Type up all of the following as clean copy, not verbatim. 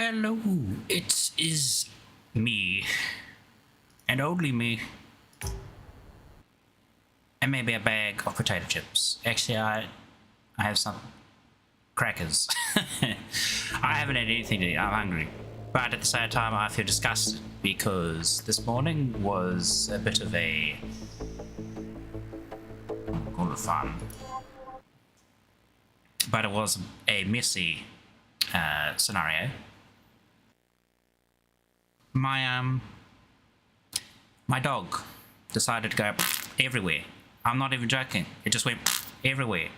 Hello, it is me, and only me, and maybe a bag of potato chips. Actually, I have some crackers. I haven't had anything to eat, I'm hungry. But at the same time, I feel disgusted because this morning was a bit of a... call it fun. But it was a messy scenario. My dog decided to go everywhere. I'm not even joking. It just went everywhere.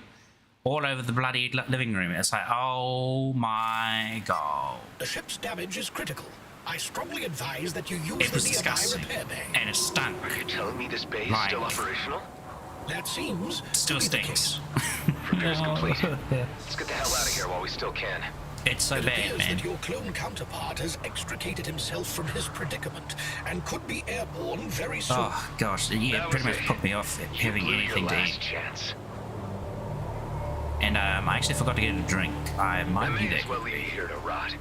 All over the bloody living room. It's like, oh my god. The ship's damage is critical. I strongly advise that you use it was the nearby disgusting. repair bay. And it stunk. Are you telling me this bay is still operational? That seems still to be stinks. Repairs complete. Let's get the hell out of here while we still can. It's so bad, man. That your clone counterpart has extricated himself from his predicament and could be airborne very soon. Oh gosh, yeah, it pretty much put me off having anything to eat. Chance. And I actually forgot to get a drink. I might be may there. as well leave you here to rot.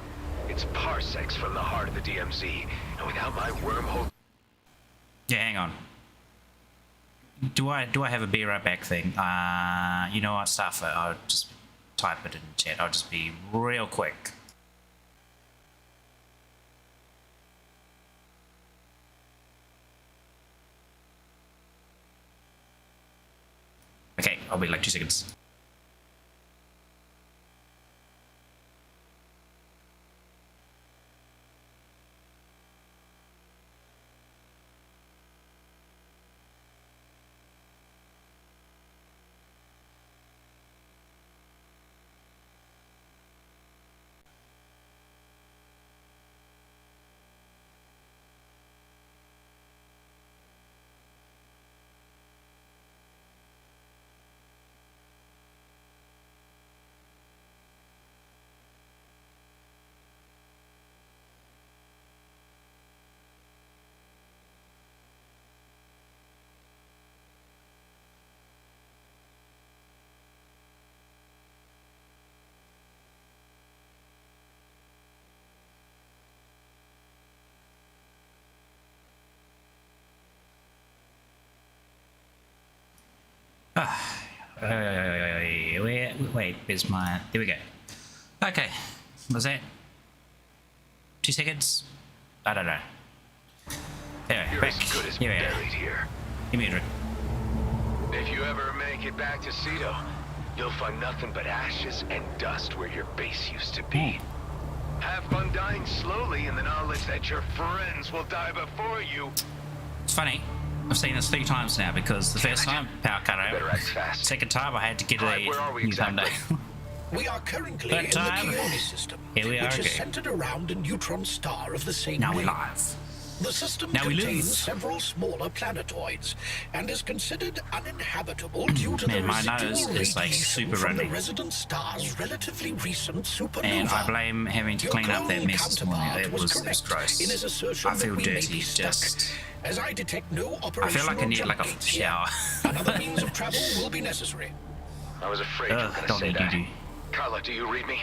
It's parsecs from the heart of the DMZ, and without my wormhole... Yeah, hang on. Do I have a be right back thing? You know what, stuff it. I'll just type it in chat. I'll just be real quick. Okay, I'll be like 2 seconds. Wait, where's my... There we go. Okay, was that 2 seconds? I don't know. Anyway, You're back. as good as Here we buried are. here. Give me a drink. If you ever make it back to Cedo, you'll find nothing but ashes and dust where your base used to be. Have fun dying slowly in the knowledge that your friends will die before you. It's funny. I've seen this 3 times now because the first time, power cut Better out. act fast. Second time, I had to get Alright, where are we new exactly? Hyundai. We are currently Third in time. the Keone system, Here we are which is again. centered around a neutron star of the same Now name. we're live. The system Now we contains live. several smaller planetoids and is considered uninhabitable due to Man, the my residual nose is, like, radiation super from the runny. resident star's relatively recent supernova. And I blame having to Your clean up that clone mess this morning. counterpart It was correct gross. in his assertion I feel that we may dirty, be stuck, just... as I detect no I operational feel like I need jump like a gates here. shower. Another means of travel will be necessary. I was afraid you were going to don't say need that. doo-doo. Carla, do you read me?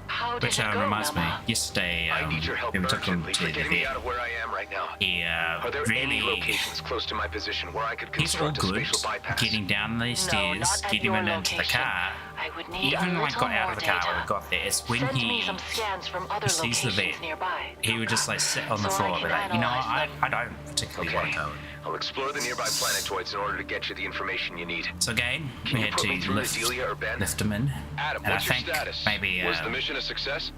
How did Which it go, reminds me, Mama? yesterday I need your help we took him urgently to for the getting me vet. out of where I am right now. He Are there any really, locations close to my position where I could he's all construct a good spatial bypass? getting down these stairs, not at getting your him into the location. car. I would need Even a like got little out more of the car when data. we got there. It's when Send he me some scans from other sees the locations vet. nearby. He would just like sit on the So floor I and be can like, you know, analyze I don't particularly want to go. I'll explore the nearby planetoids in order to get you the information you need. So again, Can we you had put me to through lift Adelia or Ben? him in. Adam, And I what's your think status? maybe Was the mission a success?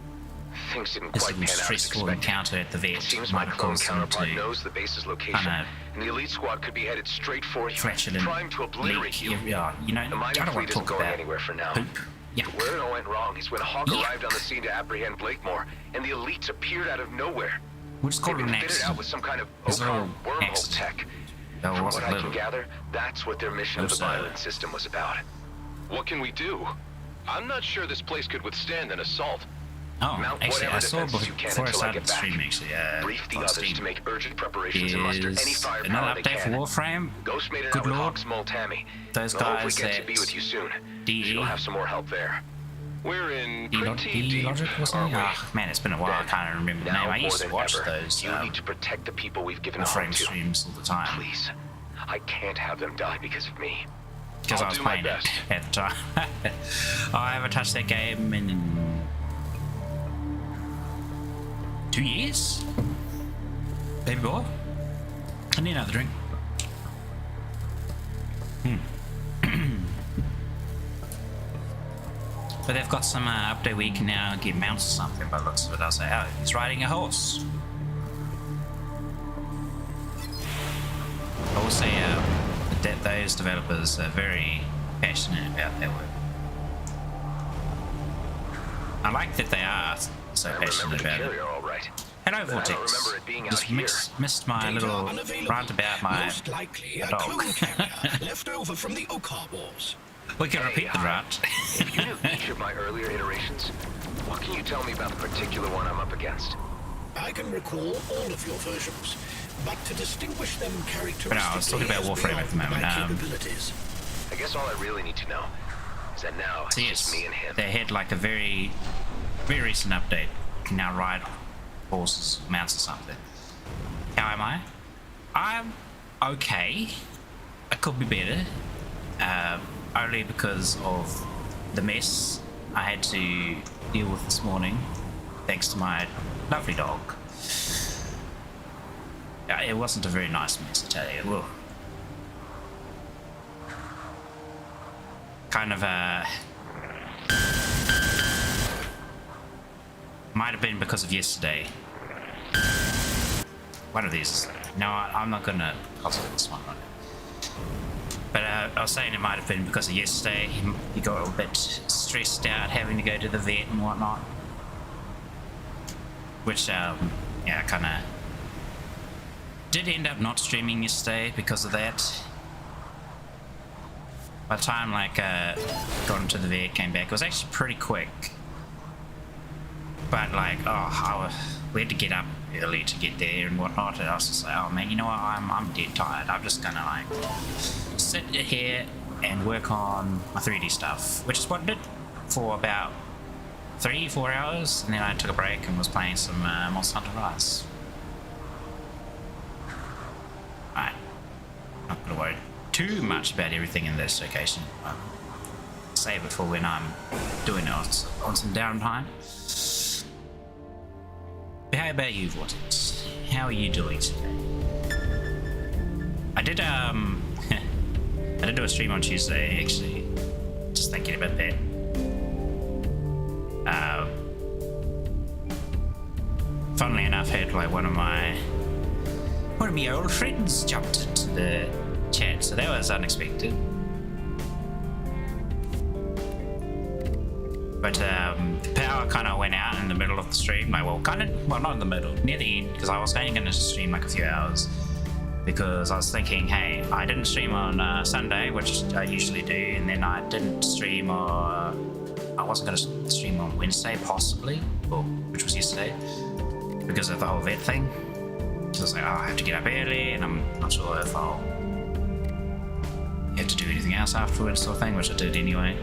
Things didn't this quite little pan out as stressful expected. encounter at the It vet seems my might have clone caused him counterpart to knows the base's location, kinda and the elite squad could be headed straight for you, flatulent trying to obliterate leak. you. Yeah, you know, The I mining don't want fleet to isn't talk going about anywhere for now. poop. Yeah. Where it all went wrong is when Hawk Yeah. arrived on the scene to apprehend Blakemore, and the elites appeared out of nowhere. We'll just call They've it an been fitted out accident. with some kind of It's a little Okan wormhole accident. tech. That From wasn't what I little. can gather, that's what their mission of the Also- violent system was about. What can we do? I'm not sure this place could withstand an assault. Oh, Mount actually, whatever I saw defenses you can before I until I started get the back. stream, actually, Brief the on others Steam, to make urgent preparations and muster any is firepower another they update for can. Warframe. Ghost made it Good out with lord. Hawk's mole Tammy. Those And hopefully guys get to at be with you soon. DE. You'll have some more help there. We're in pretty deep, Logic or something? aren't we? Ah, man, it's been a while. I can't remember the Now name. I more used to than watch ever, those you need to protect the people we've given a home frame to. streams all the time Please, I can't have them die because of me. because I I'll was do my playing it best. at the time. I haven't touched that game in 2 years, maybe more. I need another drink. But they've got some update where you can now get mounts or something by the looks of it. I'll say, oh, he's riding a horse. I will say that those developers are very passionate about their work. I like that they are so I remember passionate the about it. carrier all right. Hello, But I don't Vortex. remember it being out Just here. missed my Data little unavailable. rant about my Most likely a dog. clone carrier left over from the Okar Wars. We can repeat the rant. If you knew each of my earlier iterations, what can you tell me about the particular one I'm up against? I can recall all of your versions, but to distinguish them characteristically But no, I was talking about has Warframe at the beyond moment. my capabilities. I guess all I really need to know is that now it's So just yes, me and him. they had like a very recent update. You can now ride horses, mounts or something. How am I? I'm okay. I could be better. Only because of the mess I had to deal with this morning, thanks to my lovely dog. It wasn't a very nice mess, I tell you. Well, kind of might have been because of yesterday. One of these. No, I'm not gonna puzzle this one. Right? But I was saying it might have been because of yesterday. He got a little bit stressed out having to go to the vet and whatnot. Which, yeah, kind of did end up not streaming yesterday because of that. By the time, like, got him to the vet, came back, it was actually pretty quick. But, like, we had to get up early to get there and whatnot. And I was just like, oh man, you know what? I'm dead tired. I'm just gonna, like, sit here and work on my 3D stuff, which is what I did for about 3-4 hours, and then I took a break and was playing some Monster Hunter Rise. Alright, not gonna worry too much about everything in this location. I'll save it for when I'm doing it on some downtime. But how about you, Vortex? How are you doing today? I did I did do a stream on Tuesday, actually. Just thinking about that. Funnily enough, had like one of my old friends jumped into the chat, so that was unexpected. But the power kind of went out in the middle of the stream, like not in the middle, near the end, because I was only going to stream like a few hours. Because I was thinking, hey, I didn't stream on Sunday, which I usually do, and then I didn't stream I wasn't going to stream on Wednesday, possibly, which was yesterday, because of the whole vet thing. So I was like, I have to get up early, and I'm not sure if I'll have to do anything else afterwards, sort of thing, which I did anyway.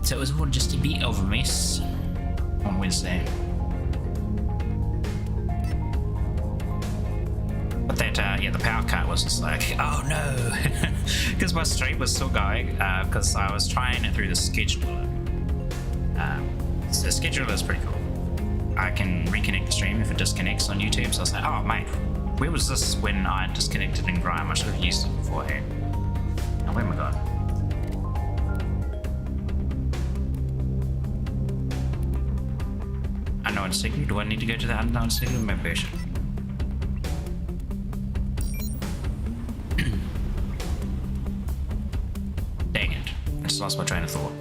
So it was all just a bit of a mess on Wednesday. But that, the power cut was just like, oh no, because my stream was still going, because I was trying it through the scheduler. So the scheduler is pretty cool. I can reconnect the stream if it disconnects on YouTube, so I was like, oh mate, where was this when I disconnected in Grime? I should have used it beforehand. Oh, where am I going? Unknown signal? Do I need to go to the unknown signal? Maybe I should. Dang it. I just lost my train of thought.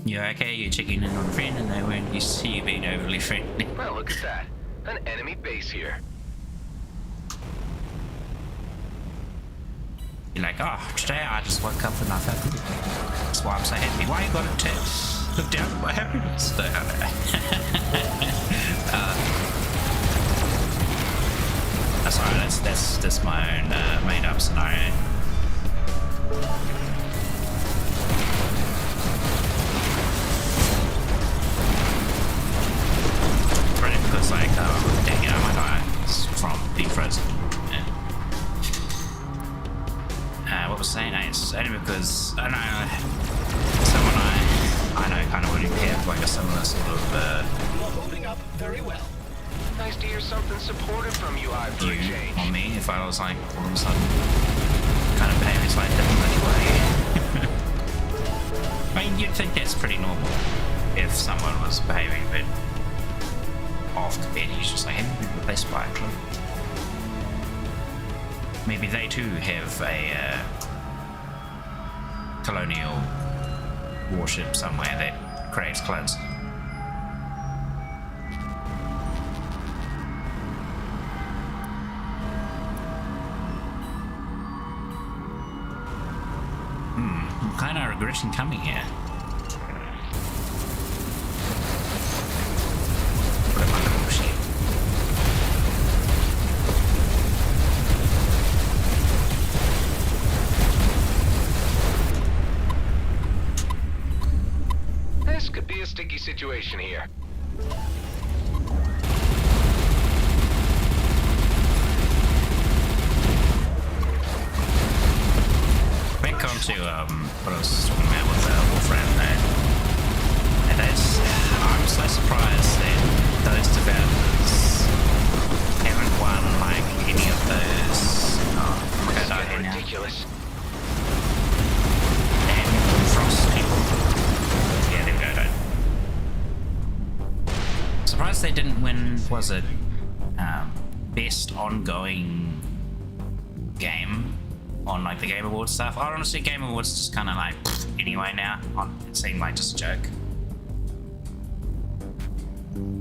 You okay? You're checking in on a friend and they weren't used to you being overly friendly. Well, look at that. An enemy base here. You're like, oh, today I just woke up and I felt good. That's why I'm so happy. Why you got to look down at my happiness? That's alright, that's my own made up scenario. Brilliant, because like, you know, my guy is from being frozen. Yeah. What was saying? It's only because, I don't know, someone I know kind of would have like a similar sort of, You're holding up very well. Nice to hear something supportive from you, Eye, for a view change. on me if I was like all of a sudden kind of behaving slightly different anyway. I mean, you'd think that's pretty normal if someone was behaving a bit off compared to you, just like, have you been replaced by a cloak? Maybe they too have a colonial warship somewhere that creates clones. I'm kind of regretting coming here. Put in my little machine. This could be a sticky situation here. Back on to what I was talking about with Warframe there. And I'm so surprised that those developers haven't won like any of those. Oh, This is God, getting now. ridiculous. And Frost people. Yeah, there we go. Surprised they didn't win. Was it best ongoing game on like the Game Awards stuff? I honestly, Game Awards just kind of like anyway now. It seemed like just a joke.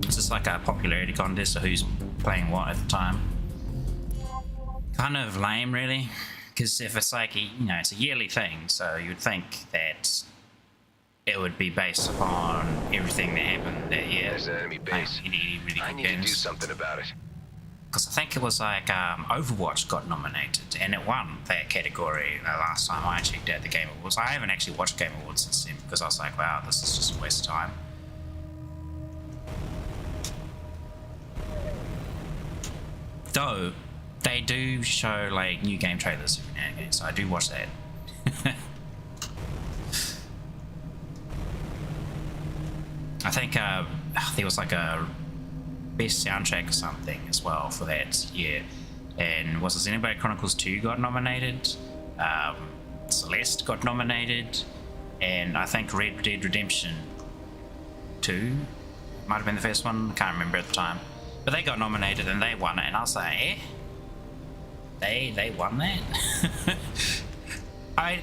It's just like a popularity contest of who's playing what at the time. Kind of lame, really. Because if it's like, you know, it's a yearly thing, so you'd think that it would be based upon everything that happened that year. There's an enemy base. Like, any really I good need to do games. something about it. Because I think it was like Overwatch got nominated and it won that category the last time I checked out the Game Awards. I haven't actually watched Game Awards since then because I was like, wow, this is just a waste of time. Though, they do show like new game trailers every now and again, so I do watch that. I think there was like a best soundtrack or something as well for that year, and was it Xenoblade Chronicles 2 got nominated, Celeste got nominated, and I think Red Dead Redemption 2 might have been the first one, I can't remember at the time, but they got nominated and they won it, and I was like, eh? They won that?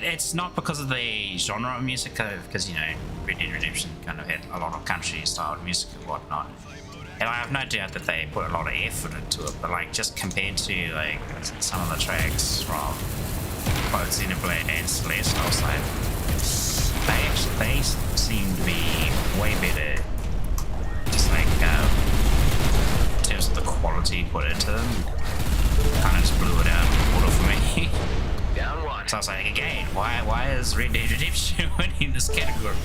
It's not because of the genre of music, because, you know, Red Dead Redemption kind of had a lot of country-style music and whatnot. And I have no doubt that they put a lot of effort into it, but, like, just compared to, like, some of the tracks from both Xenoblade and Celeste, I was like, they seem to be way better, just, like, in terms of the quality put into them. Kind of just blew it out of the water for me. Down one. So I was like, again, why is Red Dead Redemption winning this category?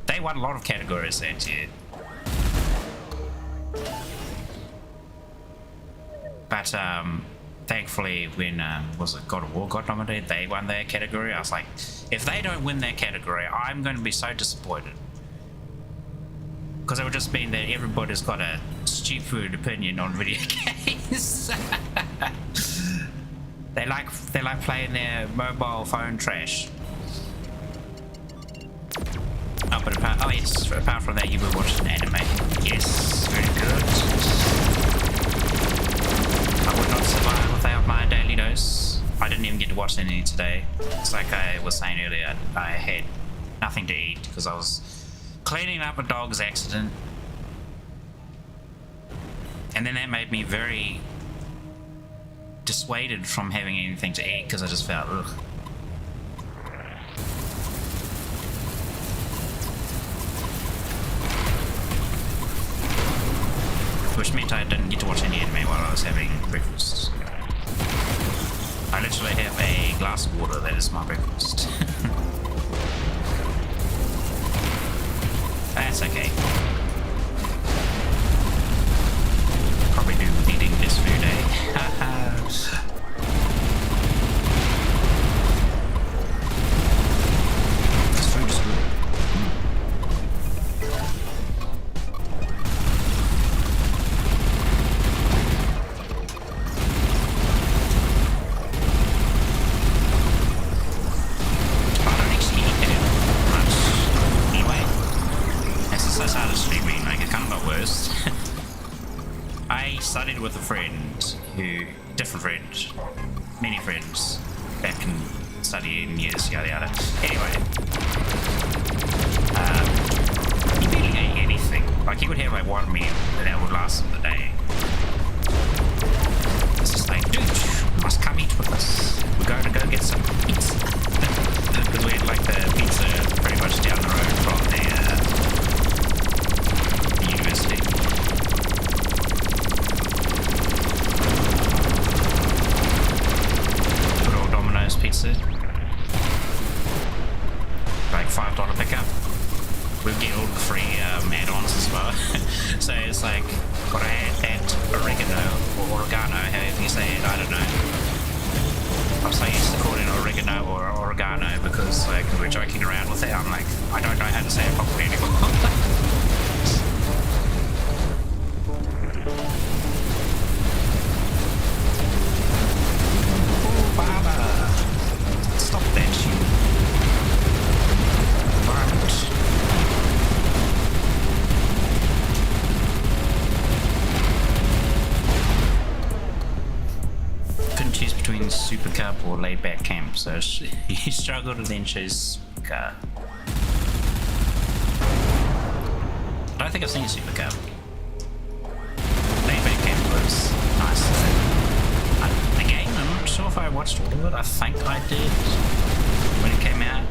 They won a lot of categories that year. But thankfully when was it God of War got nominated, they won their category. I was like, if they don't win their category, I'm going to be so disappointed. Because it would just mean that everybody's got a stupid opinion on video games. They like playing their mobile phone trash. Oh, but apart from that, you were watching anime. Yes, very good. I would not survive without my daily dose. I didn't even get to watch any today. It's like I was saying earlier, I had nothing to eat because I was cleaning up a dog's accident. And then that made me very dissuaded from having anything to eat because I just felt, ugh. Which meant I didn't get to watch any anime while I was having breakfast. I literally have a glass glass of water. That is my breakfast. That's okay. Probably do eating this food, eh? This food is good. I don't actually eat that much anyway. And since I started streaming, like, it kind of got worse. I studied with a friend different friend, many friends that can study in years, yada yada. Anyway, he barely ate anything. Like, he would have like one meal and that would last him the day. It's just like, dude, you must come eat with us. We're going to go get some pizza. Because we had like the pizza pretty much down the road from the university. Pizza, like $5 pickup. We'll get all the free add-ons as well. So it's like, what I had that oregano or oregano, however you say it, I don't know. I'm so used to calling it oregano or oregano because like we're joking around with it. I'm like, I don't know how to say it properly anymore. Super Cup or laid back camp, so you struggle to then choose car. I don't think I've seen a Super Cup. Laid back camp was nice. Again, I'm not sure if I watched all of it. I think I did when it came out.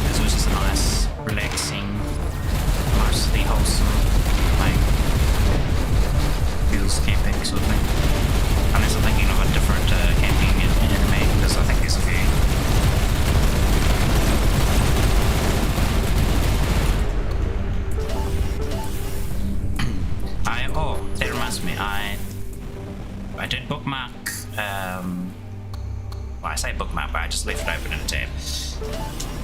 This was just a nice, relaxing, mostly wholesome, like, feels camping sort of thing. Unless I'm thinking of a different camping in anime, because I think there's a few. That reminds me, I did bookmark, well, I say bookmark, but I just left it open in a tab.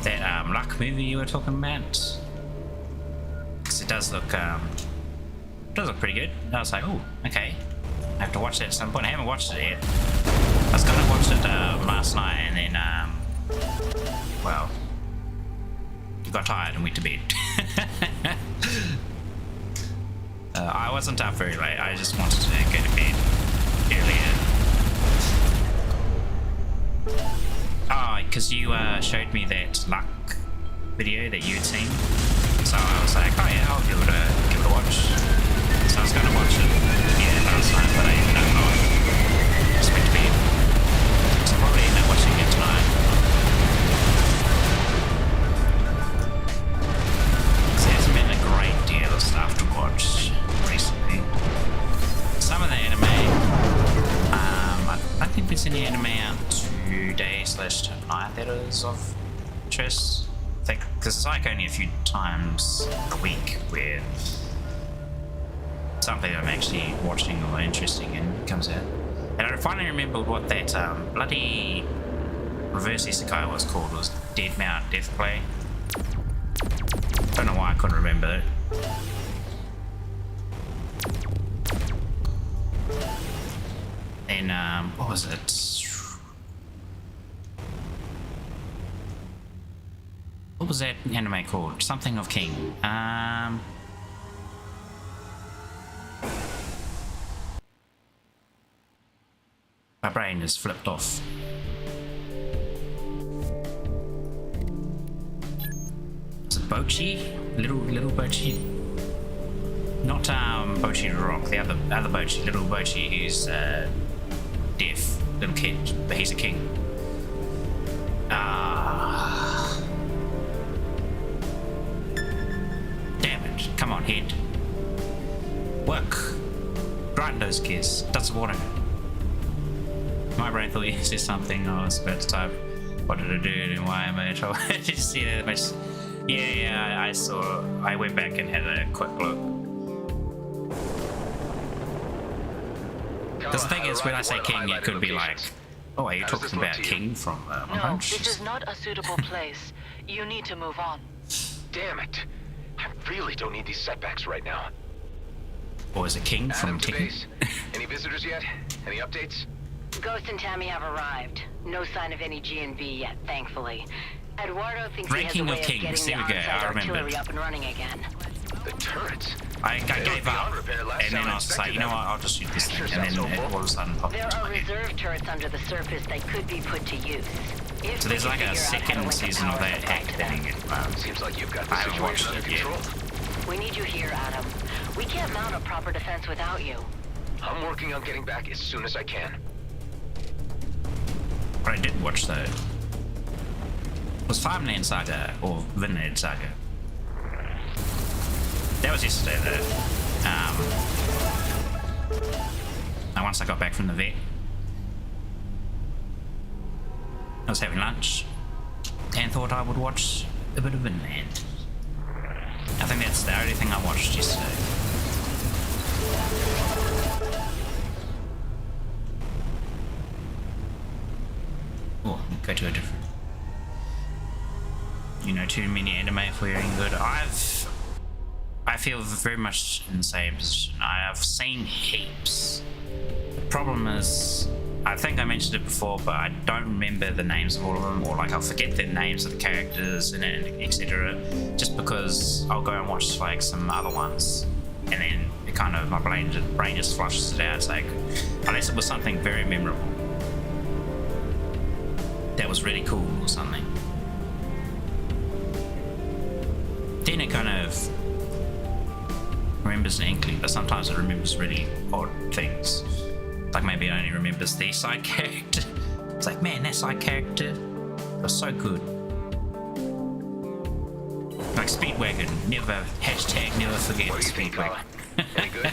That Luck movie you were talking about. Because it does look pretty good. I was like, oh, okay. I have to watch that at some point. I haven't watched it yet. I was gonna watch it last night and then, well, got tired and went to bed. I wasn't up very late. I just wanted to go to bed earlier. Oh, because you showed me that Luck video that you had seen. So I was like, oh yeah, I'll give it a watch. So I was going to watch it last night, but I ended up not. Just went to bed. So I'll probably end up watching it tonight. Because there hasn't been a great deal of stuff to watch recently. Some of the anime, I don't think there's any anime out today/tonight that is of interest. Because it's like only a few times a week where something I'm actually watching or interesting in comes out. And I finally remembered what that bloody reverse isekai was called. It was Dead Mount Death Play. Don't know why I couldn't remember it. And what was it? What was that anime called? Something of King. My brain is flipped off. Is it Bochi? Little Bochi? Not Bochi the Rock, the other Bochi, little Bochi who's deaf, little kid, but he's a king. Damn it, come on, head. Work. Right, those kids. That's water. My brain thought you said something. I was about to type. What did I do and why am I in trouble? Did you see that? Yeah, I saw. I went back and had a quick look. Because the thing is, when I say king, it could be like, oh, are you talking about King from No, Munch? this is not a suitable place. You need to move on. Damn it. I really don't need these setbacks right now. Or is it King from Adam to King? base. Any visitors yet? Any updates? Ghost and Tammy have arrived. No sign of any G&V yet, thankfully. Eduardo thinks Ranking he of has a way Kings. of There getting we the go. I on-site remembered. artillery up and running again. The turrets? I They gave were beyond up, repair last and then time I was like, inspected you know them. what? I'll just shoot this Sure thing, and sounds then hopeful. all of a sudden popped There into are my head. reserve turrets under the surface that could be put to use. If So we there's can like a figure out how to second link the season of power that supply hack to them. thing. Seems like you've got the I haven't watched situation under it yet. control. We need you here, Adam. We can't mount a proper defense without you. I'm working on getting back as soon as I can. But I did watch though. Was Farmland Saga or Vinland Saga? That was yesterday though. And once I got back from the vet, I was having lunch and thought I would watch a bit of Vinland. I think that's the only thing I watched yesterday. Oh, go to a different. You know, too many anime for your own good. I feel very much in the same position. I have seen heaps. The problem is, I think I mentioned it before, but I don't remember the names of all of them, or like I'll forget the names of the characters and etc. Just because I'll go and watch like some other ones, and then it kind of my brain just flushes it out. It's like unless it was something very memorable that was really cool or something, then it kind of remembers an inkling, but sometimes it remembers really odd things. Like maybe it only remembers the side character. It's like, man, that side character was so good. Like Speedwagon, never forget What do you think, Speedwagon. Carl? Any good?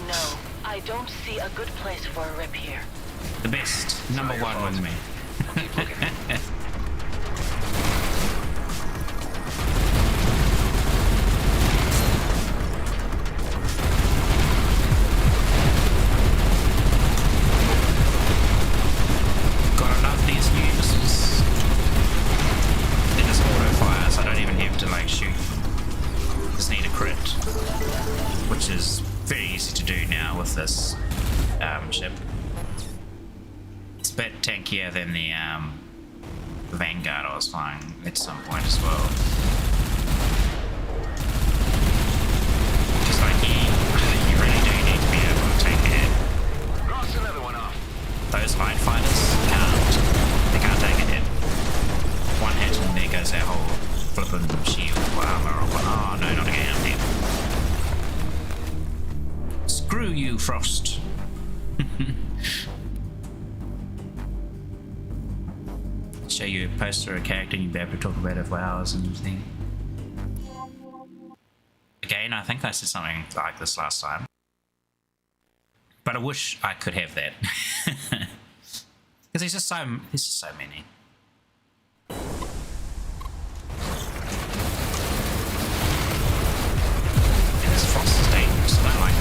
No, I don't see a good place for a rip here. The best, number your one fault. with me. Keep looking. Gotta love these new missiles. They just auto fire, so I don't even have to like shoot. Just need a crit, which is very easy to do now with this ship. It's a bit tankier than the Vanguard I was flying at some point as well. Just like you really do need to be able to take a hit. Cross another one off. Those light fighters they can't take a hit. One hit and there goes their whole flippin' shield armor or what. Oh no, not again. Screw you, Frost. Show you a poster or a character and you'll be able to talk about it for hours and everything. Again, I think I said something like this last time. But I wish I could have that. Because there's just so many. And this Frost is dangerous, I don't like it.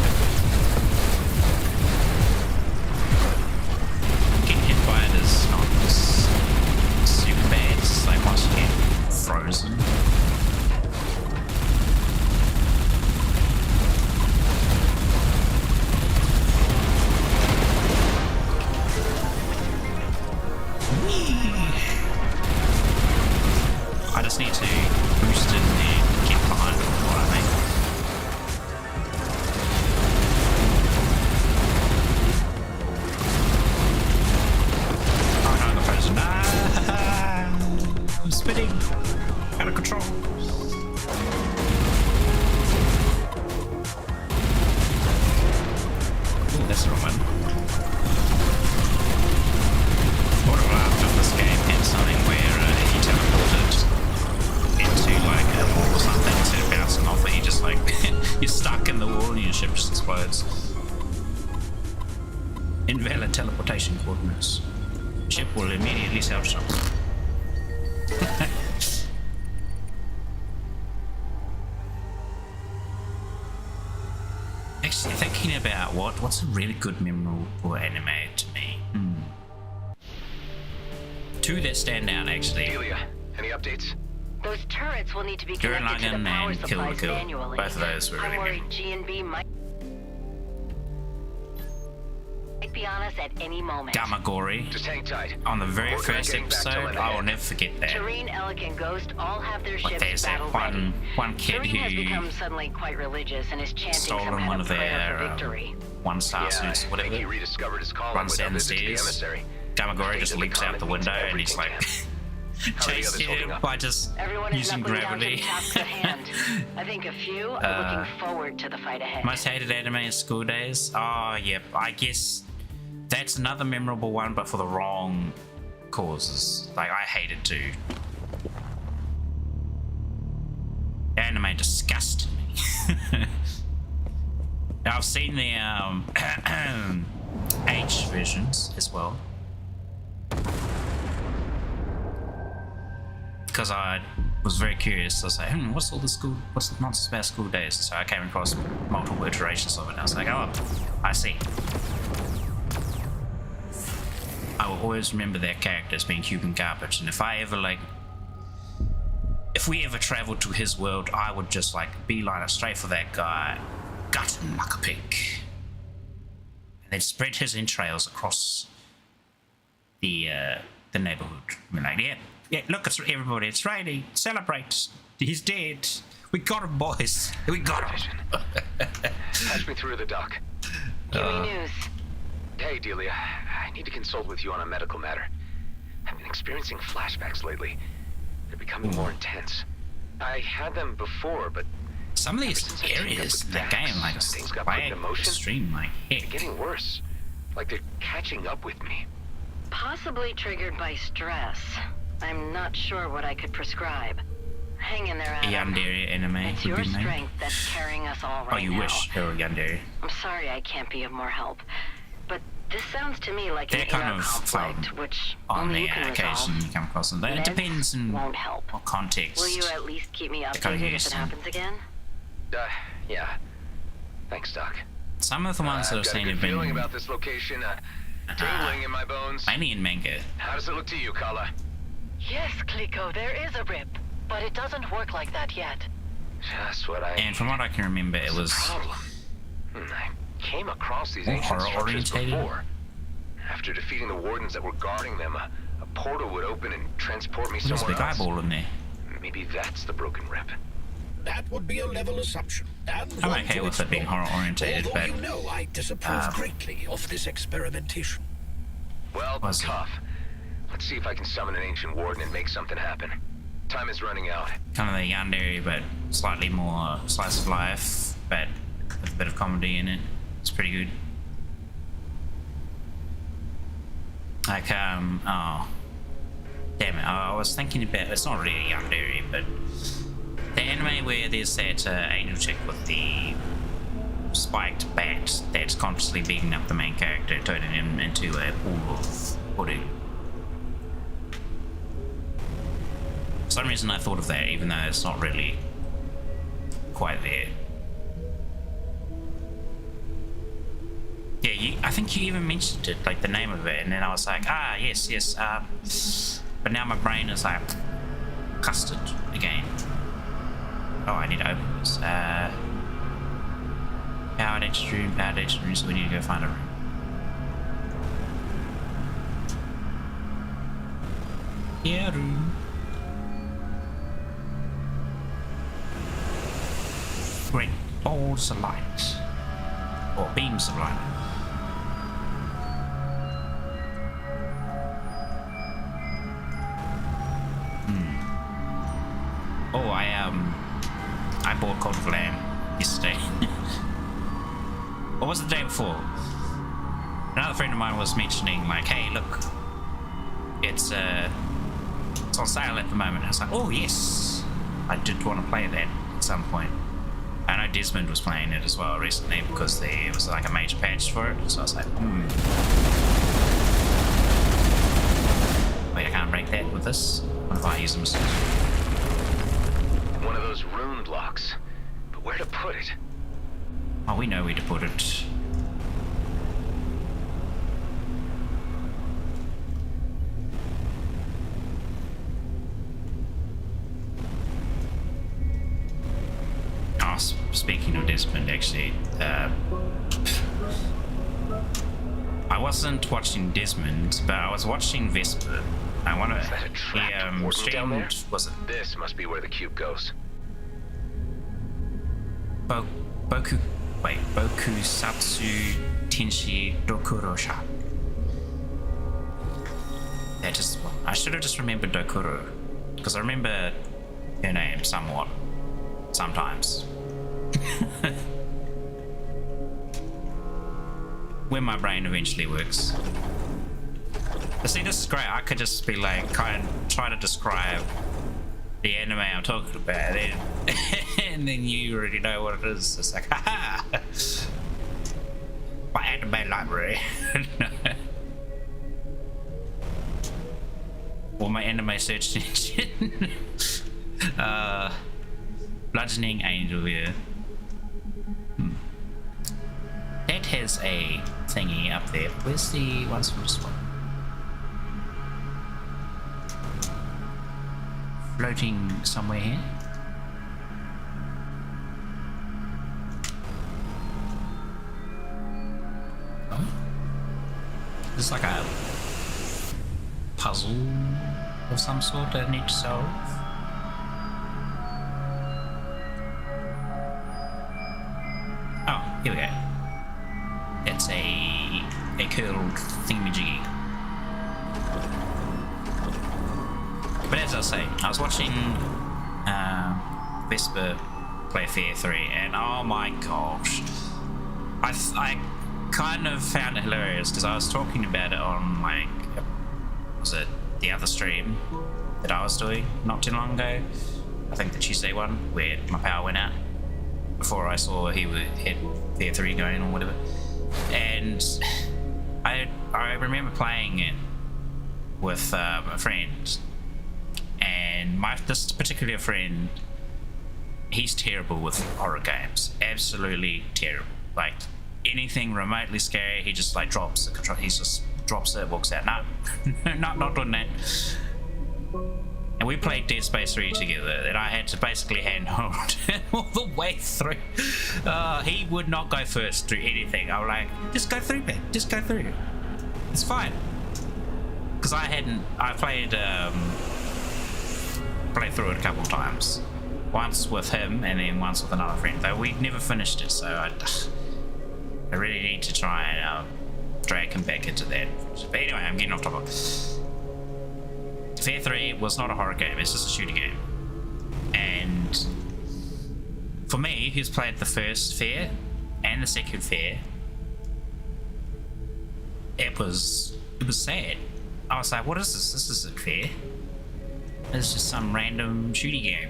Getting hit by it is not super bad. It's like once you get frozen. I just need to boost it and get behind it, what I think. Oh no, the frozen. Ah, I'm spinning. Out of control. Ooh, that's the wrong one. What a laugh of this game had something where if you teleported into like a wall or something instead of bouncing off it, you just like you're stuck in the wall and your ship just explodes. Invalid teleportation coordinates. Ship will immediately self-destruct. Actually, thinking about what's a really good memorable anime to me. Two that stand out actually. Delia, any updates? Those turrets will need to be Gurren connected to the Lagann power and Kill la supplies Kill. manually. Both of those were really I'm worried memorable. G&B might be on us at any moment. Gamagori. Just hang tight. On the very Working on first getting back to episode, I will Lemonade. never forget that. Shireen, Alec, and Ghost all have their Like ships there's that battle ready. one kid Shireen has who become suddenly quite religious and is chanting some stolen kind one of of prayer their for victory. one-star Yeah, suits, I whatever. think he rediscovered his calling Runs with down our the visit to the stairs. emissary. Gamagori just Stated the leaps out the comet means window and he's everything like to him. How are the others chasing holding him up? by just Everyone is using knuckling down to the gravity. task at hand. I think a few are looking forward to the fight ahead. Most hated anime in school days. Oh, yep. I guess that's another memorable one, but for the wrong causes. Like, I hate it too. Anime disgusted me. I've seen the H versions as well. Because I was very curious. I was like, what's the nonsense about school days? So I came across multiple iterations of it and I was like, oh, I see. I will always remember that character as being Cuban garbage, and if we ever traveled to his world, I would just like beeline it straight for that guy, gut him like a pig, and then spread his entrails across the neighborhood. I mean, like, yeah, look, it's everybody, it's raining, celebrate, he's dead. We got him, boys. We got him. Patch me through to the dock. Give me news. Hey, Delia, I need to consult with you on a medical matter. I've been experiencing flashbacks lately. They're becoming more intense. I had them before, but Some of these since I teamed up areas with in that Dax, game, like, things got put quite into motion. extreme, like, they're heck. getting worse. Like they're catching up with me. Possibly triggered by stress. I'm not sure what I could prescribe. Hang in there, Adam. Yandere anime It's would your be made. strength that's carrying us all right Oh, you now. wish there were Yandere. I'm sorry I can't be of more help, but this sounds to me like They're an kind inner of conflict, which on only the you can occasion resolve. you come across them. It Meds depends on won't help. what context. Will you at least keep me kinda updated if use it them. happens again? Yeah. Thanks, Doc. Some of the ones that I've I've got a seen good have feeling been about this location. Tingling in my bones. mainly in manga. How does it look to you, Kala? Yes, Kliko, there is a rip, but it doesn't work like that yet. Just what I. And from what I can remember, it was Problem. I came across these more ancient structures horror-orientated. before. After defeating the wardens that were guarding them, a portal would open and transport me there's a somewhere big else. eyeball in there. Maybe that's the broken rip. That would be a level assumption. And I'm one okay to with it being explore. horror-orientated, Although but you know I disapprove greatly of this experimentation. Well, Was it? tough. Let's see if I can summon an ancient warden and make something happen. Time is running out. kind of the Yandere, but slightly more slice of life, but with a bit of comedy in it. It's pretty good. Like, oh, damn it! I was thinking about, it's not really a Yandere, but the anime where there's that angel chick with the spiked bat that's constantly beating up the main character, turning him into a pool of pudding. For some reason I thought of that, even though it's not really quite there. Yeah, I think you even mentioned it, like the name of it, and then I was like, ah, yes, but now my brain is like, custard again. Oh, I need to open this. Powered ancient room, so we need to go find a room. Yeah, room. Great balls of light. Or beams of light. Oh, I bought Cult of Lamb yesterday. What was it the day before? Another friend of mine was mentioning, like, hey, look, it's on sale at the moment. I was like, oh yes, I did want to play that at some point. I know Desmond was playing it as well recently because there was like a major patch for it, so I was like, Wait, I can't break that with this? What if I use a mistake? One of those rune blocks. But where to put it? Oh, we know where to put it. Oh, speaking of Desmond, actually, I wasn't watching Desmond, but I was watching Vesper. I want Is that a to. trapped portal down there? Was it This must be where the cube goes. Boku Satsu Tenshi Dokurosha. That is. I should have just remembered Dokuro, because I remember her name somewhat. Sometimes. When my brain eventually works. But see, this is great. I could just be like, kind of try to describe the anime I'm talking about, and then you already know what it is. It's like, haha! My anime library. Or my anime search engine. Bludgeoning Angel here. That has a thingy up there. Where's the ones from this one? Floating somewhere here. Oh. This is like a puzzle of some sort that I need to solve. Oh, here we go. It's a curled thingamajiggy. But as I was saying, I was watching Vesper play Fair 3, and oh my gosh, I kind of found it hilarious because I was talking about it on, like, was it the other stream that I was doing not too long ago? I think the Tuesday one where my power went out before I saw he had Fair 3 going or whatever. And I remember playing it with a friend, and this particular friend, he's terrible with horror games, absolutely terrible. Like anything remotely scary, he just like drops the control. He just drops it, walks out. No, not doing that. And we played Dead Space 3 together, and I had to basically handhold him all the way through. He would not go first through anything. I was like, just go through, man. Just go through. It's fine. Because I played through it a couple of times. Once with him, and then once with another friend. Though we never finished it, so I really need to try and drag him back into that. But anyway, I'm getting off topic. Fair 3 was not a horror game, it's just a shooting game. And for me, who's played the first Fair and the second Fair, it was sad. I was like, what is this? This isn't fair. It's just some random shooting game.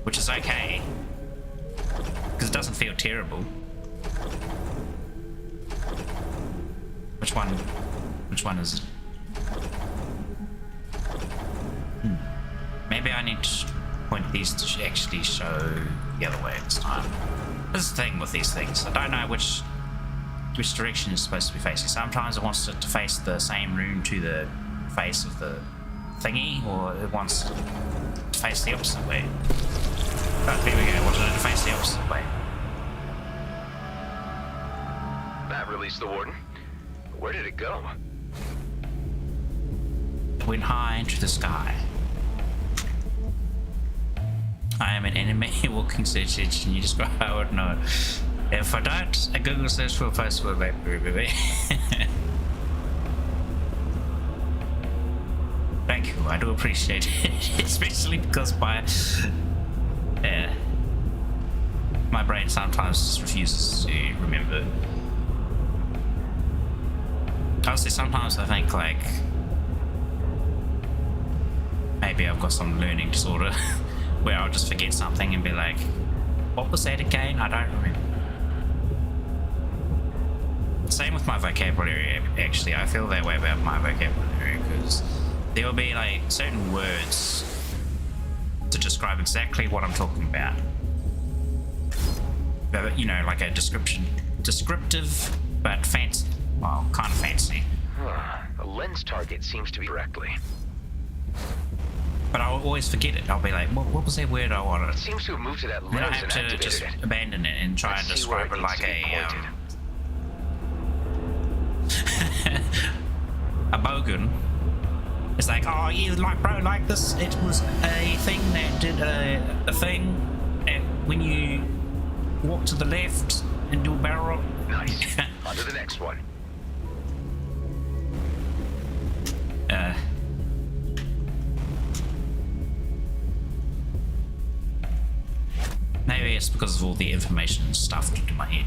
Which is okay. Because it doesn't feel terrible. Which one is it? Maybe I need to point these to actually show the other way this time. This is the thing with these things. I don't know which direction it's supposed to be facing. Sometimes it wants it to face the same room to the face of the thingy, or it wants to face the opposite way. Oh, there we go. I wanted it to face the opposite way. That released the warden. Where did it go? Went high into the sky. I am an anime walking search engine. You describe how I would know. If I don't, a Google search for a post will make me baby. Thank you, I do appreciate it, especially because my brain sometimes just refuses to remember. Honestly, sometimes I think like maybe I've got some learning disorder where I'll just forget something and be like, What was that again? I don't remember. Same with my vocabulary, actually. I feel that way about my vocabulary because there will be like certain words to describe exactly what I'm talking about. But, you know, like a descriptive, but fancy. Well, kind of fancy. The lens target seems to be correctly. But I'll always forget it. I'll be like, what was that word I wanted? It seems to have moved to that Then I lens have and to activated just it. abandon it and try and Let's see where describe it needs like to be pointed. a bogan. It's like, oh yeah, like bro, like this. It was a thing that did a thing when you walk to the left and do a barrel. Nice. On to the next one. Maybe it's because of all the information stuffed into my head.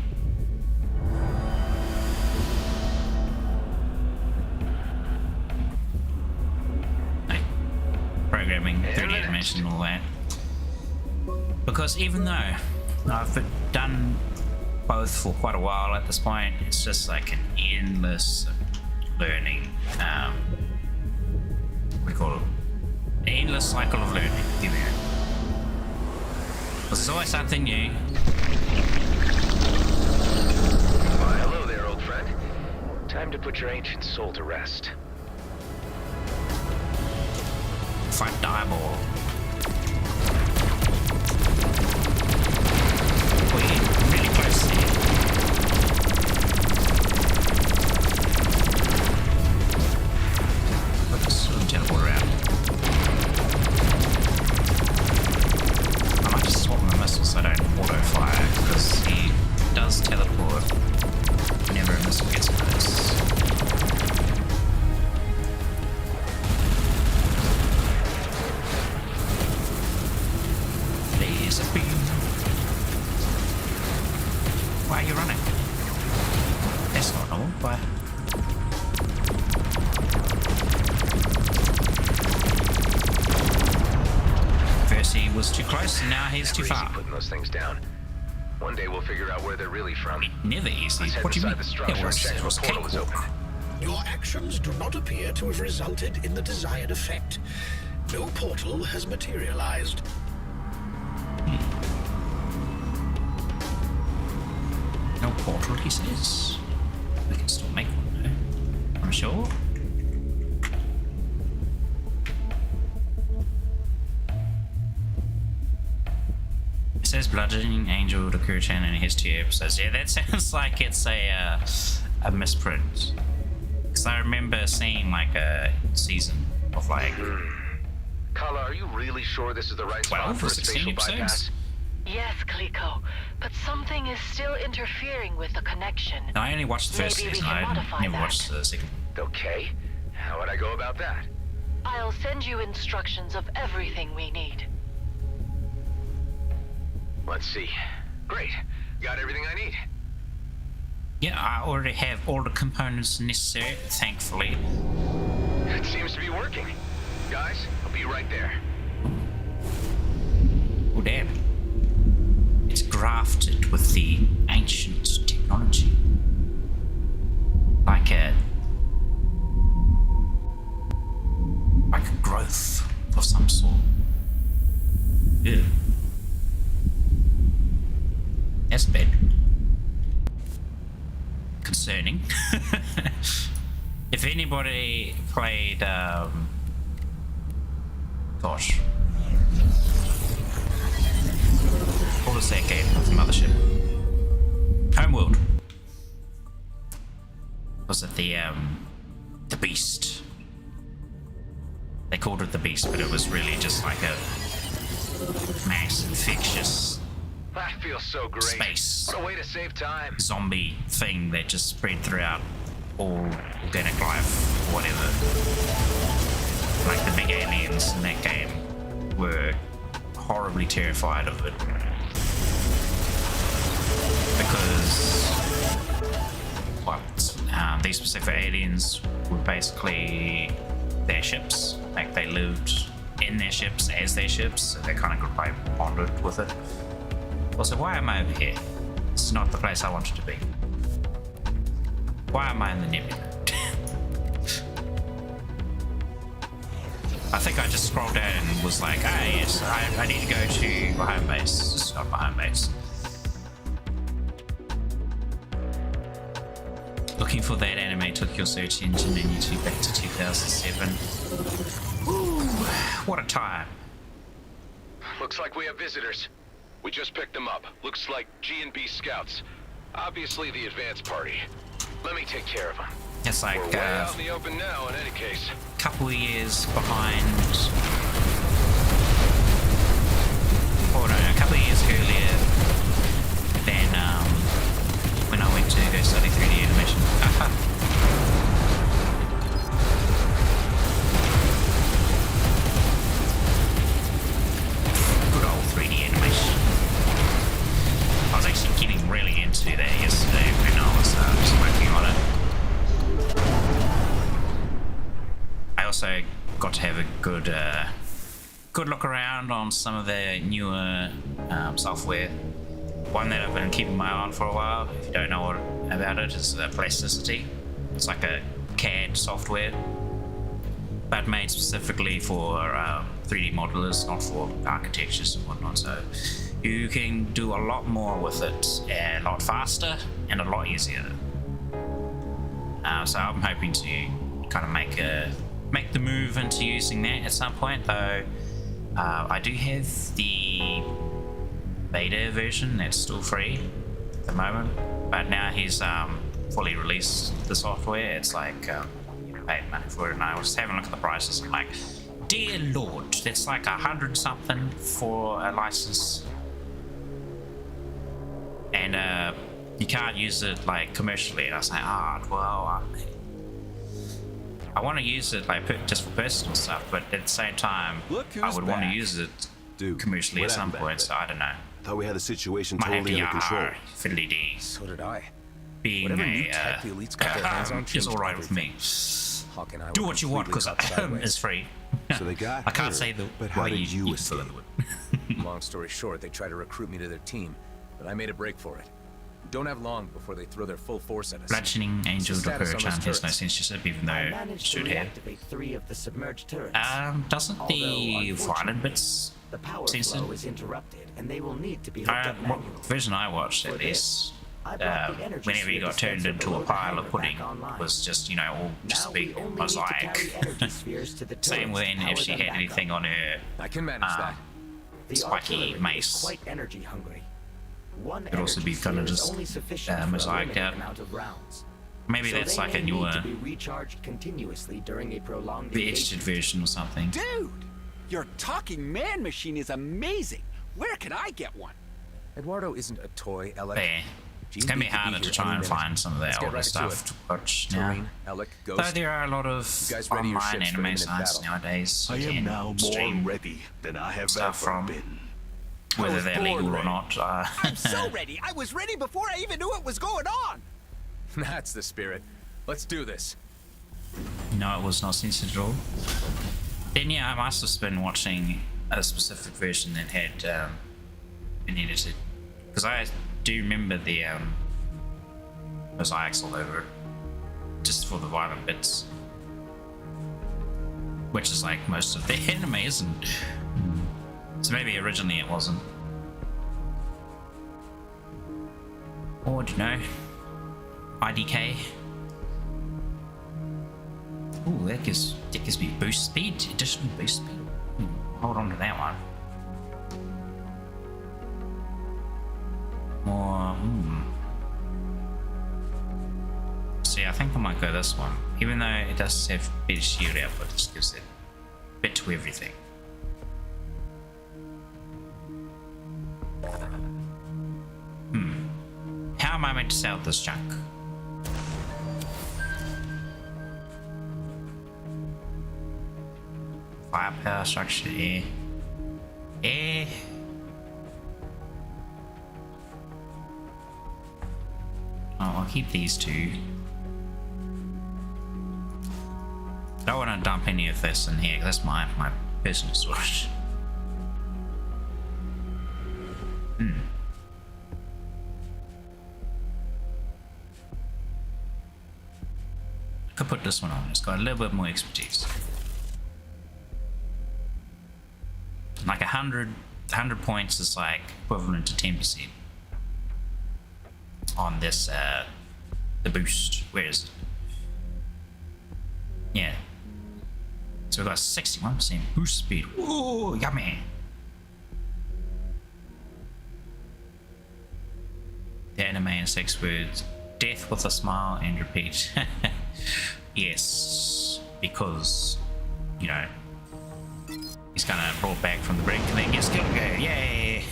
Like programming, 3D animation, and all that. Because even though I've done both for quite a while at this point, it's just like an endless learning. We call it an endless cycle of learning. Here we go. There's always something new. Why, hello there, old friend. Time to put your ancient soul to rest. Fight Dieball. We're really close here. Let's sort of teleport around. I might just swap my missiles so I don't auto fire because he does teleport whenever a missile gets close. Laser beam. Why are you running? That's not normal. Why? First he was too close, and now he's too Never easy far. putting those things down. One day we'll figure out where they're really from. Never easy. Let's head What do you mean? inside the structure and check if a portal is open. Your actions do not appear to have resulted in the desired effect. No portal has materialized. No portal, he says. We can still make one, though. I'm sure. It says bludgeoning angel to Kurchan in his 2 episodes. Yeah, that sounds like it's a misprint. Because I remember seeing like a season of like Kala, are you really sure this is the right 12 spot for or a 16 spatial episodes. bypass? Yes, Kliko, but something is still interfering with the connection. And I only watched the first Maybe we season. can I modify never that. watched the second. Okay. How would I go about that? I'll send you instructions of everything we need. Let's see. Great. Got everything I need. Yeah, I already have all the components necessary, thankfully. It seems to be working. Guys, I'll be right there. Oh damn. It's grafted with the ancient technology. Like a growth of some sort. Yeah. That's bad. Concerning. If anybody played gosh. What was that game with the mothership? Homeworld. Was it the Beast? They called it the Beast, but it was really just like a mass infectious That feels so great. Space. What a way to save time. zombie thing that just spread throughout all organic life, whatever. Like the big aliens in that game were horribly terrified of it. Because these specific aliens were basically their ships. Like they lived in their ships as their ships, so they kind of got like bonded with it. Also, why am I over here? This is not the place I wanted to be. Why am I in the nebula? I think I just scrolled down and was like, ah yes, I need to go to my home base. This is not my home base. Looking for that anime took your search engine and YouTube back to 2007. Ooh, what a time. Looks like we have visitors. We just picked them up. Looks like G&B scouts. Obviously the advance party. Let me take care of them. It's like We're way out in the open now in any case. a couple of years behind. Oh no, a couple of years earlier than when I went to go study 3D animation. Good old 3D animation. I was actually getting really into that yesterday when I was just working on it. I also got to have a good look around on some of the newer software. One that I've been keeping my eye on for a while, if you don't know what about it, is Plasticity. It's like a CAD software, but made specifically for 3D modelers, not for architectures and whatnot. So you can do a lot more with it, a lot faster and a lot easier. So I'm hoping to kind of make the move into using that at some point, though. I do have the beta version that's still free at the moment, but now he's fully released the software. It's like you pay money for it, and I was having a look at the prices. I'm like, dear lord, that's like 100 something for a license, and you can't use it like commercially. And I was like, I want to use it like just for personal stuff, but at the same time, I would want to use it commercially at some point. So I don't know. Thought we had the situation Might have totally to under control. fiddly D. So did I. Being Whatever new tech the elites got their hands on is changed alright with me. Hawk and I Do were what you want because completely caught sideways. it's free. So they got I can't her, say the but how why did you can escape? fill it. Long story short, they tried to recruit me to their team, but I made a break for it. Don't have long before they throw their full force at us. Bludgeoning Angel What's the status on Doppler those has no turrets? censorship, even though I it managed should to have. reactivate 3 of the submerged turrets. Doesn't Although, the violent unfortunately, bits the power censor? flow is interrupted, and they will need to be hooked up What manually. version I watched For at this, least, I brought the energy whenever you sphere got turned dispenser into a below the pile of hangar pudding, back online. was just, you know, all just Now a we big only need to mosaic. carry energy spheres to the Same turrets when to power if she them had back anything up. on her I can manage that. The spiky artillery mace. is quite energy hungry. One Could also energy be kinda sphere is just, only sufficient for a mosaicked limited out. amount of rounds. Maybe So that's they like may a need newer, to be recharged continuously during a prolonged the engagement. edited version or something. Dude, your talking man machine is amazing. Where can I get one? Eduardo isn't a toy, Alec. There. It's gonna be harder to try and find some of the Let's get older right to stuff it. to watch now. Terrain, Alec, Though Ghost. there are a lot of You guys ready your online ships for anime imminent sites battle? nowadays. I You am can now more stream ready than I have stuff ever from been. whether was they're born legal or ready. not. I'm so ready. I was ready before I even knew what was going on. That's the spirit. Let's do this. No, it was not censored at all. Then yeah, I must have been watching a specific version that had been edited, because I do remember the mosaics all over it, just for the violent bits, which is like most of the anime, isn't? So maybe originally it wasn't. Or do you know? IDK. Ooh, that gives me boost speed, additional boost speed. Hold on to that one. More. See, I think I might go this one, even though it does have better shield output. It just gives it a bit to everything. How am I meant to sell this junk? Firepower, structure, air. Air. Oh, I'll keep these two. Don't want to dump any of this in here, 'cause that's my personal storage. Could put this one on. It's got a little bit more expertise. Like 100 points is like equivalent to 10% on this the boost. Where is it? Yeah. So we've got 61% boost speed. Ooh, yummy. The anime in 6 words. Death with a smile and repeat. Yes. Because, you know, he's gonna roll back from the brink and then gets killed. Yay!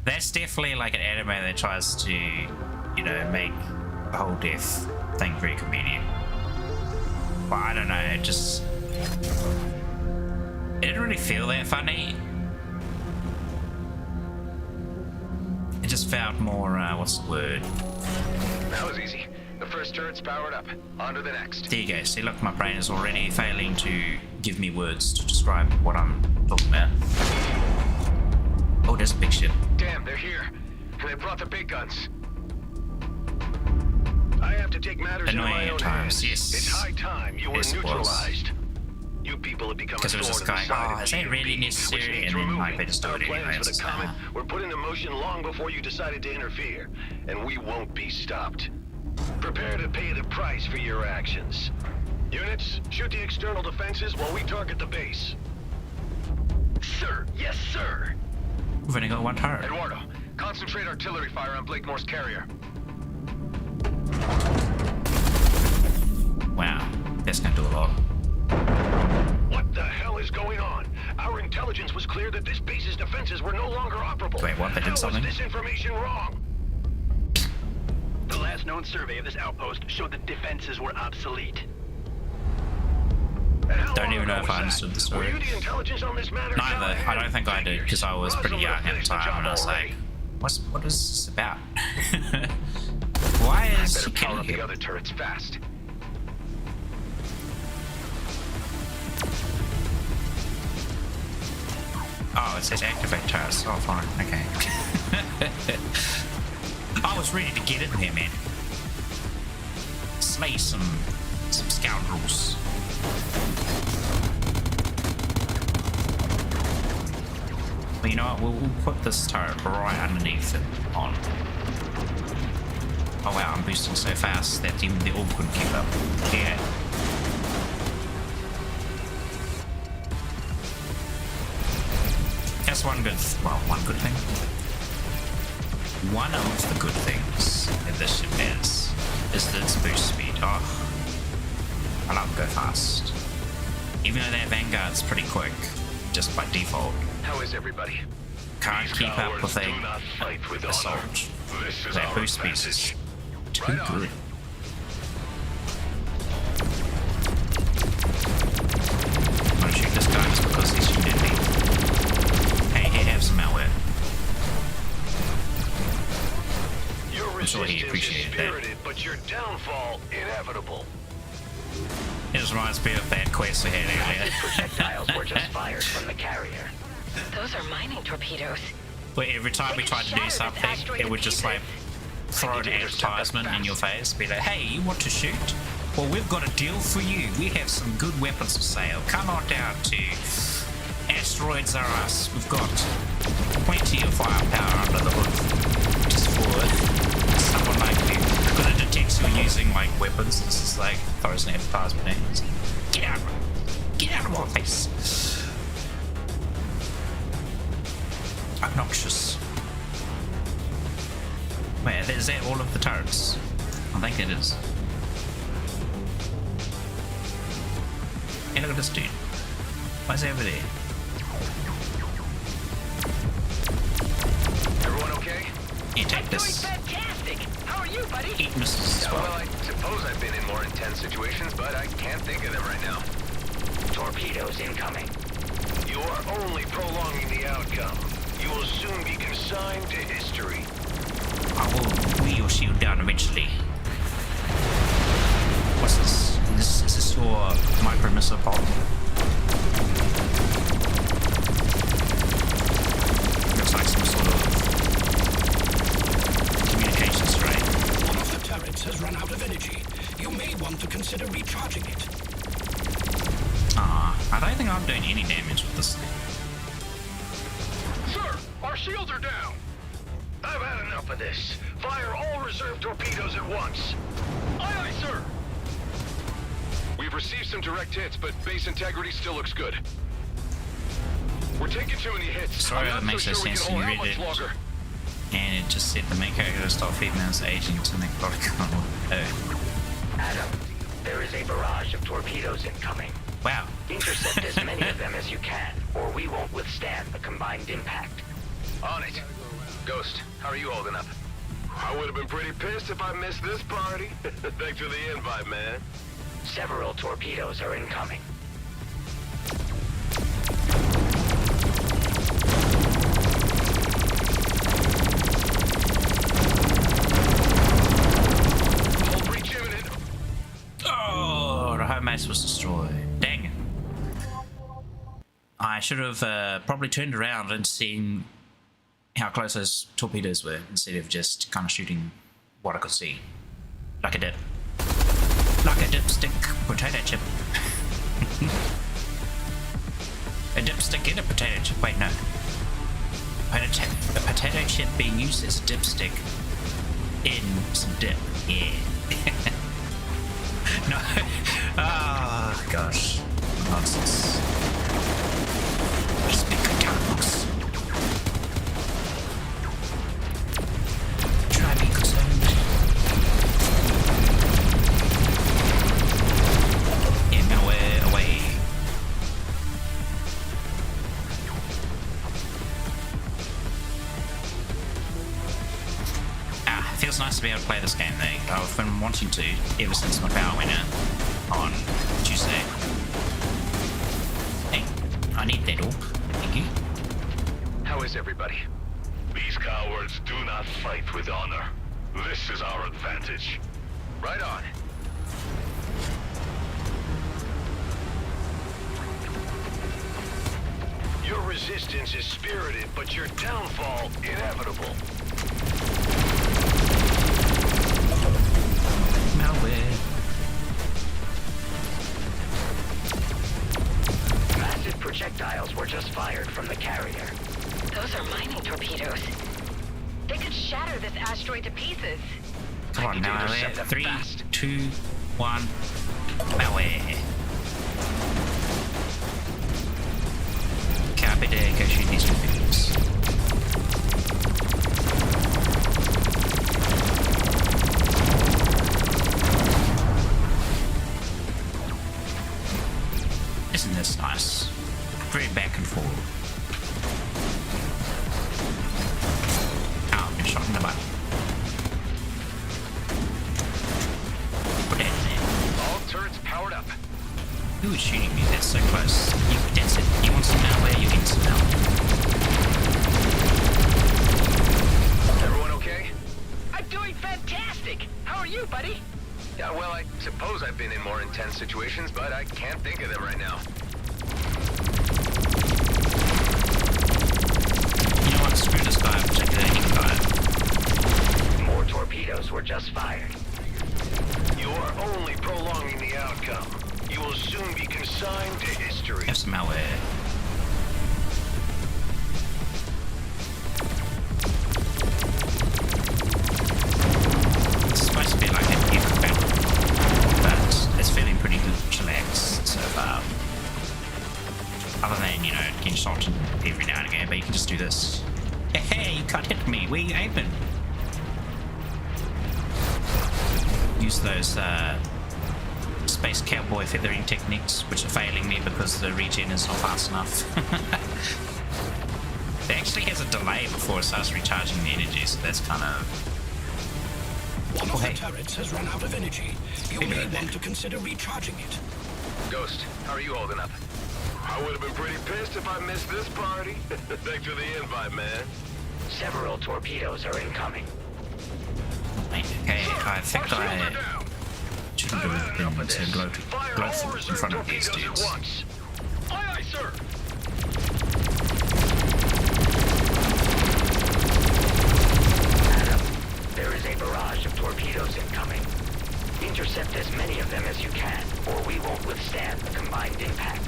That's definitely like an anime that tries to, you know, make the whole death thing very convenient. But I don't know, it just... it didn't really feel that funny. It just felt more, what's the word? That was easy. The first turret's powered up. On to the next. There you go. See, look, my brain is already failing to give me words to describe what I'm talking about. Oh, there's a big ship. Damn, they're here. And they brought the big guns. I have to take matters Annoying in my at own times, hands. yes. It's high time you were Yes, it was. neutralized. You people have become a Because it was thorn just in the going, side oh, of is that really GMB, which necessary? needs And then like, removing. they just do Our it anyway. plans for It's the just, comet were put into motion long before you decided to interfere, and we won't be stopped. Prepare to pay the price for your actions. Units, shoot the external defenses while we target the base. Sir, yes, sir. We've only got one turret. Eduardo, concentrate artillery fire on Blakemore's carrier. Wow, that's gonna do a lot. What the hell is going on? Our intelligence was clear that this base's defenses were no longer operable. Wait, what? They did How something? is this information wrong? The last known survey of this outpost showed that defenses were obsolete. And how Don't long even know ago if was I that? understood the Were story. you the intelligence on this matter? Neither. I don't think I did, because I was pretty young at the time, and I was like, what is this about? Why is Better he power killing up the him? other turrets fast. Oh, it says activate turrets. Oh, fine. Okay. I was ready to get in here, man. Slay some scoundrels. Well, you know what? We'll put this turret right underneath it on. Oh wow, I'm boosting so fast that even the orb couldn't keep up. Yeah. That's one good thing. One of the good things that this ship has is its boost speed. Oh, I love go fast. Even though that Vanguard's pretty quick, just by default. How is everybody? Can't These keep up with cowards do not fight with assault. honor. This is That our boost speed is advantage. too Right on. good. I'm gonna shoot this guy just because he's shooting at me. Hey, he have some malware. Your I'm sure he resistance is appreciated that. spirited, but your downfall inevitable. It just reminds me of that quest we had earlier. Projectiles were just fired from the carrier. Those are mining torpedoes. Where every time we tried to do something, it would just like throw an advertisement in your face, be like, hey, you want to shoot? Well, we've got a deal for you. We have some good weapons for sale. Come on down to Asteroids Are Us. We've got plenty of firepower under the hood. Just for someone like you. Because it detects you're using like weapons. This is like throws an advertisement in. It's like, get out of my face. Obnoxious. Wait, is that all of the turrets? I think it is. Hey, look at this dude. Why's he over there? Everyone okay? You take this. Fantastic! How are you, buddy? Eat missiles as Yeah, well, well. I suppose I've been in more intense situations, but I can't think of them right now. Torpedoes incoming. You are only prolonging the outcome. You will soon be consigned to history. I will wheel your shield down eventually. What's this? Is this your micro missile pod? Looks like some sort of communications array. One of the turrets has run out of energy. You want to consider recharging it. I don't think I'm doing any damage with this thing. Sir, our shields are down. I've had enough of this. Fire all reserve torpedoes at once. Aye, aye, sir. We've received some direct hits, but base integrity still looks good. We're taking too many hits. Sorry, I'm that not makes so no sure we sense can when you hold read out much it. longer. And it just said the main character to stop females aging to make protocol. Adam, there is a barrage of torpedoes incoming. Wow. Intercept as many of them as you can, or we won't withstand the combined impact. On it. Ghost, how are you holding up? I would have been pretty pissed if I missed this party. Thanks for the invite, man. Several torpedoes are incoming. Hull breach imminent. Oh, the home base was destroyed. Dang it. I should have probably turned around and seen how close those torpedoes were instead of just kind of shooting what I could see. Like a dip. Like a dipstick potato chip. A dipstick in a potato chip. Wait, no. A potato chip being used as a dipstick in some dip. Yeah. No. Oh, gosh. Nonsense. We speak of tongues. Should I be concerned? Yeah, malware away. It feels nice to be able to play this game though. I've been wanting to ever since my power went out on Tuesday. Hey, I need that orb. Thank you. How is everybody? These cowards do not fight with honor. This is our advantage. Right on. Your resistance is spirited, but your downfall inevitable. Malware. Massive projectiles were just fired from the carrier. Those are mining torpedoes. They could shatter this asteroid to pieces. Come on, malware. 3, 2, 1. Malware. Copy to go shoot these torpedoes. Isn't this nice? Very back and forth. Oh, I've been shot in the butt. Put that in there. All turrets powered up. Who is shooting me? That's so close. That's it. You want some malware? You get some malware. Everyone okay? I'm doing fantastic. How are you, buddy? Yeah, well, I suppose I've been in more intense situations, but I can't think of them right now. You know what? Screw this guy. I'm taking that guy. More torpedoes were just fired. You are only prolonging the outcome. You will soon be consigned to history. Have some malware. It's supposed to be like an epic battle, but it's feeling pretty chillax so far. Other than, you know, getting shot every now and again, but you can just do this. Hey, you can't hit me. Where are you aiming? Use those space cowboy feathering techniques, which are failing me because the regen is not fast enough. It actually has a delay before it starts recharging the energy, so that's kind of... One of the turrets has run out of energy. You may want to consider recharging it. Ghost, how are you holding up? I would have been pretty pissed if I missed this party. Thanks for the invite, man. Several torpedoes are incoming. Okay, I think I shouldn't have been to gloat in front of these dudes. Aye, aye, sir. Adam, there is a barrage of torpedoes incoming. Intercept as many of them as you can, or we won't withstand the combined impact.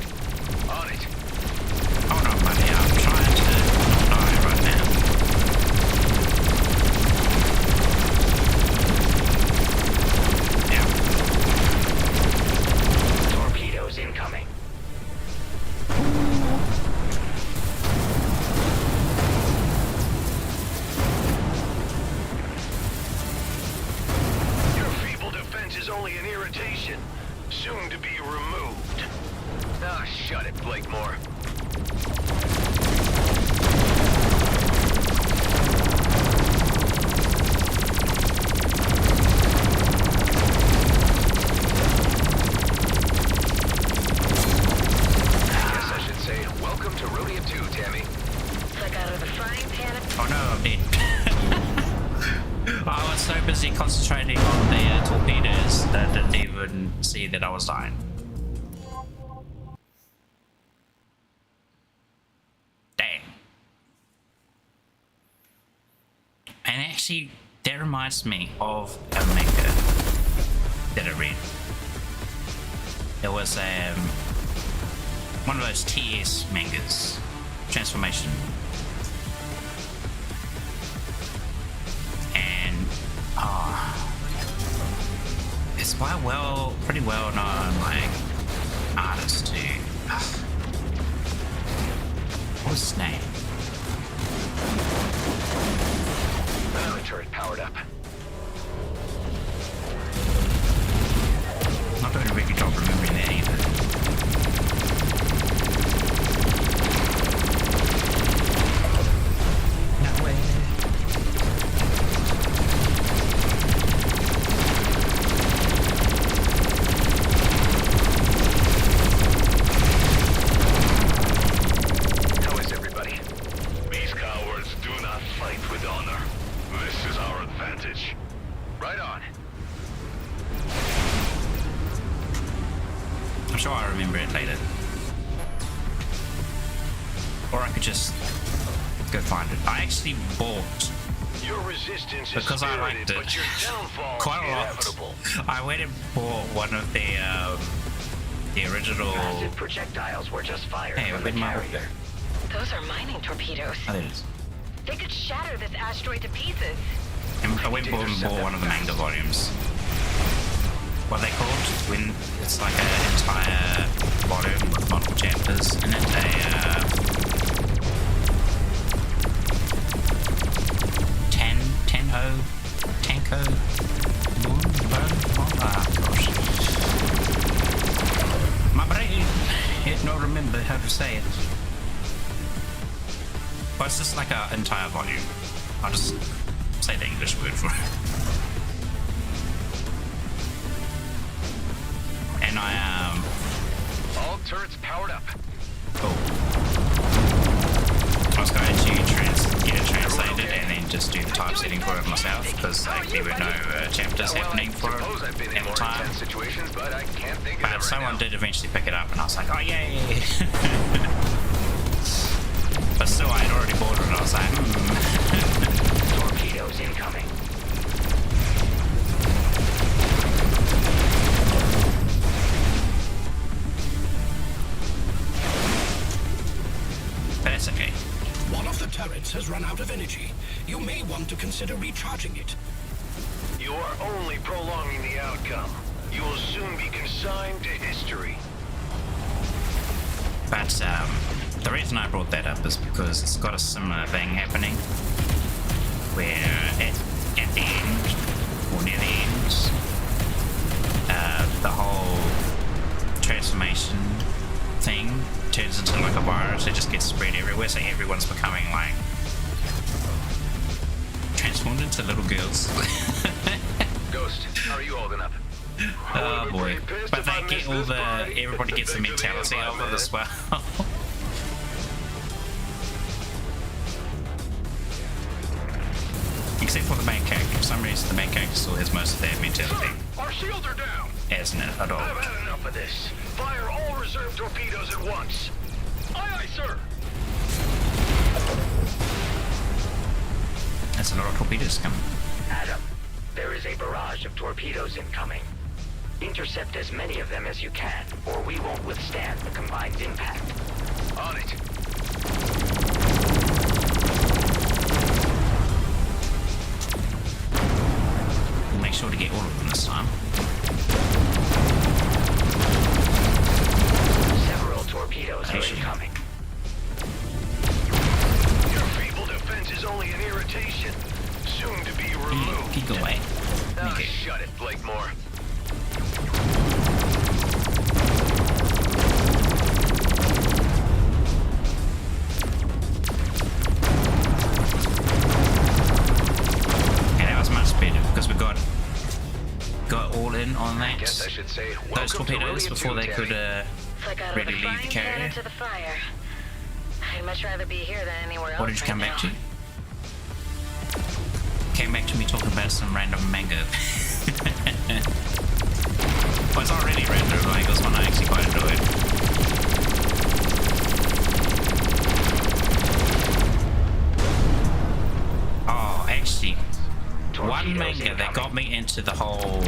On it. Hold on, buddy. I'm trying to not die right now. Yeah. Torpedoes incoming. Your feeble defense is only an irritation, soon to be removed. Ah, shut it, Blakemore. Guess I should say, welcome to Rodeo 2, Tammy. It's like out of the frying pan. Oh no, I'm dead. I was so busy concentrating on the torpedoes that I didn't even see that I was dying. Dang. And actually, that reminds me of a manga that I read. It was one of those TS mangas, Transformation. And it's by a pretty well known like artist too. What was his name? Another turret powered up. Not doing a really good job remembering that either. No way. How is everybody? These cowards do not fight with honor. This is our advantage. Right on. I'm sure I'll remember it later. Or I could just go find it. I actually bought, Your resistance is because I liked spirited, it but your downfall quite is a lot. inevitable. I went and bought one of the original. Passive projectiles were just fired Hey, from where'd the my carrier. Those are mining torpedoes. Oh, there it is. They could shatter this asteroid to pieces. And I went and bought one of the manga volumes. What are they called? When it's like an entire volume with multiple chapters in it. Tanko, gosh. My brain can't not remember how to say it. But it's just like an entire volume. I'll just say the English word for it. And All turrets powered up. I was going to get it translated and then just do the typesetting for it myself because like there were no chapters happening for it I've been in at the more time. intense situations, but I can't think of it But right someone now. did eventually pick it up and I was like, oh yay! But still, I had already bought it and I was like, Torpedoes incoming. but that's okay. One of the turrets has run out of energy. You may want to consider recharging it. You are only prolonging the outcome. You will soon be consigned to history. But the reason I brought that up is because it's got a similar thing happening where at the end, or near the end, the whole transformation thing turns into like a virus. It just gets spread everywhere, so everyone's becoming like transformed into little girls. Ghost, how are you holding up? Oh boy. But they get all everybody gets the mentality of it as well. Except for the main character. For some reason the main character still has most of that mentality. Our shields are down. As an adult. I've had enough of this. Fire all reserve torpedoes at once. Aye, aye, sir. That's a lot of torpedoes coming. Adam, there is a barrage of torpedoes incoming. Intercept as many of them as you can, or we won't withstand the combined impact. On it. We'll make sure to get all of them this time. Several torpedoes are incoming. Your feeble defense is only an irritation, soon to be removed. Keep away. Ah, Okay. shut it, Blakemore. Okay, that was much better because we got all in on that. Guess I should say Those welcome to torpedoes Rodeo before 2, they Tammy. could It's like out of really the leave the frying pan carrier. into the fire. I'd much rather be here than anywhere else. What did you come right back now. to? Came back to me talking about some random mango. Well, it's already random, like this one I actually quite enjoyed. Oh, actually, one manga that got me into the whole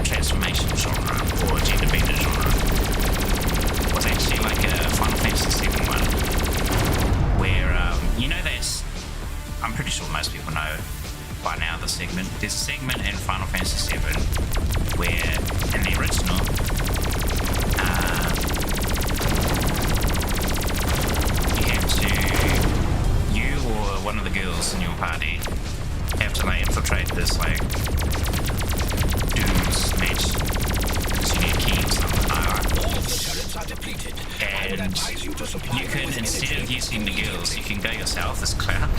transformation genre or gender bender genre was actually like a Final Fantasy VII one, where you know that's, I'm pretty sure most people know by now the segment. There's a segment in Final Fantasy VII where in the original you or one of the girls in your party have to like infiltrate this like dude's match because you need a key or something. All of the turrets are depleted. I would And advise you to supply you them can, with instead energy. of using the girls, you can go yourself as Cloud.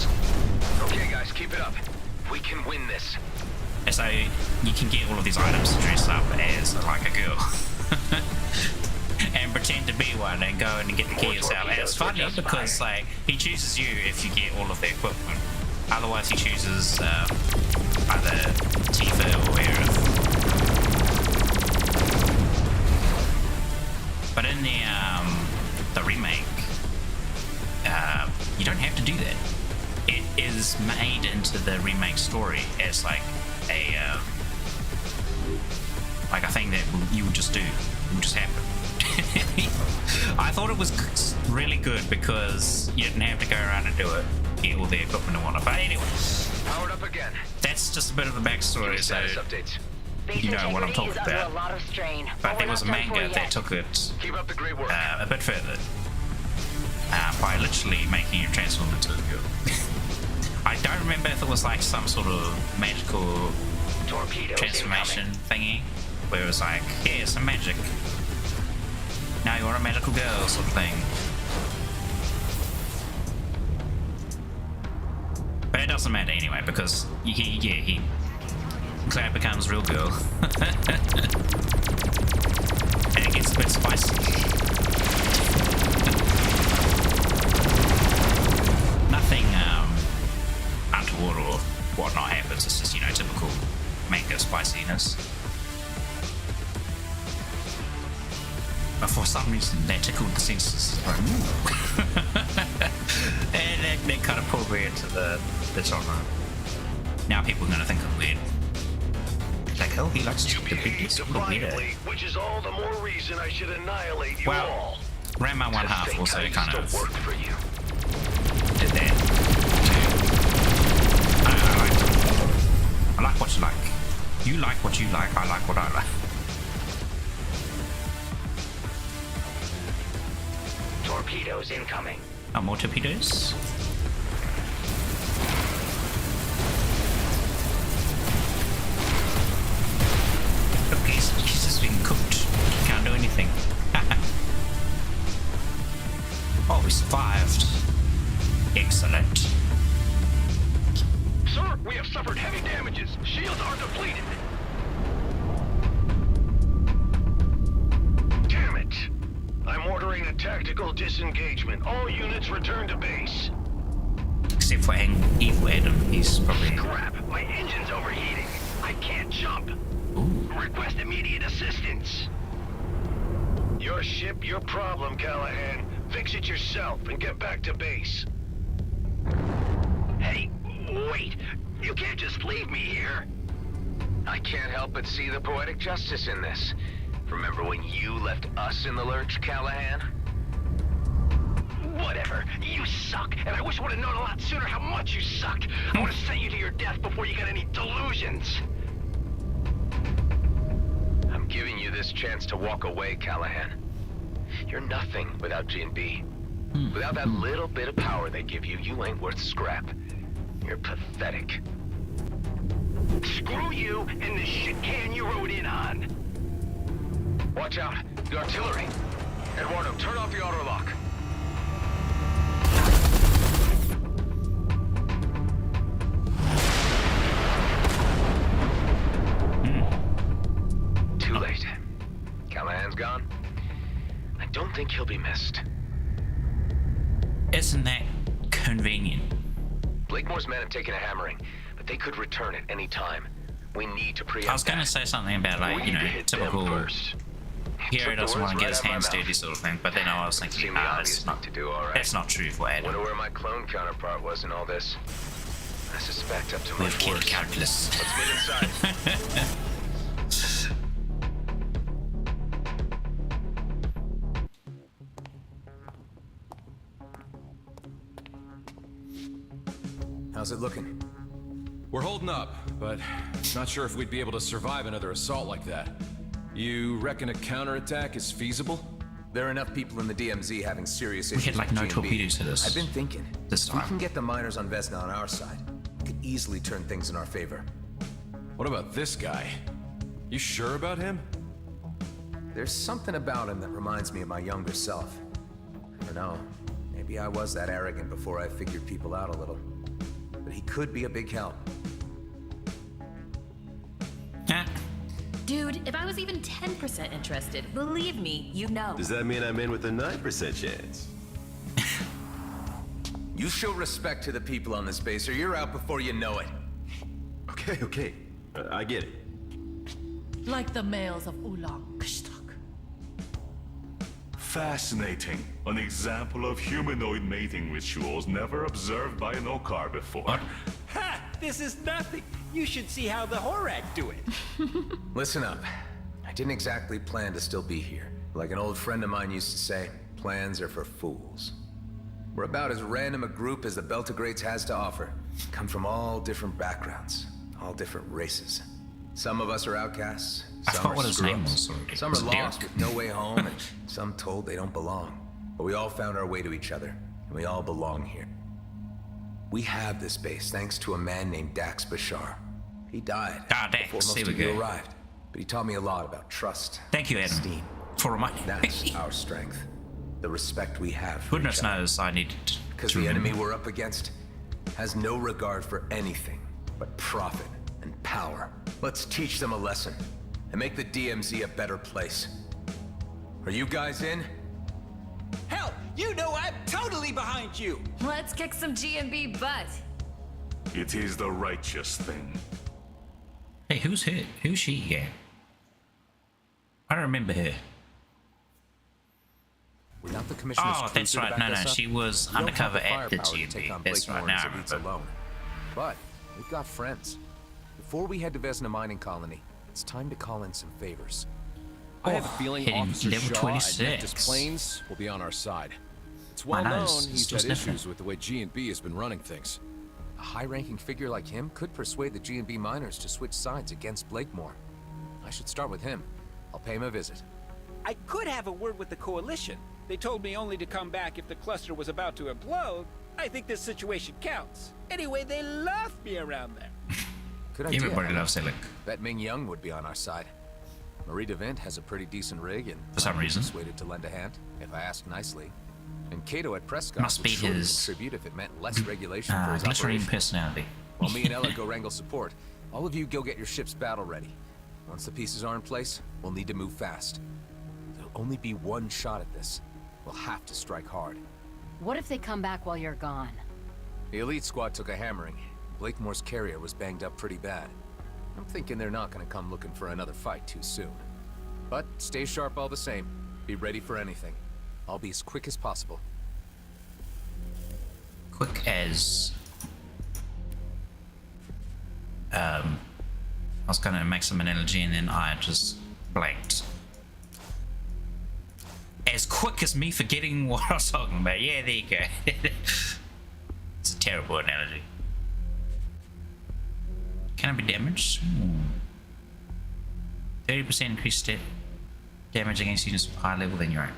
Okay, guys, keep it up. We can win this. And so you can get all of these items to dress up as like a girl. And pretend to be one and go in and get the key yourself. And it's funny because like he chooses you if you get all of the equipment. Otherwise he chooses either Tifa or Aerith. But in the remake, you don't have to do that. It is made into the remake story as like a thing that you would just do. It would just happen. I thought it was really good because you didn't have to go around and do it, get all the equipment and whatnot. But anyway, Powered up again. that's just a bit of the backstory, so Status updates. Base you know what I'm integrity talking is under about. a lot of strain. But there we're was a not done for manga that yet. took it Keep up the great work. a bit further by literally making you transform into a girl. I don't remember if it was like some sort of magical Torpedoes transformation incoming. thingy where it was like, yeah, some magic. Now you're a magical girl sort of thing. But it doesn't matter anyway because Cloud becomes real girl. And it gets a bit spicy. Nothing untoward or whatnot happens. It's just, typical manga spiciness. But for some reason, that tickled the senses. Like, and that kind of pulled me into the genre. Now people are going to think I'm weird. Like, oh, he likes to You the big behave defiantly, which is all the more reason I should annihilate you Well, all. Ranma one half Think also I used kind to of work for you. did that too. I like what you like. You like what you like. I like what I like. Torpedoes incoming. Oh, more torpedoes. Look, he's just being cooked. Can't do anything. Oh, we survived. Excellent. Sir, we have suffered heavy damages. Shields are depleted. Damn it! I'm ordering a tactical disengagement. All units return to base. Except for Evil Adam. He's probably... Crap, my engine's overheating. I can't jump. Ooh. Request immediate assistance. Your ship, your problem, Callahan. Fix it yourself and get back to base. Hey, wait. You can't just leave me here. I can't help but see the poetic justice in this. Remember when you left us in the lurch, Callahan? Whatever. You suck, and I wish I would have known a lot sooner how much you sucked. I would have sent you to your death before you got any delusions. I'm giving you this chance to walk away, Callahan. You're nothing without G&B. Without that little bit of power they give you, you ain't worth scrap. You're pathetic. Screw you and the shit can you rode in on. Watch out. The artillery. Eduardo, turn off the auto lock. Too late. Callahan's gone. I don't think he'll be missed. Isn't that convenient? Blakemore's men have taken a hammering, but they could return at any time. We need to preempt. I was gonna say something about, like, you know, typical hero doesn't want to get his hands dirty sort of thing, but then I was thinking, that's not true for Adam. Wonder where my clone counterpart was in all this. I suspect up to With much kid worse. calculus. Let's get inside. How's it looking? We're holding up, but not sure if we'd be able to survive another assault like that. You reckon a counterattack is feasible? There are enough people in the DMZ having serious We issues had like with no G&B. torpedoes to this. I've been thinking, This if we time. can get the miners on Vesna on our side, we could easily turn things in our favor. What about this guy? You sure about him? There's something about him that reminds me of my younger self. I don't know, maybe I was that arrogant before I figured people out a little. But he could be a big help. Dude, if I was even 10% interested, believe me, you know. Does that mean I'm in with a 9% chance? You show respect to the people on this base or you're out before you know it. Okay. I get it. Like the males of Ulang Kshtak. Fascinating. An example of humanoid mating rituals never observed by an Okar before. Ha! This is nothing. You should see how the Horak do it. Listen up. I didn't exactly plan to still be here. Like an old friend of mine used to say, plans are for fools. We're about as random a group as the Beltogrades has to offer. Come from all different backgrounds, all different races. Some of us are outcasts, I some forgot are what his name screw-ups. was. Some are lost with no way home, and some told they don't belong. But we all found our way to each other, and we all belong here. We have this base thanks to a man named Dax Bashar. He died before most of you arrived, but he taught me a lot about trust. Thank you, Adam, esteem. for reminding me. That's our strength. The respect we have for Goodness each other. knows I needed Because to the remember. enemy we're up against has no regard for anything but profit and power. Let's teach them a lesson and make the DMZ a better place. Are you guys in? Hell, you know I'm totally behind you. Let's kick some G&B butt. It is the righteous thing. Hey, who's her? Who's she again? I don't remember her. Without the commissioner's Oh, that's cruiser to right. back No, us up, she was we don't have undercover the at the firepower to take GMB. on That's right. Blakemore Now I and Zavitz remember. alone. But we've got friends. Before we head to Vesna Mining Colony, it's time to call in some favors. I have a feeling hitting Officer level Shaw 26. and Nectus Plains will be on our side. It's well My known nose he's still had sniffing. issues with the way G&B has been running things. A high-ranking figure like him could persuade the G&B miners to switch sides against Blakemore. I should start with him. I'll pay him a visit. I could have a word with the Coalition. They told me only to come back if the cluster was about to implode. I think this situation counts. Anyway, they love me around there. Good idea. Everybody loves Selig. Bet Ming Young would be on our side. Marie DeVent has a pretty decent rig and For some might be reason. persuaded to lend a hand, if I ask nicely. And Cato at Prescott Must would be surely his, contribute if it meant less regulation for his glittering operation. personality. While me and Ella go wrangle support, all of you go get your ship's battle ready. Once the pieces are in place, we'll need to move fast. There'll only be one shot at this. We'll have to strike hard. What if they come back while you're gone? The elite squad took a hammering. Blakemore's carrier was banged up pretty bad. I'm thinking they're not gonna come looking for another fight too soon. But stay sharp all the same. Be ready for anything. I'll be as quick as possible. Quick as I was going to make some analogy and then I just blanked. As quick as me forgetting what I was talking about. Yeah, there you go. It's a terrible analogy. Can it be damaged? 30% increased damage against units of higher level than your own.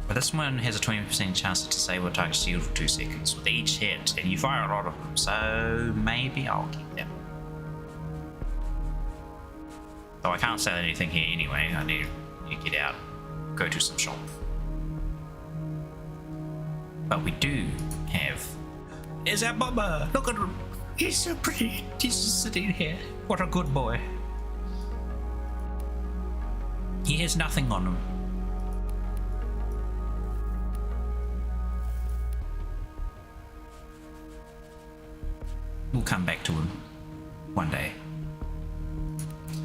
But this one has a 20% chance to disable a target shield for 2 seconds with each hit, and you fire a lot of them, so maybe I'll keep them. Though I can't sell anything here anyway, I need to get out, go to some shop. But we do have... Is that Bubba? Look at him! He's so pretty! He's just sitting here. What a good boy. He has nothing on him. We'll come back to him one day.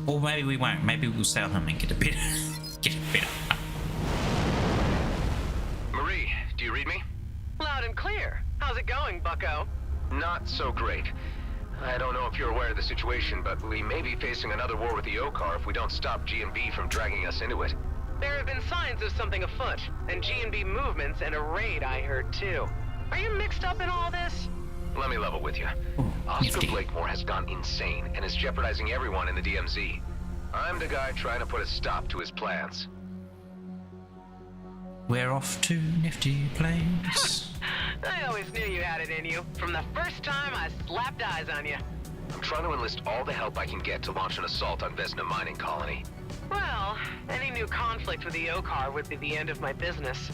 Or maybe we won't. Maybe we'll sell him and get a better Marie, do you read me? Loud and clear. How's it going, bucko? Not so great. I don't know if you're aware of the situation, but we may be facing another war with the Okar if we don't stop G&B from dragging us into it. There have been signs of something afoot, and G&B movements and a raid I heard too. Are you mixed up in all this? Let me level with you. Oscar Blakemore has gone insane and is jeopardizing everyone in the DMZ. I'm the guy trying to put a stop to his plans. We're off to Nifty Place. I always knew you had it in you, from the first time I slapped eyes on you. I'm trying to enlist all the help I can get to launch an assault on Vesna mining colony. Well, any new conflict with the Okar would be the end of my business.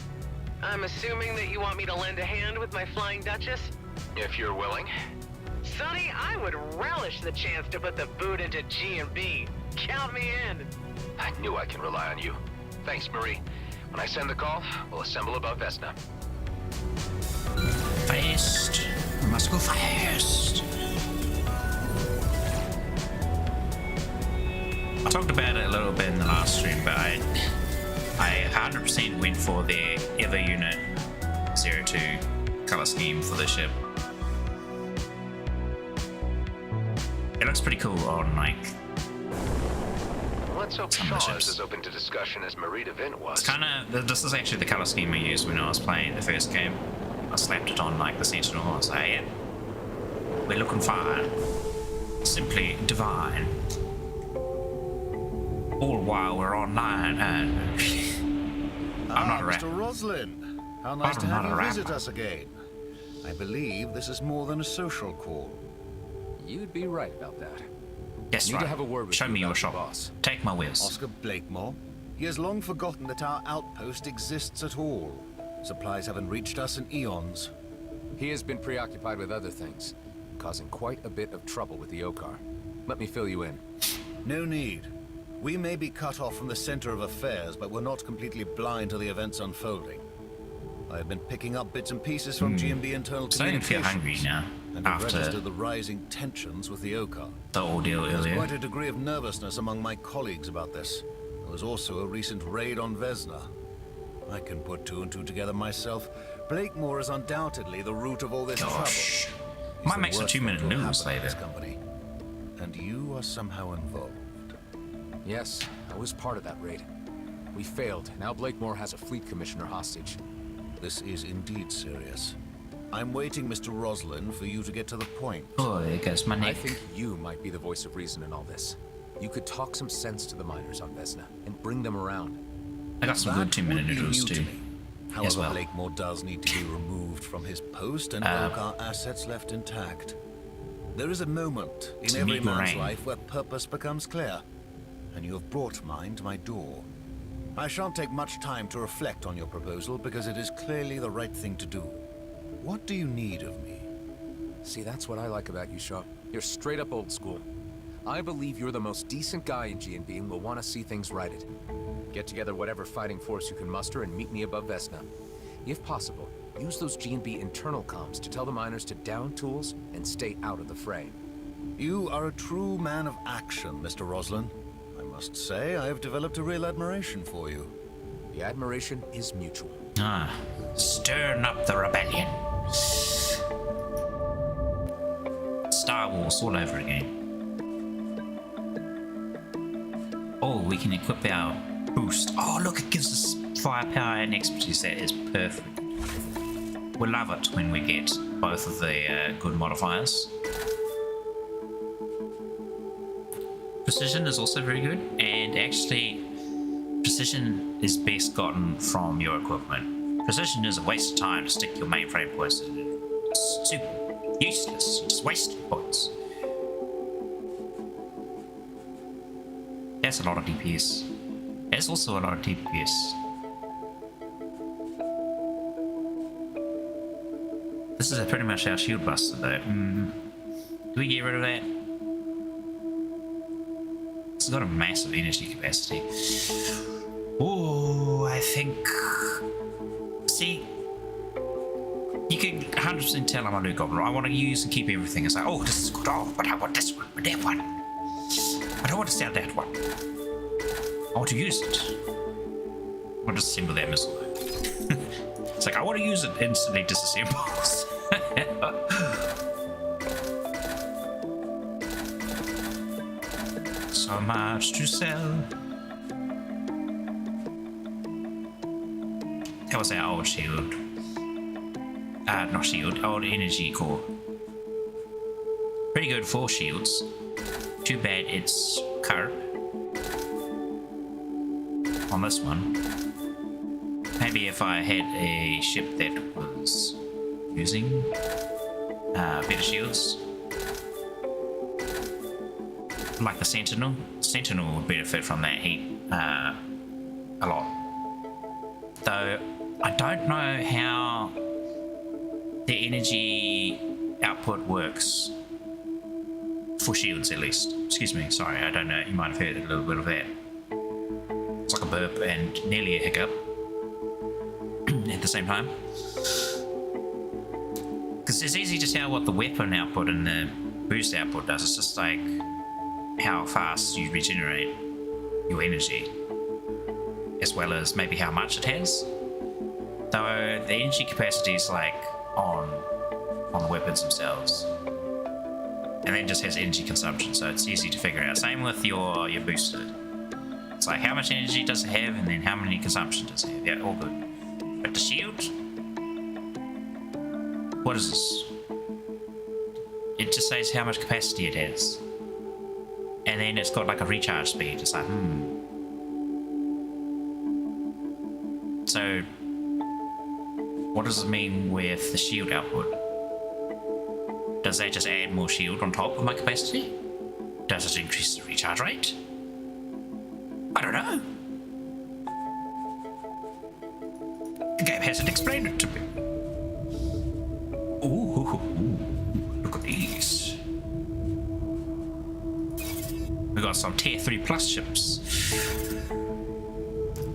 I'm assuming that you want me to lend a hand with my Flying Duchess? If you're willing. Sonny, I would relish the chance to put the boot into G&B. Count me in. I knew I can rely on you. Thanks, Marie. When I send the call, we'll assemble above Vesna. Fast. We must go fast. I talked about it a little bit in the last stream, but I 100% went for their Ever Unit 02 color scheme for the ship. It looks pretty cool on like. Let's hope Shaw is as open to discussion as Marie DeVint was. It's kind of. This is actually the color scheme I used when I was playing the first game. I slapped it on like the Sentinel. I was like, yeah, we're looking fine. Simply divine. All while we're online. I'm not a rapper. Mr. Roslin, how nice to have you visit us again. I believe this is more than a social call. You'd be right about that. Yes, right. To have a word with Show me your shop. Boss. Take my whiz. Oscar Blakemore. He has long forgotten that our outpost exists at all. Supplies haven't reached us in eons. He has been preoccupied with other things, causing quite a bit of trouble with the Okar. Let me fill you in. No need. We may be cut off from the center of affairs, but we're not completely blind to the events unfolding. I have been picking up bits and pieces from G&B internal communications. I feel hungry now. And have registered the rising tensions with the Okar. The ordeal earlier. There's quite a degree of nervousness among my colleagues about this. There was also a recent raid on Vesna. I can put two and two together myself. Blakemore is undoubtedly the root of all this trouble. Might make some 2-minute news later. Company. And you are somehow involved. Yes, I was part of that raid. We failed. Now Blakemore has a fleet commissioner hostage. This is indeed serious. I'm waiting, Mr. Roslin, for you to get to the point. Oh, there goes my neck. I think you might be the voice of reason in all this. You could talk some sense to the miners on Vesna and bring them around. I got some good 2-minute noodles too. However, as well. Blakemore does need to be removed from his post and Okar assets left intact. There is a moment in every man's life where purpose becomes clear, and you have brought mine to my door. I shan't take much time to reflect on your proposal because it is clearly the right thing to do. What do you need of me? See, that's what I like about you, Shaw. You're straight up old school. I believe you're the most decent guy in G&B and will want to see things righted. Get together whatever fighting force you can muster and meet me above Vesna. If possible, use those G&B internal comms to tell the miners to down tools and stay out of the fray. You are a true man of action, Mr. Roslin. I must say, I have developed a real admiration for you. The admiration is mutual. Stirring up the rebellion. Star Wars all over again. Oh, we can equip our boost. Oh, look, it gives us firepower and expertise. That is perfect. We love it when we get both of the good modifiers. Precision is also very good, and actually, precision is best gotten from your equipment. Precision is a waste of time to stick your mainframe points in it. It's super useless, just wasting points. That's a lot of DPS. That's also a lot of DPS. This is pretty much our shield buster though. Do we get rid of that? It's got a massive energy capacity. Oh, I think... See, you can 100% tell I'm a new goblin. I want to use and keep everything. It's like, oh, this is good. Oh, but I want this one, but that one. I don't want to sell that one. I want to use it. I want to disassemble that missile. It's like, I want to use it, instantly disassembles. So much to sell. That was our old shield. Not shield, old energy core. Pretty good for shields. Too bad it's curb on this one. Maybe if I had a ship that was using better shields, like the Sentinel. Sentinel would benefit from that heat a lot. Though I don't know how the energy output works for shields, at least. Excuse me, sorry, I don't know. You might have heard a little bit of that. It's like a burp and nearly a hiccup at the same time. Because it's easy to tell what the weapon output and the boost output does. It's just like how fast you regenerate your energy, as well as maybe how much it has. Though the energy capacity is like on the weapons themselves, and then just has energy consumption, so it's easy to figure out. Same with your booster. It's like how much energy does it have, and then how many consumption does it have. Yeah, all good. But the shield, what is this? It just says how much capacity it has, and then it's got like a recharge speed. It's like So what does it mean with the shield output? Does that just add more shield on top of my capacity? Does it increase the recharge rate? I don't know. The game hasn't explained it to me. Ooh, look at these. We got some tier 3 plus ships.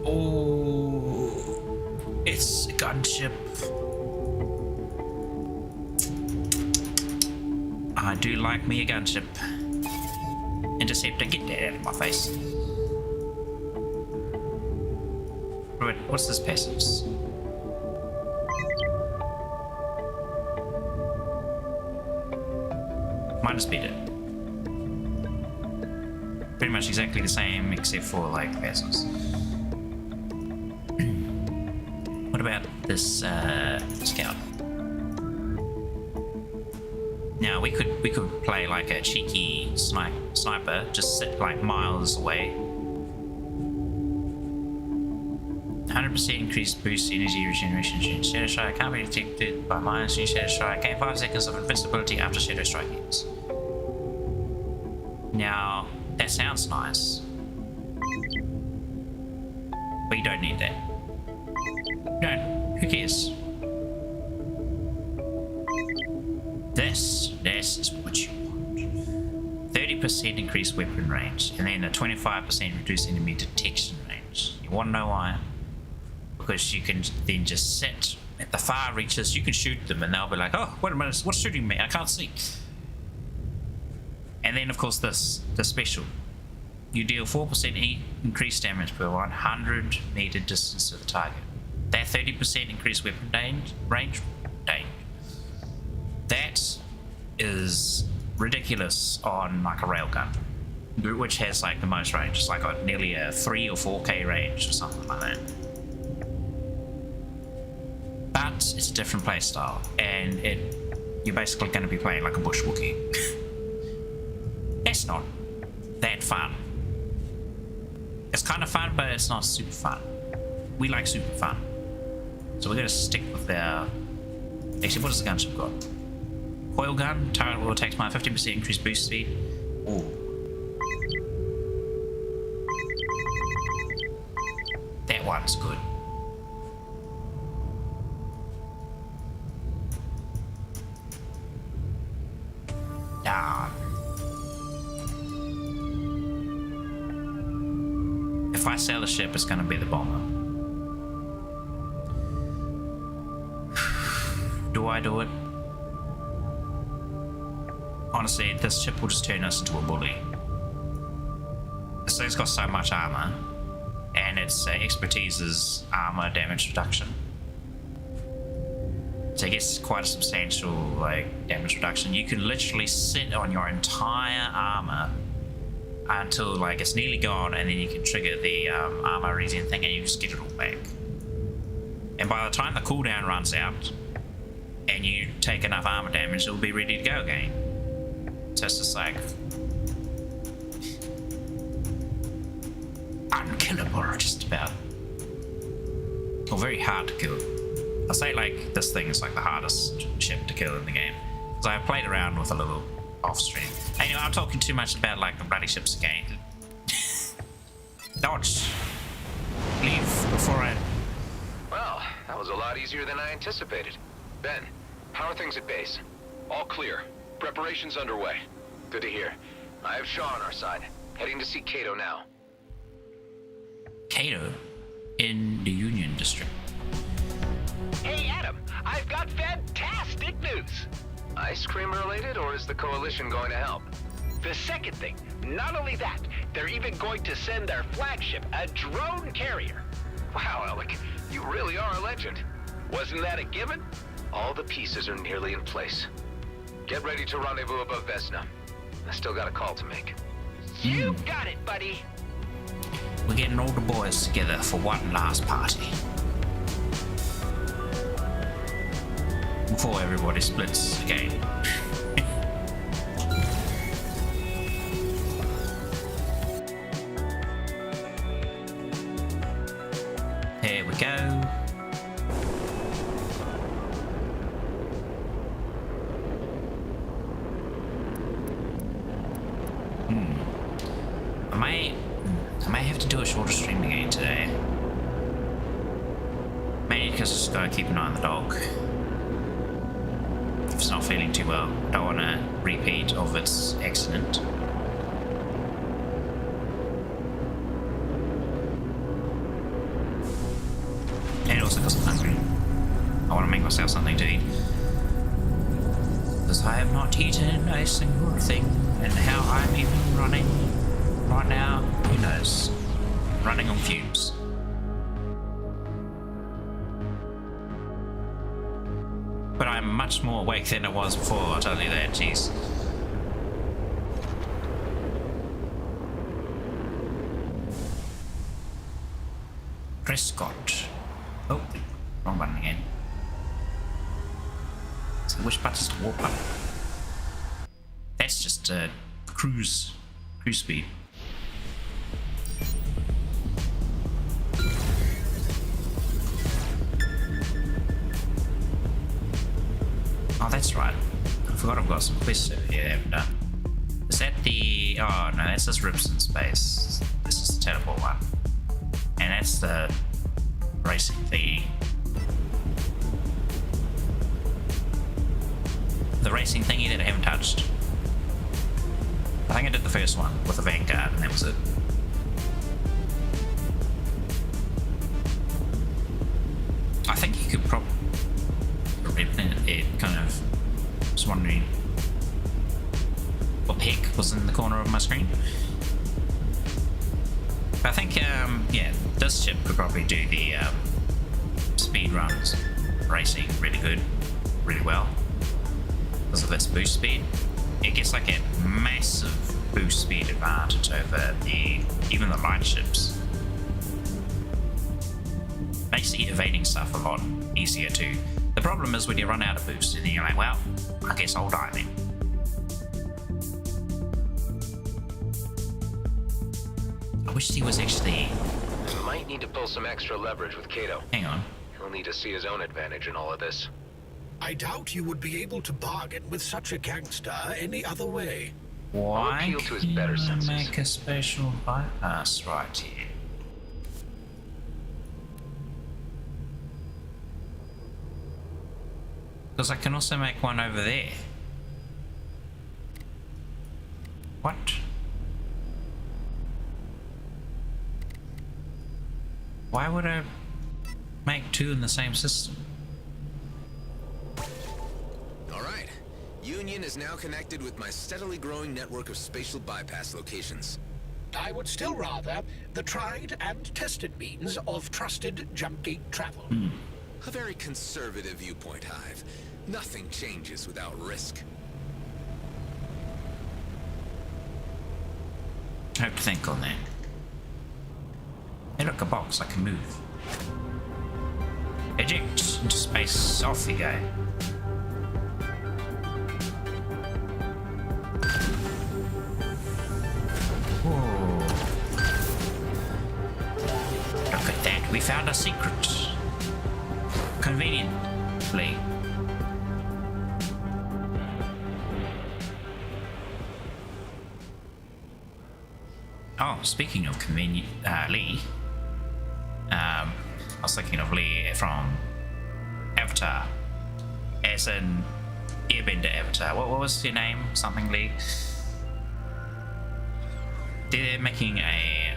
Oh, it's a gunship. I do like me a gunship. Interceptor, get that out of my face. Right, what's this passives? Minus beta. Pretty much exactly the same except for like passives. What about this scout? Now we could play like a cheeky sniper, just sit like miles away. 100% increased boost energy regeneration. Shadow Strike can't be detected by minus new Shadow Strike. Gain 5 seconds of invincibility after Shadow Strike ends. Now that sounds nice, but you don't need that. No, who cares? This is what you want. 30% increased weapon range, and then a 25% reduced enemy detection range. You want to know why? Because you can then just sit at the far reaches, you can shoot them and they'll be like, oh, wait a minute, what's shooting me? I can't see. And then of course the special. You deal 4% increased damage per 100 meter distance to the target. that 30% increased weapon range, that is ridiculous on like a railgun, which has like the most range. It's like nearly a 3 or 4k range or something like that. But it's a different playstyle, and you're basically going to be playing like a bush Wookiee. That's not that fun. It's kind of fun, but it's not super fun. We like super fun. So we're going to stick with our... Actually, what does the gunship got? Coil gun, turret will attack my 50% increased boost speed. Ooh. That one's good. Darn. If I sell the ship, it's going to be the bomber. Do I do it? Honestly, this ship will just turn us into a bully. This thing's got so much armor, and its expertise is armor damage reduction. So I guess it's quite a substantial like damage reduction. You can literally sit on your entire armor until like it's nearly gone, and then you can trigger the armor resin thing, and you just get it all back. And by the time the cooldown runs out, and you take enough armor damage, it'll be ready to go again. So it's just like unkillable, just about. Or very hard to kill. I'll say like this thing is like the hardest ship to kill in the game. Because I played around with a little off stream. Anyway, I'm talking too much about like the bloody ships again. Dodge. Leave before I... Well, that was a lot easier than I anticipated. Ben, how are things at base? All clear. Preparations underway. Good to hear. I have Shaw on our side. Heading to see Kato now. Kato? In the Union District. Hey, Adam, I've got fantastic news. Ice cream related, or is the Coalition going to help? The second thing, not only that, they're even going to send their flagship, a drone carrier. Wow, Alec, you really are a legend. Wasn't that a given? All the pieces are nearly in place. Get ready to rendezvous above Vesna. I still got a call to make. You got it, buddy. We're getting all the boys together for one last party. Before everybody splits again. Here we go. I may have to do a shorter stream again today. Mainly because I just gotta keep an eye on the dog. If it's not feeling too well, I don't want a repeat of its accident. And also because I'm hungry. I want to make myself something to eat. Because I have not eaten a single thing, and how I'm even running right now, who knows? Running on fumes. But I'm much more awake than I was before, I'll tell you that, jeez. Prescott. Oh, wrong button again. So which button's the warp button? That's just cruise speed. Oh, that's right. I forgot I've got some quests over here I haven't done. Is that the... Oh, no, that's just Rips in Space. This is the teleport one. And that's the racing thingy. The racing thingy that I haven't touched. I think I did the first one with the Vanguard, and that was it. I think you could probably... It kind of was wondering what pick was in the corner of my screen. But I think, yeah, this ship could probably do the speed runs racing really good, really well because of its boost speed. It gets like a massive boost speed advantage over even the light ships. Makes evading stuff a lot easier too. The problem is when you run out of boost and you're like, well, I guess I'll die then. I wish he was actually... Might need to pull some extra leverage with Kato. Hang on. He'll need to see his own advantage in all of this. I doubt you would be able to bargain with such a gangster any other way. Why appeal to his better senses. Make a special bypass right here? Because I can also make one over there. What? Why would I make two in the same system? All right. Union is now connected with my steadily growing network of spatial bypass locations. I would still rather the tried and tested means of trusted jump gate travel. A very conservative viewpoint, Hive. Nothing changes without risk. I have to think on that. Hey look, a box, I can move. Eject into space, off you go. Whoa. Look at that, we found a secret. Conveniently. Oh, speaking of convenient, Lee. I was thinking of Lee from Avatar, as an Airbender Avatar. What was your name? Something Lee. They're making a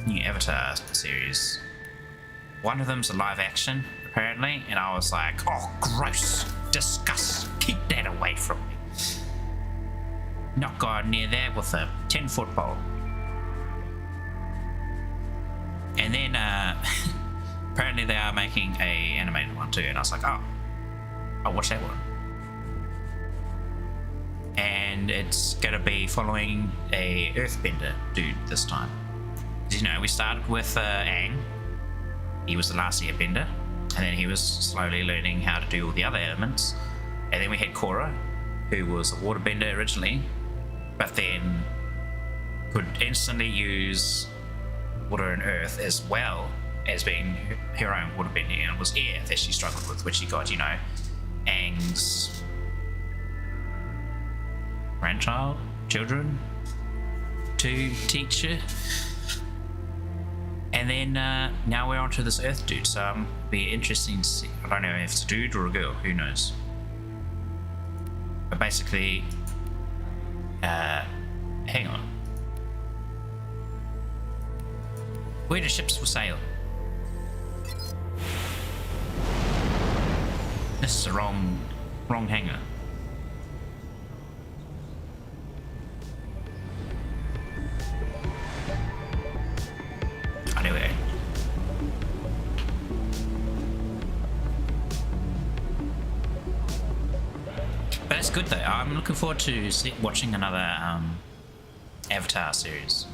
new Avatar series. One of them's a live action, apparently, and I was like, oh, gross, disgust, keep that away from me. Not going near that with a 10-foot pole. And then apparently they are making a animated one too, and I was like, oh, I'll watch that one. And it's gonna be following a Earthbender dude this time. You know, we started with Aang. He was the last Airbender, and then he was slowly learning how to do all the other elements. And then we had Korra, who was a waterbender originally, but then could instantly use water and earth as well as being her own waterbending, and it was air that she struggled with, which she got, you know, Aang's children to teach her. And then now we're onto this earth dude, so be interesting to see. I don't know if it's a dude or a girl, who knows. But basically, hang on. Where do ships for sail? This is the wrong hangar. Anyway. But it's good though. I'm looking forward to watching another Avatar series.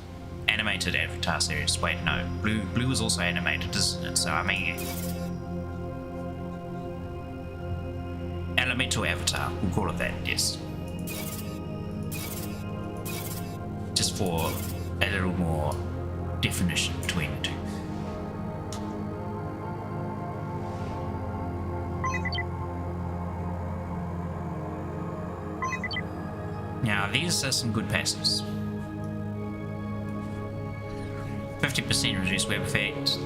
Animated Avatar series. Wait, no. Blue is also animated, isn't it? So I mean, Elemental Avatar. We'll call it that. Yes. Just for a little more definition between the two. Now these are some good passes. 50% reduced web effect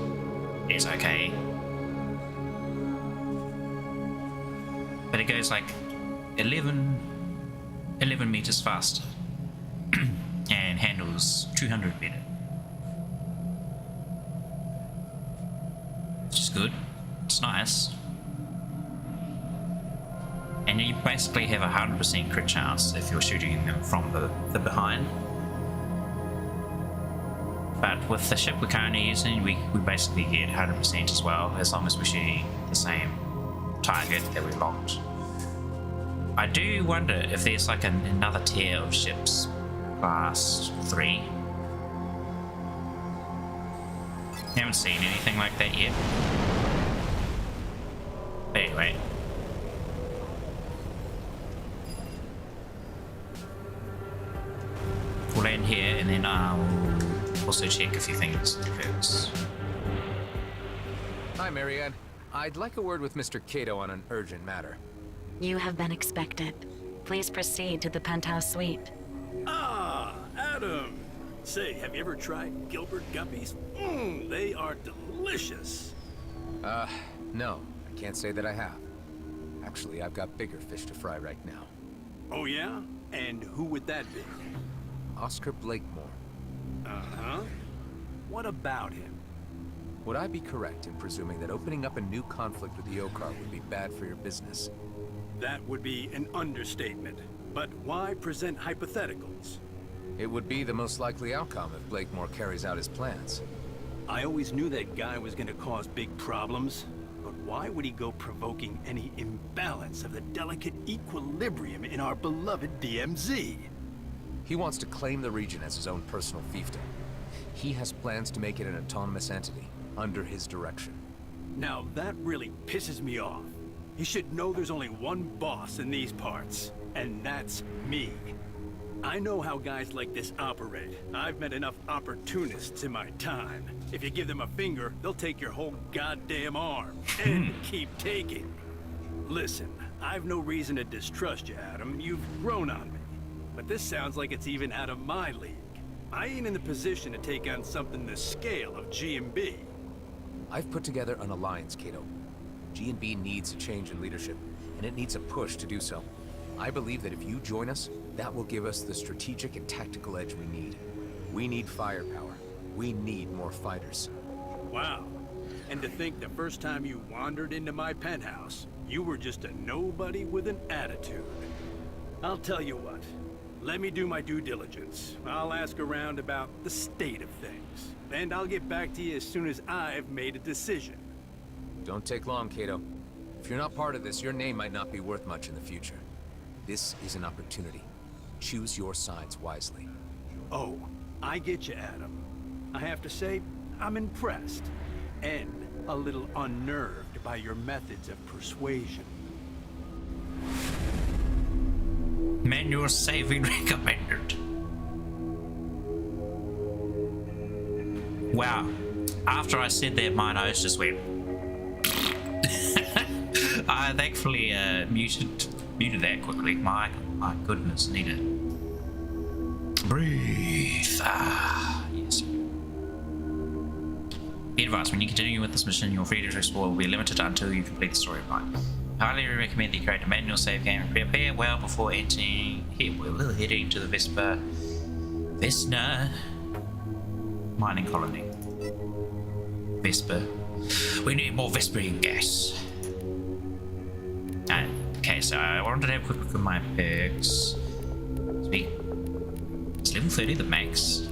is okay, but it goes like 11 meters faster and handles 200 better, which is good. It's nice, and you basically have a 100% crit chance if you're shooting them from the behind. But with the ship we're currently using, we basically get 100% as well, as long as we're shooting the same target that we locked. I do wonder if there's like another tier of ships, class 3. Haven't seen anything like that yet. Anyway. We'll land here and then I'll also check a few things first. Hi, Marianne. I'd like a word with Mr. Cato on an urgent matter. You have been expected. Please proceed to the penthouse suite. Ah, Adam. Say, have you ever tried Gilbert guppies? They are delicious. No. I can't say that I have. Actually, I've got bigger fish to fry right now. Oh, yeah? And who would that be? Oscar Blakemore. Uh-huh. What about him? Would I be correct in presuming that opening up a new conflict with the Okar would be bad for your business? That would be an understatement. But why present hypotheticals? It would be the most likely outcome if Blakemore carries out his plans. I always knew that guy was gonna cause big problems. But why would he go provoking any imbalance of the delicate equilibrium in our beloved DMZ? He wants to claim the region as his own personal fiefdom. He has plans to make it an autonomous entity, under his direction. Now that really pisses me off. He should know there's only one boss in these parts, and that's me. I know how guys like this operate. I've met enough opportunists in my time. If you give them a finger, they'll take your whole goddamn arm, and keep taking. Listen, I've no reason to distrust you, Adam. You've grown on me. But this sounds like it's even out of my league. I ain't in the position to take on something the scale of G&B. I've put together an alliance, Cato. G&B needs a change in leadership, and it needs a push to do so. I believe that if you join us, that will give us the strategic and tactical edge we need. We need firepower. We need more fighters. Wow. And to think the first time you wandered into my penthouse, you were just a nobody with an attitude. I'll tell you what. Let me do my due diligence. I'll ask around about the state of things. And I'll get back to you as soon as I've made a decision. Don't take long, Cato. If you're not part of this, your name might not be worth much in the future. This is an opportunity. Choose your sides wisely. Oh, I get you, Adam. I have to say, I'm impressed. And a little unnerved by your methods of persuasion. Manual saving recommended. Wow. After I said that, my nose just went. I thankfully muted that quickly. My goodness, need it. Breathe. Ah, yes. Be advised, when you continue with this mission, your freedom to explore will be limited until you complete the storyline. I highly recommend that you create a manual save game and prepare well before heading to the Vesna mining colony. Vesper. We need more Vesperian gas. Okay, so I wanted to have a quick look at my perks. It's level 30, the max.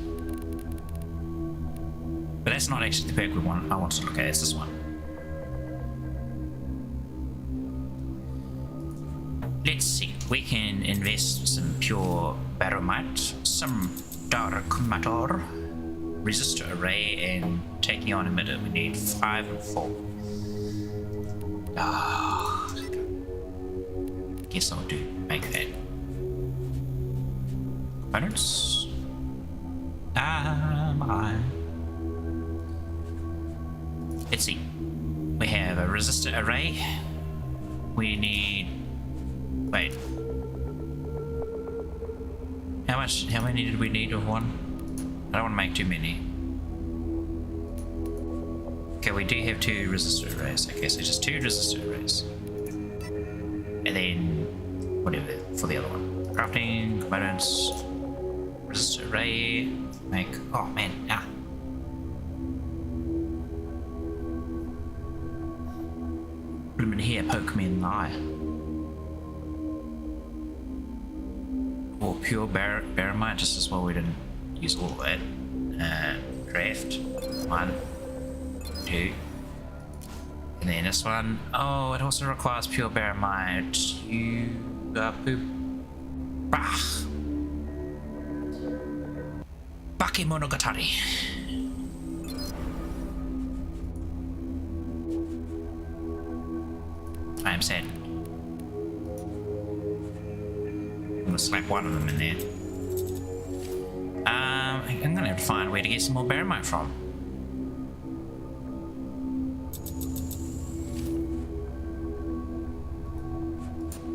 But that's not actually the perk I want to look at, it's this one. Let's see, we can invest some pure baromite, some dark matter, resistor array, and taking on emitter. We need 5 and 4. Guess I'll make that. Components. Let's see. We have a resistor array. We need. Wait. How many did we need of one? I don't want to make too many. Okay, we do have 2 resistor arrays. Okay, so just 2 resistor arrays. And then whatever for the other one. Crafting, components, resistor array, make. Oh man, Put them in here, poke me in the eye. Or pure baromite, just as well we didn't use all that. Craft 1, 2, And then this one, oh, it also requires pure barramite. You poop. Bah! Bakemonogatari. I am sad. I'm gonna slap one of them in there. I'm gonna have to find a way to get some more barramite from.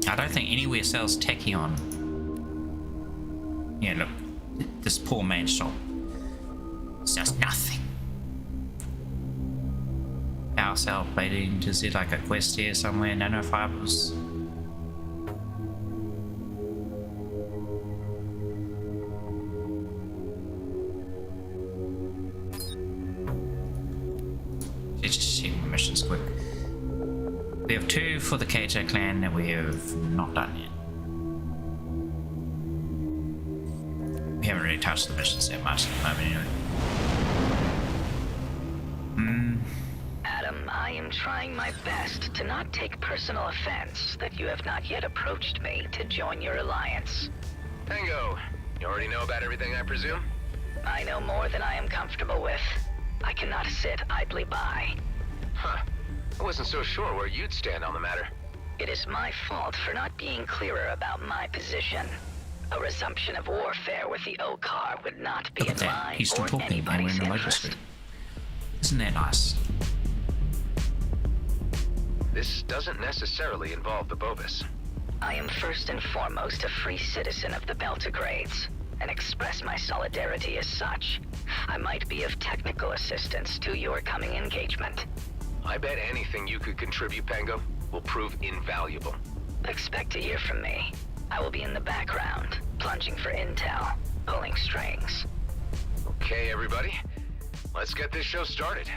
I don't think anywhere sells tachyon. Yeah, look, this poor man's shop sells nothing. Power cell plating, is there like a quest here somewhere? Nanofibers. Let's just check my missions quick. We have 2 for the Kato clan that we have not done yet. We haven't really touched the missions that much at the moment anyway. Adam, I am trying my best to not take personal offense that you have not yet approached me to join your alliance. Tango, you already know about everything, I presume? I know more than I am comfortable with. I cannot sit idly by. Huh. I wasn't so sure where you'd stand on the matter. It is my fault for not being clearer about my position. A resumption of warfare with the Okar would not be in my He's still or talking and we're anybody's in the interest. legislature. Isn't that nice? This doesn't necessarily involve the Bovis. I am first and foremost a free citizen of the Beltogrades, and express my solidarity as such. I might be of technical assistance to your coming engagement. I bet anything you could contribute, Pango, will prove invaluable. Expect to hear from me. I will be in the background, plunging for intel, pulling strings. Okay, everybody. Let's get this show started.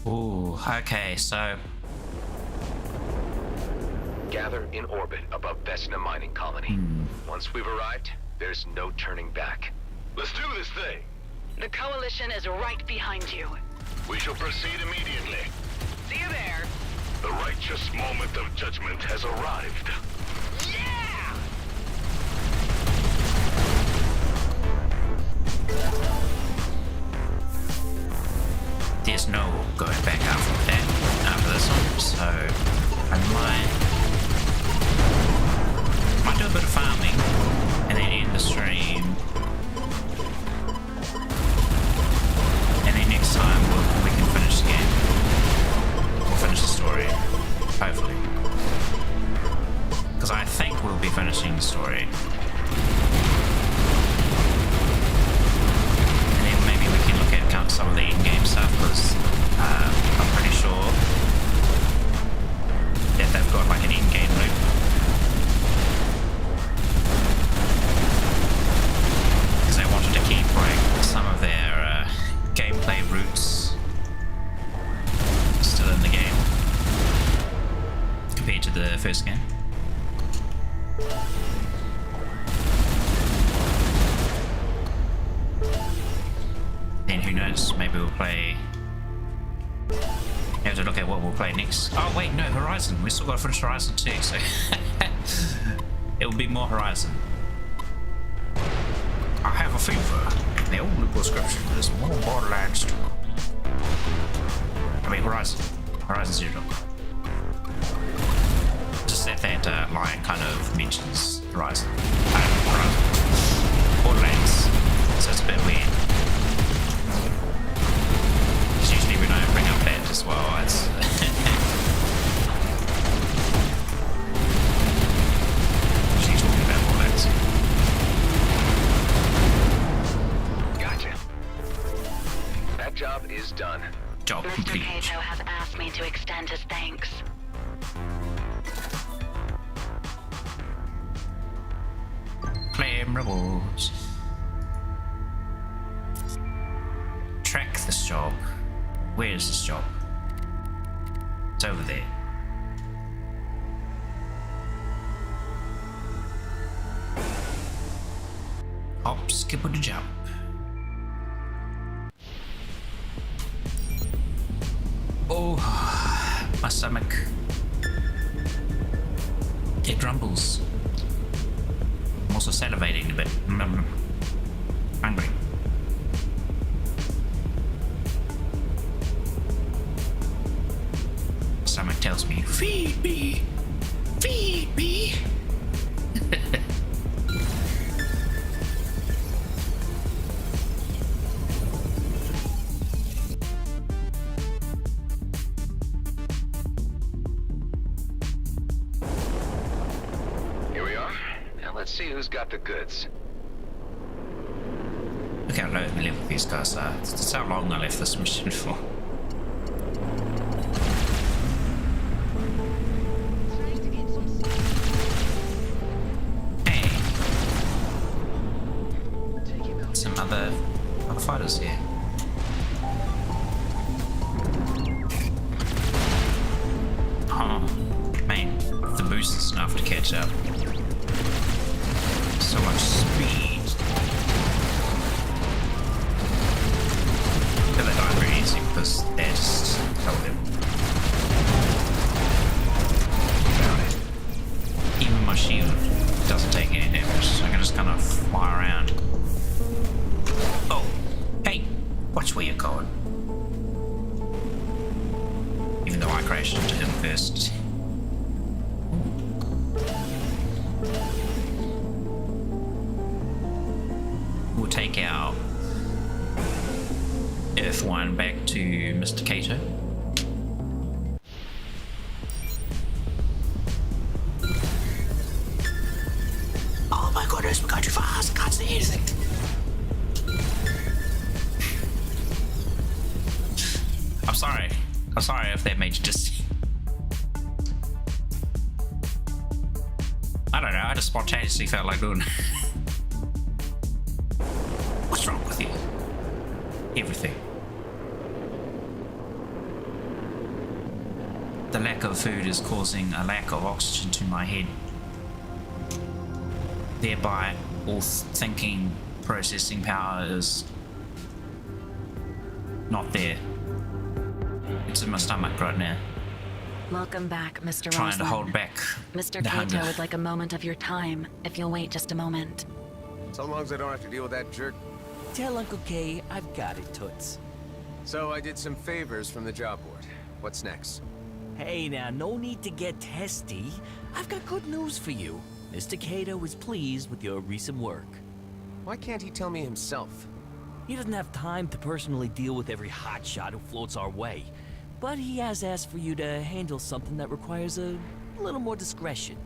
Ooh, okay, so... Gather in orbit above Vesna mining colony. Once we've arrived, there's no turning back. Let's do this thing. The Coalition is right behind you. We shall proceed immediately. See you there. The righteous moment of judgment has arrived. Yeah! There's no going back after that, after this one, so I might do a bit of farming and then end the stream. And then next time we can finish the game. We'll finish the story, hopefully. Because I think we'll be finishing the story. And then maybe we can look at some of the in-game stuff, because I'm pretty sure that they've got like an in-game loop. Because they wanted to keep like some of their gameplay roots still in the game compared to the first game. Then who knows, maybe we'll play... We have to look at what we'll play next. Oh wait, no, Horizon. We still got to finish Horizon 2, so... it will be more Horizon. I have a fever. The only prescription is more Borderlands 2. I mean Horizon. Horizon Zero. Just that line kind of mentions Horizon. Horizon. Borderlands. So it's a bit weird. Usually when I bring up that as well, it's... usually talking about Borderlands. Gotcha. That job is done. Job Mr. complete. Kato has asked me to extend his thanks. Claim rewards. Track this job. Where is this job? It's over there. Hop, skip, and a jump. Oh, my stomach. It grumbles. I'm also salivating a bit. Hungry. Stomach tells me, feed me! Feed me! Let's see who's got the goods. Look how low we live with these guys are. That's how long I left this mission for. Hey. Some other fighters here. Oh, man. The boost is enough to catch up. So much speed. But they die very easy because they're just held. Even my shield doesn't take any damage, so I can just kind of fly around. Oh, hey, watch where you're going. Even though I crashed into him first. We'll take our Earth one back to Mr. Cato. Oh my goodness, we're going too fast, I can't see anything. I'm sorry if that made you just... I don't know, I just spontaneously felt like doing... What's wrong with you? Everything. The lack of food is causing a lack of oxygen to my head. Thereby, all thinking, processing power is not there. It's in my stomach right now. Welcome back, Mr. Trying Roslin. to hold back Mr. the Cato hunger. would like a moment of your time, if you'll wait just a moment. So long as I don't have to deal with that jerk. Tell Uncle K I've got it, Toots. So I did some favors from the job board. What's next? Hey now, no need to get testy. I've got good news for you. Mr. Cato is pleased with your recent work. Why can't he tell me himself? He doesn't have time to personally deal with every hotshot who floats our way. But he has asked for you to handle something that requires a little more discretion,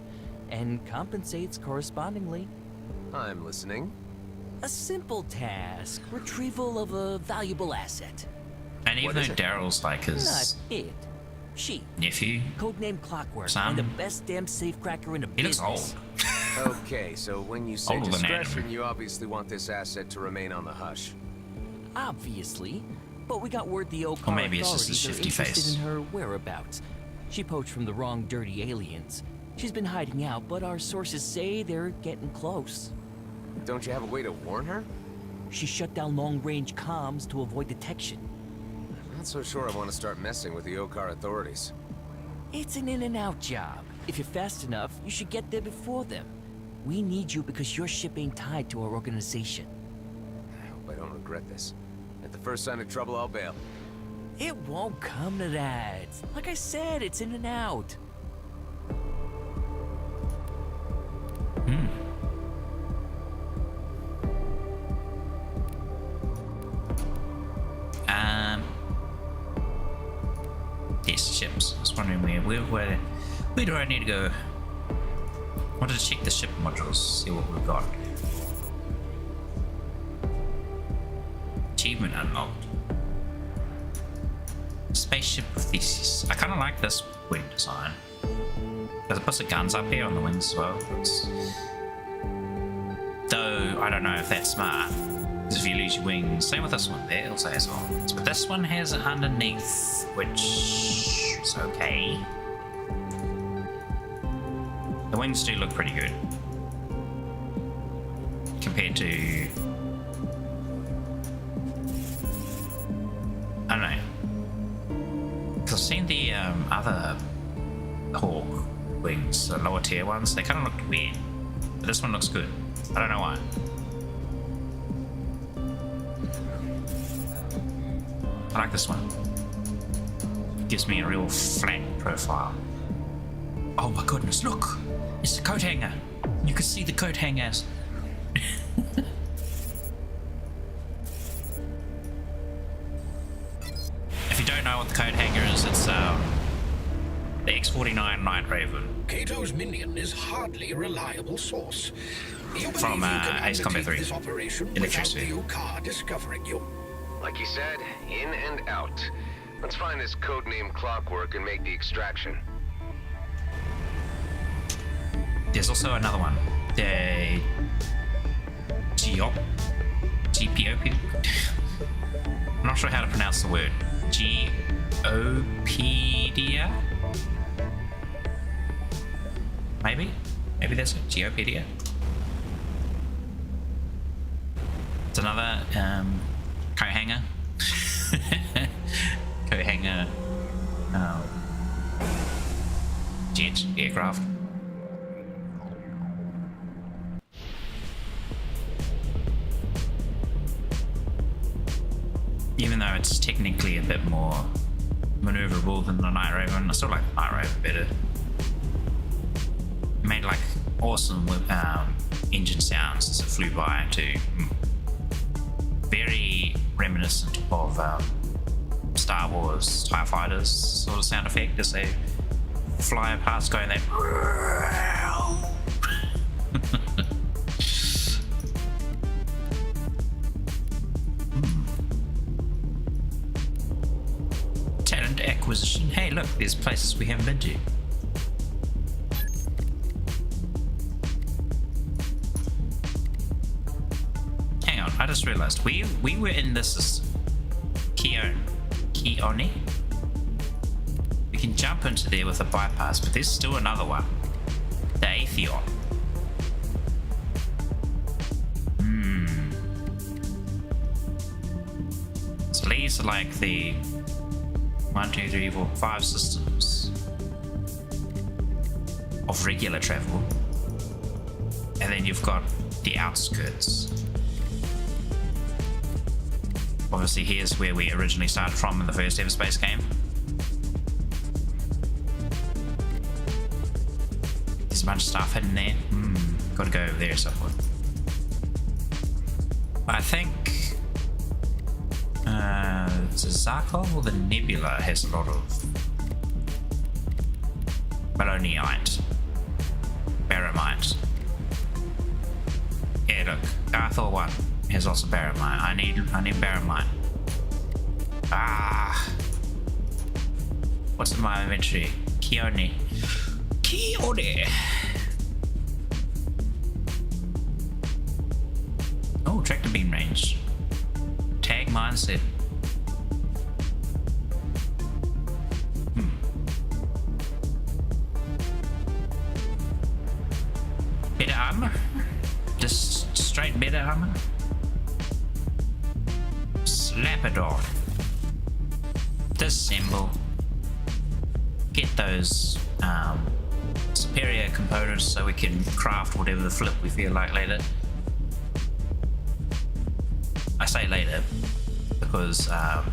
and compensates correspondingly. I'm listening. A simple task, retrieval of a valuable asset. And even though Daryl's like his Not it. She. nephew, Codename Clockwork, Son. and the best damn safecracker in the he looks business. old. Okay, so when you say Older than discretion, Adam. you obviously want this asset to remain on the hush. Obviously. But we got word the Okar Or maybe it's just authorities his are shifty interested face. in her whereabouts. She poached from the wrong dirty aliens. She's been hiding out, but our sources say they're getting close. Don't you have a way to warn her? She shut down long-range comms to avoid detection. I'm not so sure I want to start messing with the Okar authorities. It's an in-and-out job. If you're fast enough, you should get there before them. We need you because your ship ain't tied to our organization. I hope I don't regret this. At the first sign of trouble, I'll bail. It won't come to that. Like I said, it's in and out. Yes, ships. I was wondering where do I need to go? I wanted to check the ship modules, see what we've got. Achievement unlocked. Spaceship Thesis. I kind of like this wing design. Because it puts the guns up here on the wings as well. Though, I don't know if that's smart. Because if you lose your wings, same with this one, there also has arms. But this one has it underneath, which is okay. The wings do look pretty good. Compared to... I don't know. Because other Hawk wings, the lower tier ones. They kind of look weird, but this one looks good. I don't know why. I like this one. Gives me a real flat profile. Oh my goodness, look! It's the coat hanger. You can see the coat hangers. If you don't know what the coat hanger is, it's the X-49 Night Raven. Kato's minion is hardly a reliable source. You From Ace Combat 3. This operation Electricity. without the car discovering you. Like you said, in and out. Let's find this codename Clockwork and make the extraction. There's also another one. The GPOP. I'm not sure how to pronounce the word. Geopedia? Maybe? Maybe that's it. Geopedia. It's another coat hanger. Coat hanger jet aircraft. Even though it's technically a bit more maneuverable than the Night Raven, I still like the Night Raven better. It made like awesome engine sounds as it flew by too. Very reminiscent of Star Wars TIE Fighters sort of sound effect as they fly past, going that. Talent acquisition. Hey, look, there's places we haven't been to. Hang on, I just realized we were in this Keone. We can jump into there with a bypass, but there's still another one. The Atheon. So these are like the 1, 2, 3, 4, 5 systems of regular travel. And then you've got the outskirts. Obviously, here's where we originally started from in the first Everspace game. There's a bunch of stuff hidden there. Gotta go over there at some point. I think the Zarkov or the Nebula has a lot of Maloneyite, Baramite. Yeah, look, Arthur 1 has lots of Baramite. I need Baramite. What's in my inventory? Keone. Oh, tractor beam range. Tag mindset. Better armor? Just straight better armor? Slapador. Disassemble. Get those superior components so we can craft whatever the flip we feel like later. I say later because we're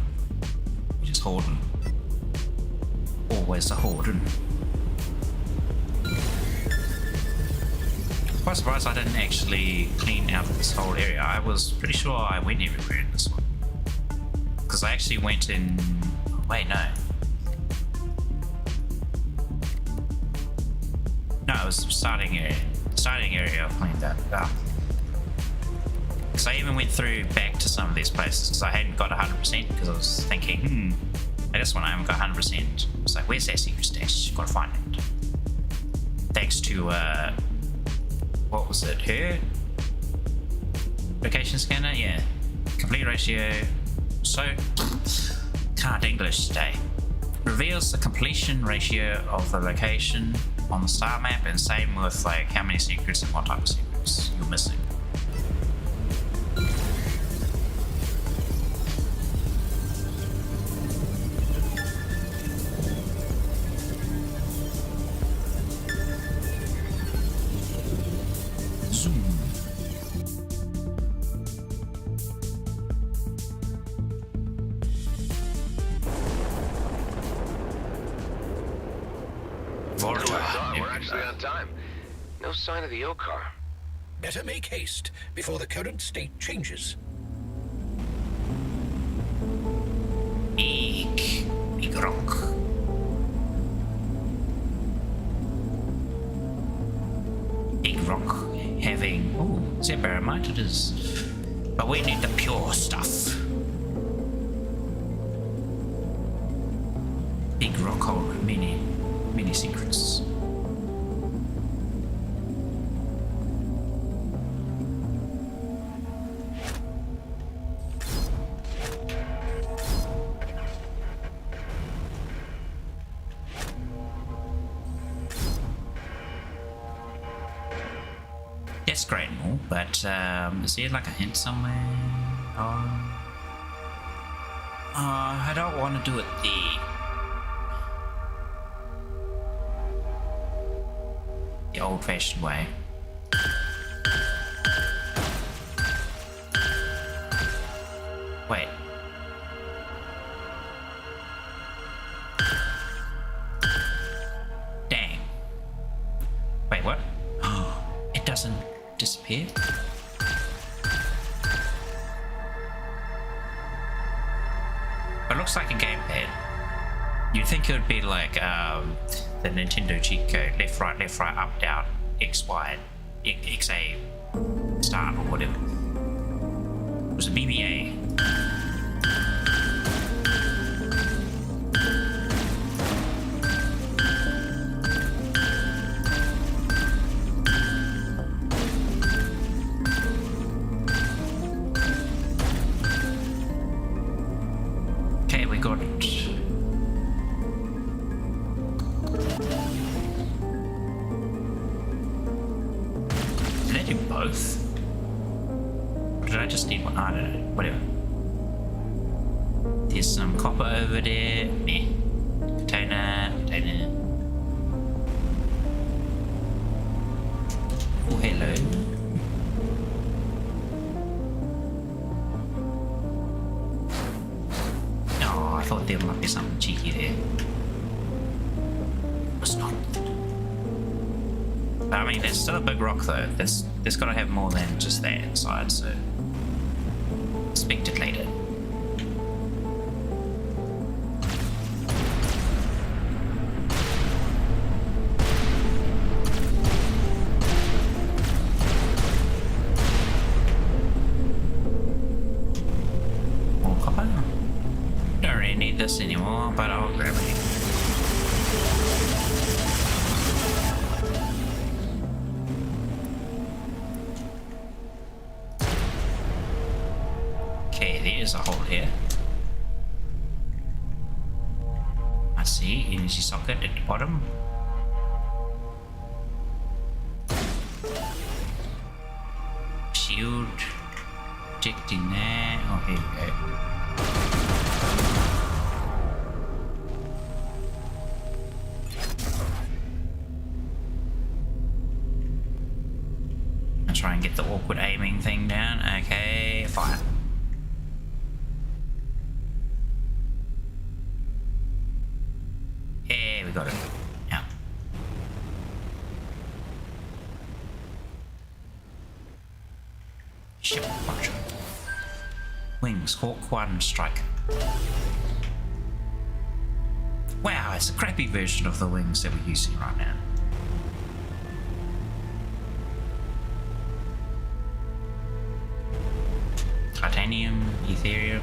just hoarding. Always a hoarding. Quite surprised I didn't actually clean out this whole area. I was pretty sure I went everywhere in this one. Because I actually went in... Wait, no. No, it was the starting area. Starting area I cleaned that up. Because I even went through back to some of these places because I hadn't got 100% because I was thinking, hey, this one I haven't got 100%. I was like, where's that secret stash? Gotta find it. Thanks to, what was it? Her? Location scanner? Yeah. Complete ratio. So, can't English today. Reveals the completion ratio of the location on the star map, and same with like how many secrets and what type of secrets you're missing. No sign of the O-car. Better make haste before the current state changes. Big rock. Big rock having... Oh, is it barramite? It is. But we need the pure stuff. Big rock hold many secrets. That's great and all, but is there like a hint somewhere? I don't want to do it the old-fashioned way. Wait. Dang. Wait, what? It doesn't disappear? It looks like a gamepad. You'd think it would be like the Nintendo cheat code, left, right, up, down, X, Y, X, A, start, or whatever. It was a BBA. Okay, we got it. Did I do both? Or did I just need one? I don't know. Whatever. There's some copper over there. Meh. Container. Oh, hello. Oh, I thought there might be something cheeky there. It's not. But I mean, there's still a big rock though. There's got to have more than just that inside, so expect it later. More copper. Don't really need this anymore, but I'll grab it. Okay, there's a hole here. I see, energy socket at the bottom. Shield protecting that. Oh, here we go. I'll try and get the awkward aiming thing down. Okay, fire. Yeah, we got it. Yeah. Ship launcher. Wings, Hawk 1 strike. Wow, it's a crappy version of the wings that we're using right now. Titanium, Ethereum.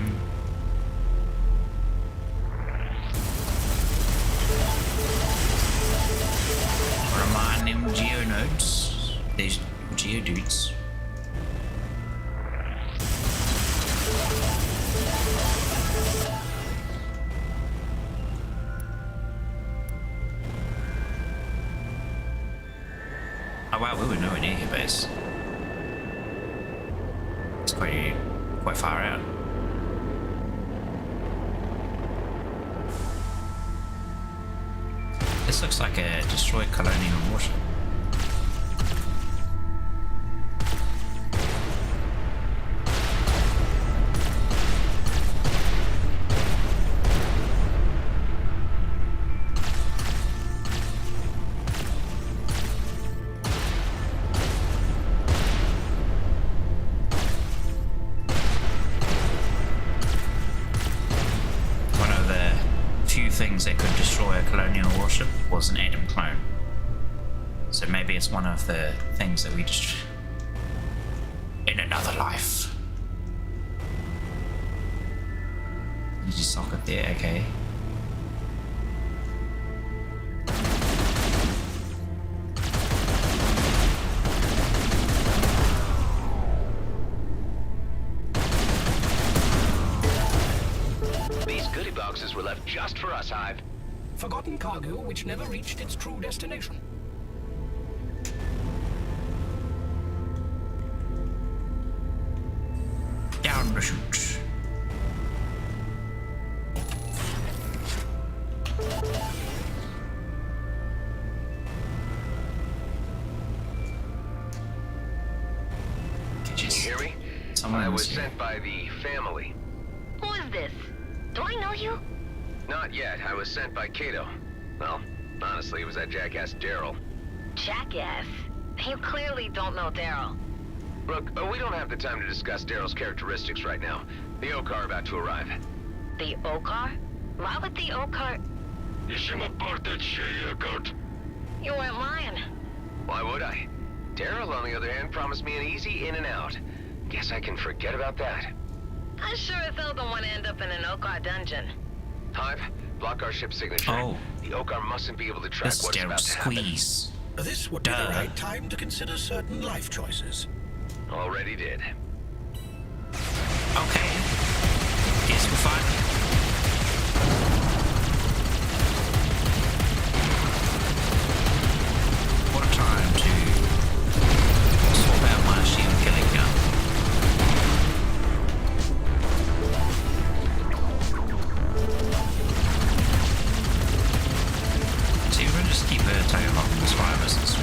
Remind them geonodes. These geodudes. Oh wow, we were nowhere near your base. It's quite far out. This looks like a destroyed colonial warship. starship was an Adam clone. So maybe it's one of the things that we just... in another life. Easy socket there, okay. These goodie boxes were left just for us, Hive. Forgotten cargo which never reached its true destination. Down the chute. Can you hear me? I was sent by the family. Who is this? Do I know you? Not yet. I was sent by Kato. Well, honestly, it was that jackass Daryl. Jackass? You clearly don't know Daryl. Look, we don't have the time to discuss Daryl's characteristics right now. The Okar about to arrive. The Okar? Why would the Okar... You weren't lying. Why would I? Daryl, on the other hand, promised me an easy in and out. Guess I can forget about that. I sure as hell don't want to end up in an Okar dungeon. Hive, block our ship signature. Oh. The Okar mustn't be able to track This what's Daryl about to squeeze. happen. This would be the right time to consider certain life choices. Already did. Okay. Guess we're fine. What a time to swap out my shield killing gun. So we're gonna just keep a tag along this fire versus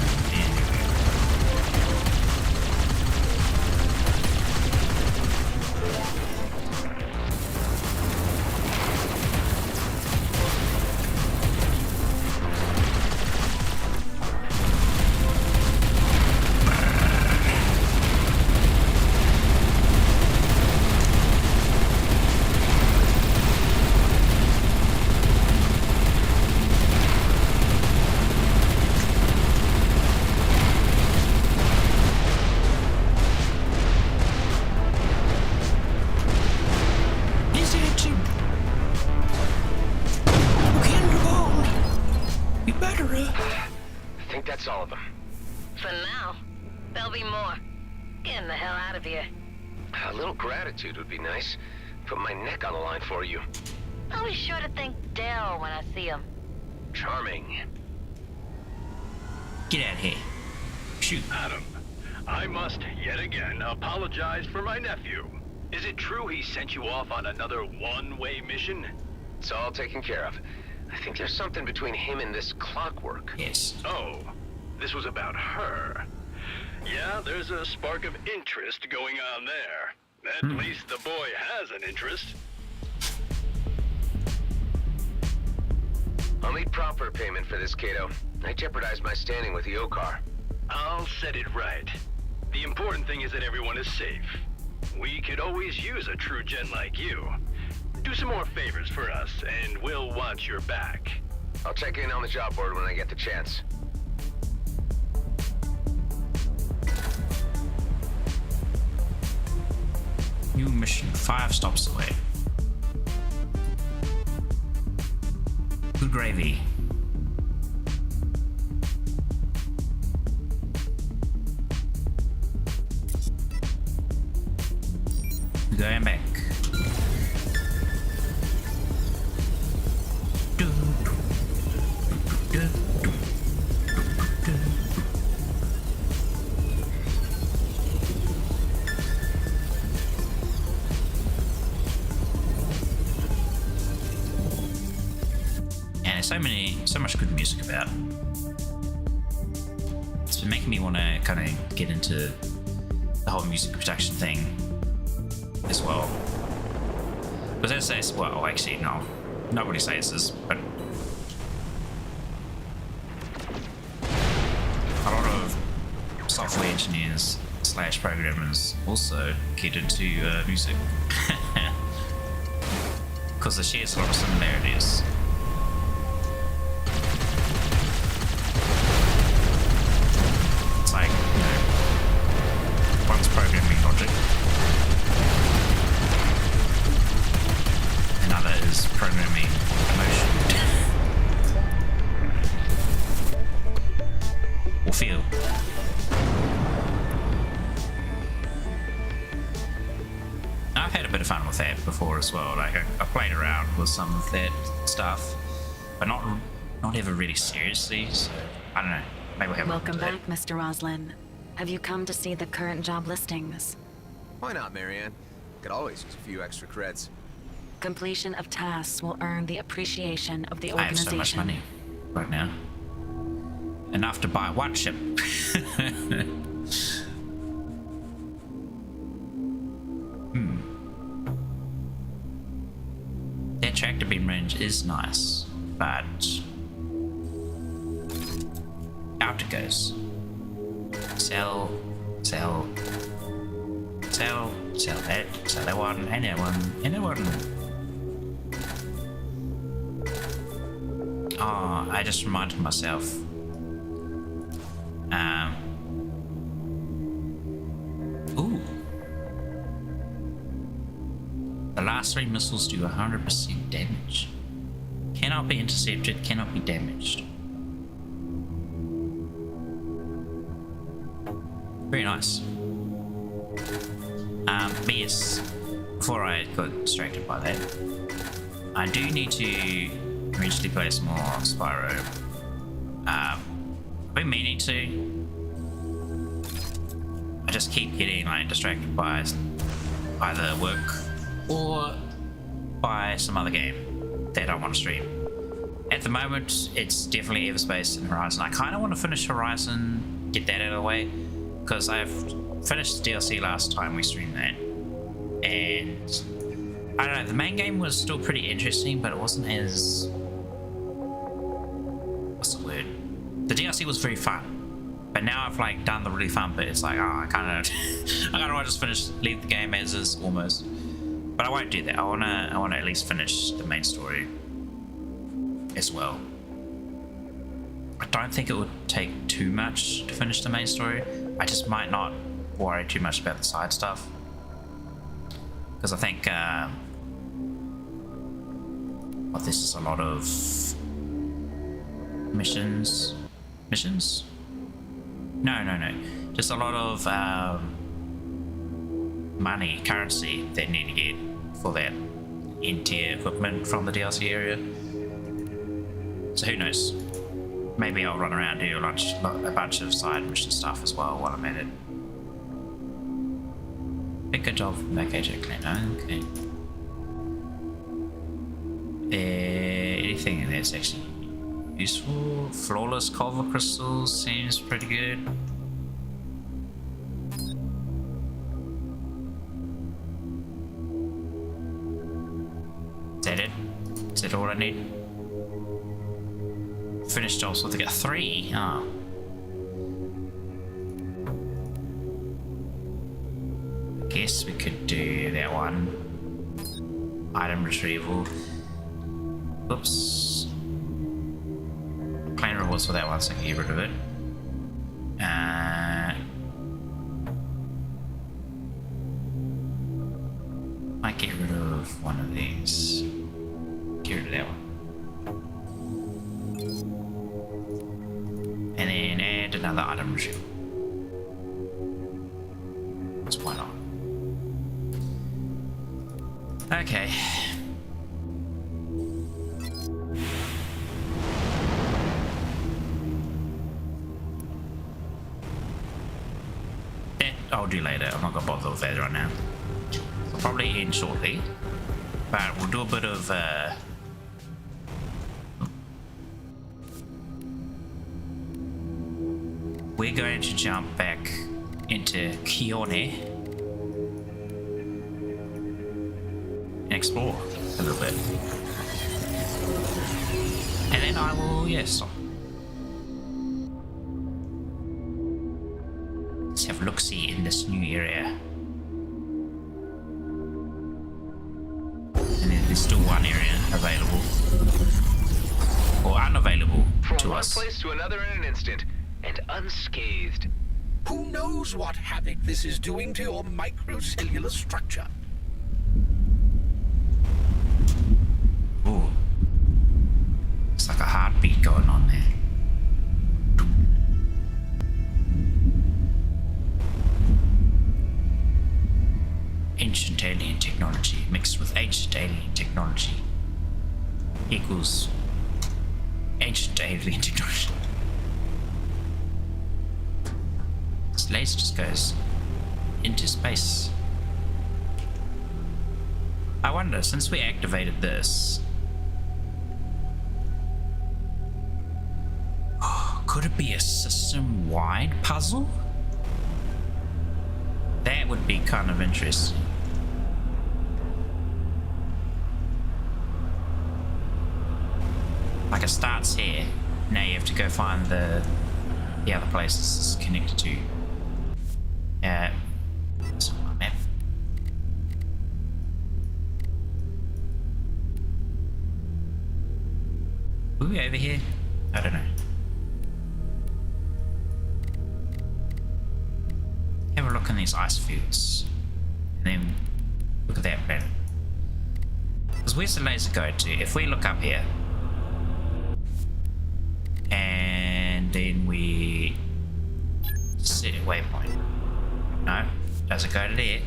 I think that's all of them. For now. There'll be more. Getting the hell out of here. A little gratitude would be nice. Put my neck on the line for you. I'll be sure to thank Daryl when I see him. Charming. Get out of here. Shoot. Adam, I must yet again apologize for my nephew. Is it true he sent you off on another one-way mission? It's all taken care of. I think there's something between him and this clockwork. Yes. Oh, this was about her. Yeah, there's a spark of interest going on there. At least the boy has an interest. I'll need proper payment for this, Kato. I jeopardized my standing with the Okar. I'll set it right. The important thing is that everyone is safe. We could always use a true gen like you. Do some more favors for us, and we'll watch your back. I'll check in on the job board when I get the chance. New mission 5 stops away. Good gravy. Going back. And there's so much good music about. It's been making me want to kind of get into the whole music production thing as well. But as I say, well, actually, no, nobody says this, but a lot of software engineers / programmers also get into music because they share a lot of similarities. I've had a bit of fun with that before as well. Like I played around with some of that stuff, but not ever really seriously. So I don't know. Maybe we'll have Welcome back, Mr. Roslin. Have you come to see the current job listings? Why not, Marianne? Could always use a few extra creds. Completion of tasks will earn the appreciation of the I have organization. so much money right now. Enough to buy one ship. That tractor beam range is nice, but out it goes. Sell that one, and that one, and that one. Oh, I just reminded myself. Ooh. The last 3 missiles do 100% damage. Cannot be intercepted, cannot be damaged. Very nice. But yes, before I got distracted by that, I do need to eventually play some more Spyro. I've been meaning to. I just keep getting like distracted by either work or by some other game that I want to stream. At the moment, it's definitely Everspace and Horizon. I kind of want to finish Horizon, get that out of the way, because I've finished the DLC last time we streamed that, and I don't know, the main game was still pretty interesting, but it wasn't as, what's the word? The DLC was very fun, but now I've like done the really fun bit. It's like, oh, I kind of want to just leave the game as is almost, but I won't do that. I wanna at least finish the main story as well. I don't think it would take too much to finish the main story. I just might not worry too much about the side stuff, because I think well, this is a lot of missions. No, just a lot of money, currency that you need to get for that in-tier equipment from the DLC area. So who knows? Maybe I'll run around and do a bunch of side mission stuff as well while I'm at it. Good job, AJ Clean. Okay. Anything that's actually useful? Flawless Culver crystals seems pretty good. Is that it? Is that all I need? Finish jobs with 3. Oh. Guess we could do that one. Item retrieval. Oops. Claim rewards for that one, so I can get rid of it. Might get rid of one of these. Get rid of that one. And then add another item retrieval. That's why not? Okay. That I'll do later. I'm not gonna bother with that right now. I'll probably end shortly, but we'll do a bit of we're going to jump back into Kione and explore a little bit. And then I will, stop. Let's have a look-see in this new area. And then there's still one area available. Or unavailable to us. From one place to another in an instant. And unscathed. Who knows what havoc this is doing to your microcellular structure? Ooh. It's like a heartbeat going on there. Ancient alien technology mixed with ancient alien technology equals ancient alien technology. This laser just goes into space. I wonder, since we activated this, could it be a system-wide puzzle? That would be kind of interesting. Like it starts here, now you have to go find the other places it's connected to. It's on my map. Were we over here? I don't know. Have a look in these ice fields. And then look at that planet. Because where's the laser go to? If we look up here, and then we set a waypoint. No, does it go to there?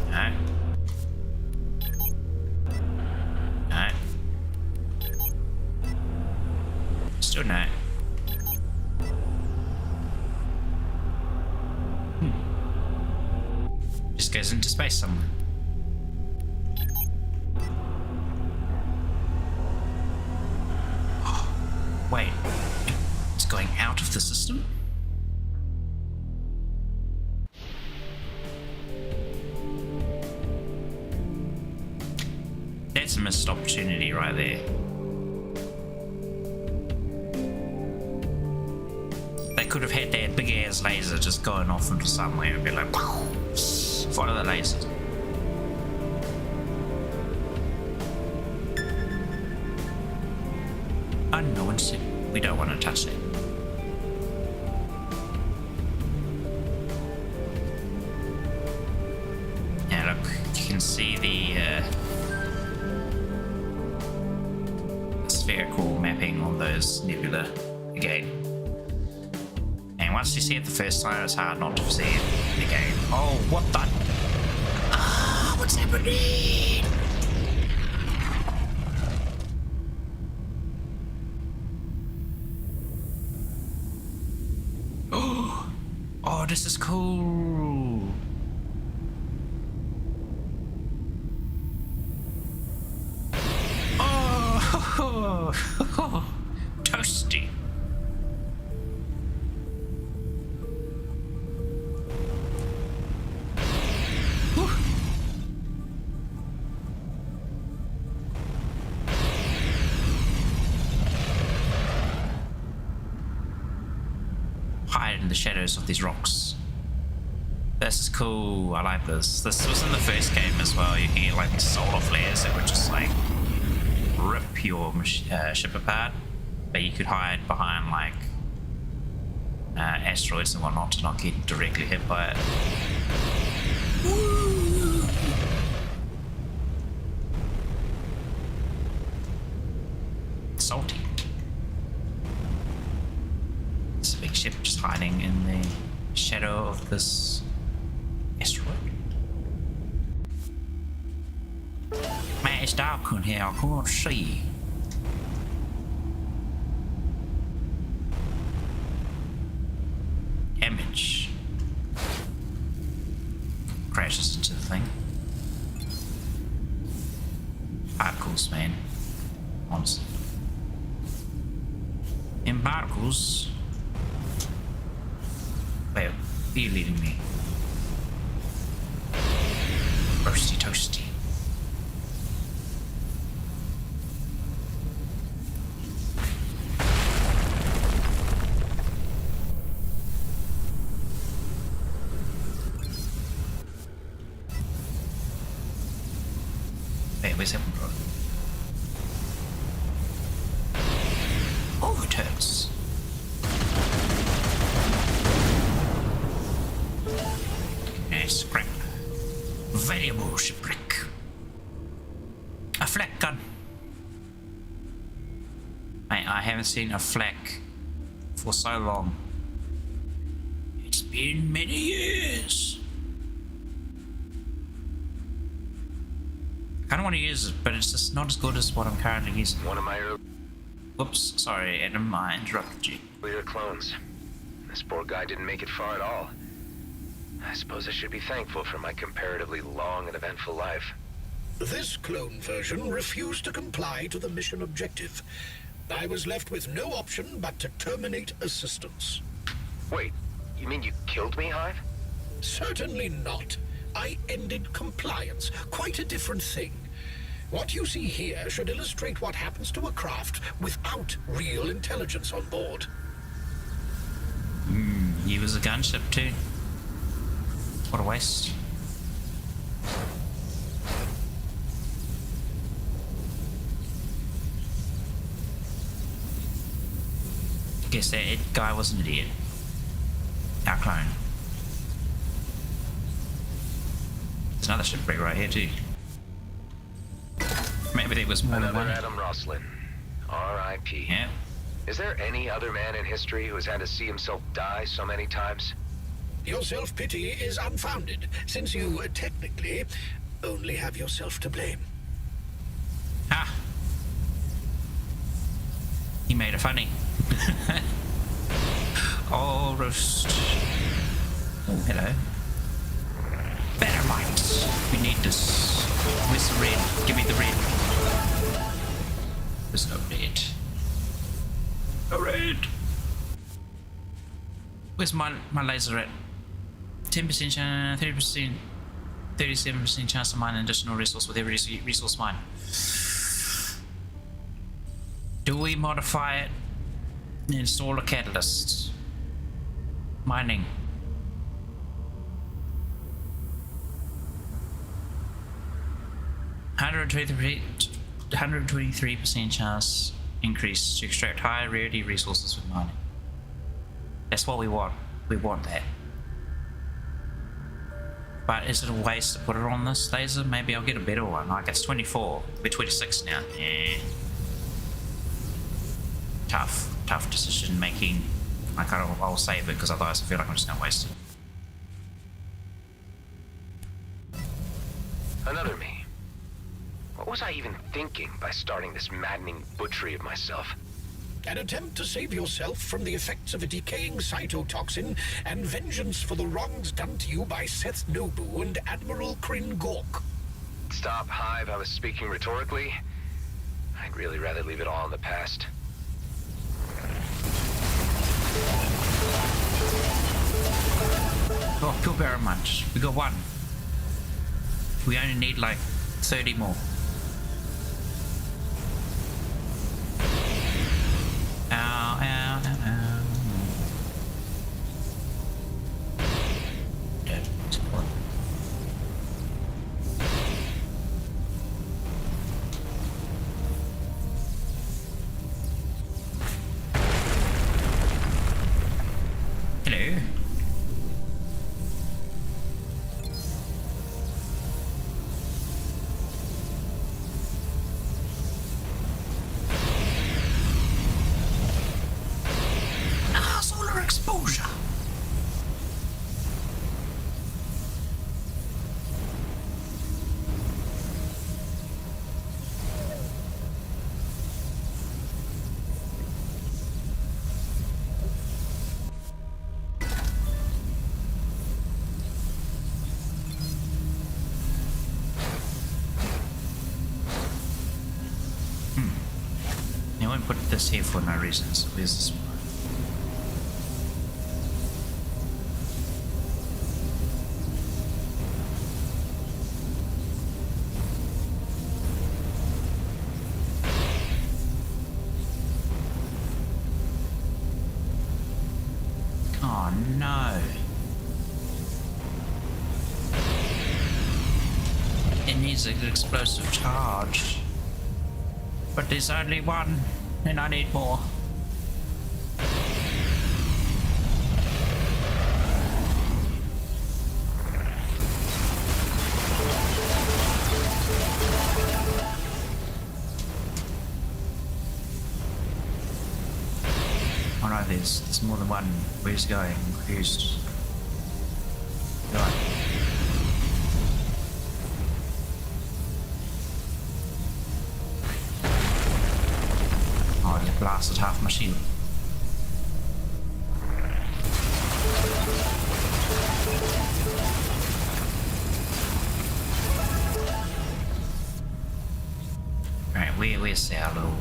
No. No. Still no. Just goes into space somewhere. Wait, it's going out of the system? That's a missed opportunity right there. They could have had that big ass laser just going off into somewhere and be like, follow the lasers. Unknown ship. We don't want to touch it. Yeah, look, you can see the spherical mapping on those nebula again. And once you see it the first time, it's hard not to see it again. Oh, what the? Ah, what's happening? Oh, this is cool. Oh, toasty. Hide in the shadows of these rocks. This is cool. I like this. This was in the first game as well. You can get like these solar flares that would just like rip your ship apart, but you could hide behind like asteroids and whatnot to not get directly hit by it. Woo! Salty. It's a big ship just hiding in the shadow of this asteroid. Man, it's dark in here, I can't see. Image. Crashes into the thing. Particles, man. Honestly. In particles. Where are you leading me? Roasty toasty. Wait, where's that one, bro? Oh, it hurts. Scrap. Valuable shipwreck. A flak gun. I haven't seen a flak for so long. It's been many years. I don't want to use it, but it's just not as good as what I'm currently using. One of my Whoops, sorry, Adam, I interrupted you. earlier clones. This poor guy didn't make it far at all. I suppose I should be thankful for my comparatively long and eventful life. This clone version refused to comply to the mission objective. I was left with no option but to terminate assistance. Wait, you mean you killed me, Hive? Certainly not. I ended compliance. Quite a different thing. What you see here should illustrate what happens to a craft without real intelligence on board. He was a gunship too. What a waste. Guess that guy was an idiot. Our clone. There's another shipwreck right here too. Maybe there was more than Another one. Adam Roslin. R.I.P. Yeah. Is there any other man in history who has had to see himself die so many times? Your self-pity is unfounded, since you, technically, only have yourself to blame. Ha! He made it funny. Oh, roast. Oh, hello. Better mics. We need this. Where's the red? Give me the red. There's no red. No red. Where's my laser at? 10% chance, 30%, 37% chance to mine an additional resource with every resource mine. Do we modify it and install a catalyst? Mining. $123% chance increase to extract high rarity resources with mining. That's what we want. We want that. But is it a waste to put it on this laser? Maybe I'll get a better one. Like it's 24. We're 26 now. Yeah. Tough decision making. I'll save it because otherwise I feel like I'm just gonna waste it. Another me. What was I even thinking by starting this maddening butchery of myself? An attempt to save yourself from the effects of a decaying cytotoxin and vengeance for the wrongs done to you by Seth Nobu and Admiral Kryn Gork. Stop, Hive. I was speaking rhetorically. I'd really rather leave it all in the past. Oh, pure barrel-munch. We got one. We only need like 30 more. Ow, ow, ow, ow. Dead. Support. Hello. Solar exposure. I won't put this here for no reason. So where's this one? Oh no. It needs an explosive charge. But there's only one, and I need more. Oh no, there's more than one. Where's it going? I'm confused. Right. blasted half my shield. Alright, where's our little...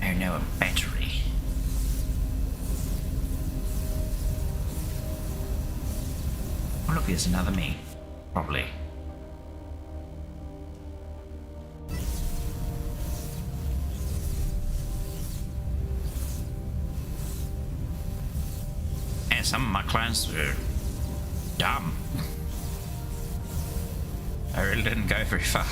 Oh no, a battery. Oh look, there's another me. Probably. And some of my clones were dumb. I really didn't go very far.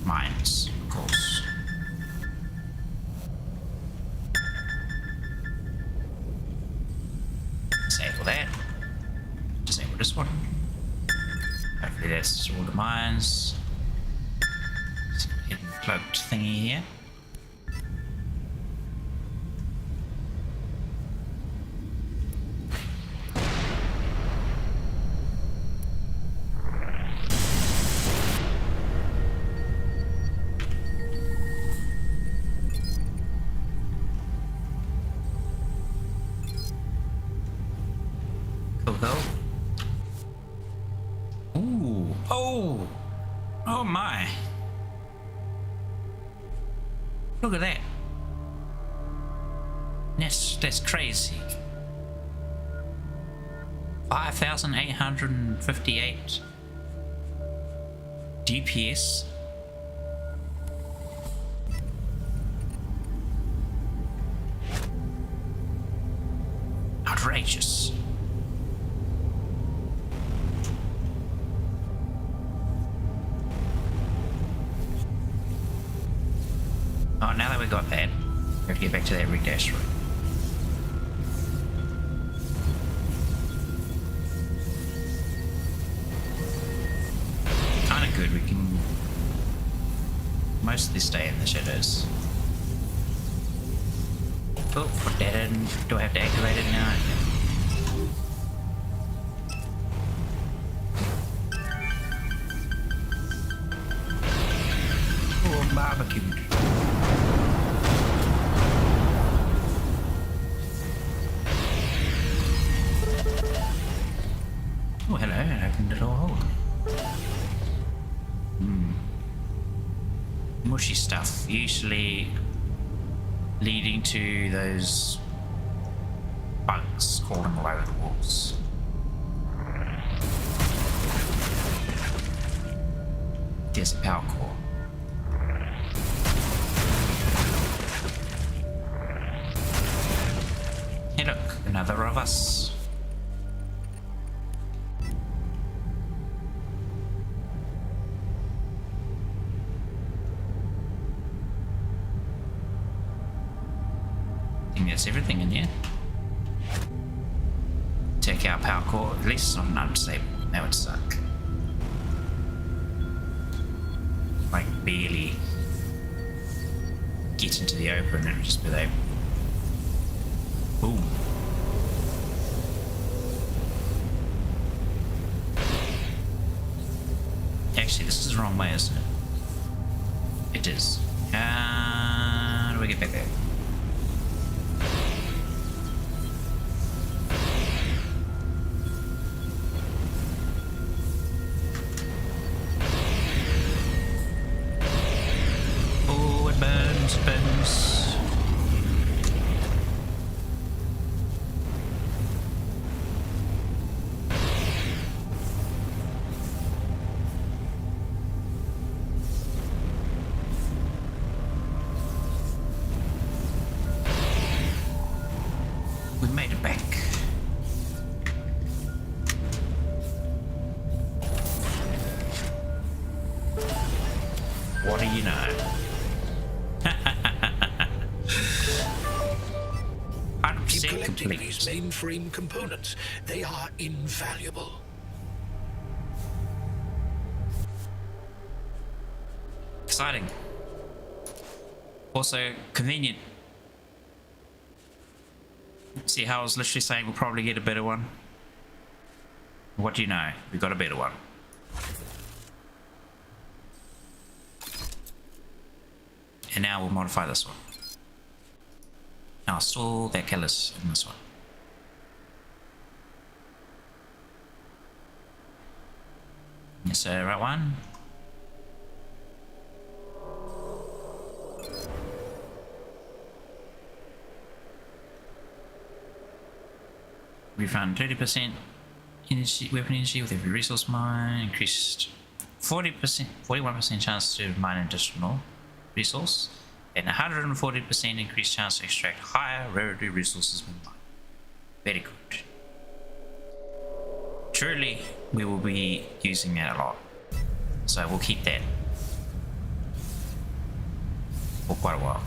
Mines, of course. Disable that. Disable this one. Hopefully that's all the mines. Some hidden cloaked thingy here. Oh my. Look at that. That's crazy. 5,858 DPS. Outrageous. Oh, now that we got that, we have to get back to that rig dash room. Kinda good, we can mostly stay in the shadows. Oh, put that in. Do I have to activate it now? Oh, barbecue. Oh, hello, I opened the door. Mushy stuff, usually leading to those bugs crawling all over the walls. There's a power core. Hey look, another of us. That's everything in here. Take out power core, at least it's not an unstable. That would suck. Like barely get into the open and just be like boom. Actually, this is the wrong way, isn't it? It is. How do we get back there? mainframe components. They are invaluable. Exciting. Also convenient. See how I was literally saying we'll probably get a better one? What do you know? We got a better one. And now we'll modify this one. Now install that callus in this one. Yes, sir, right one. We found 30% energy, weapon energy with every resource mine, increased 41% chance to mine additional resource, and 140% increased chance to extract higher rarity resources when mined. Very good. Truly, we will be using that a lot, so we'll keep that for quite a while.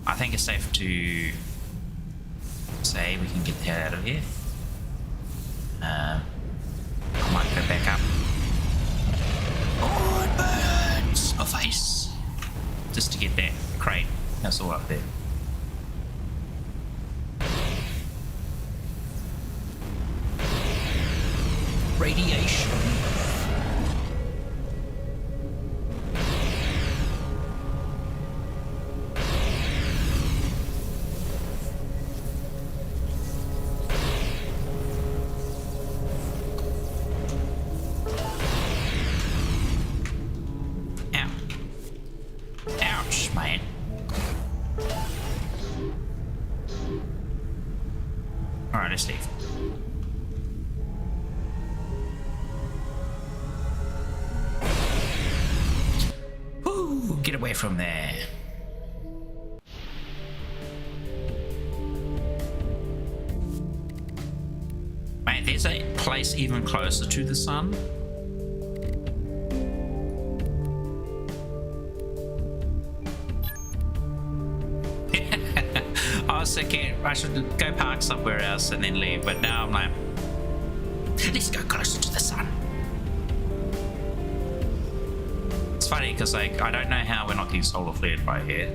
I think it's safe to say we can get the hell out of here. I might go back up. Oh, it burns my face. Just to get that crate. That's all up there. Radiation. Alright, let's leave. Woo, get away from there. Mate, there's a place even closer to the sun. I was thinking I should go park somewhere else and then leave, but now I'm like, let's go closer to the sun. It's funny because like I don't know how we're not getting solar flared right here.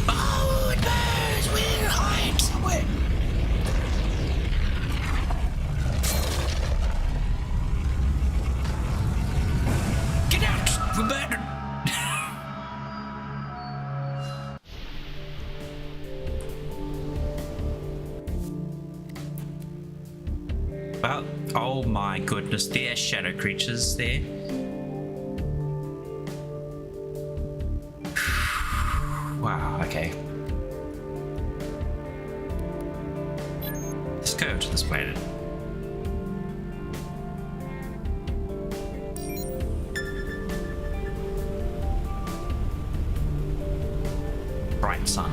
Oh, it burns! We're hiding somewhere. We're burning. Well, oh my goodness, there are shadow creatures there. Wow, okay. Let's go to this planet. Bright sun.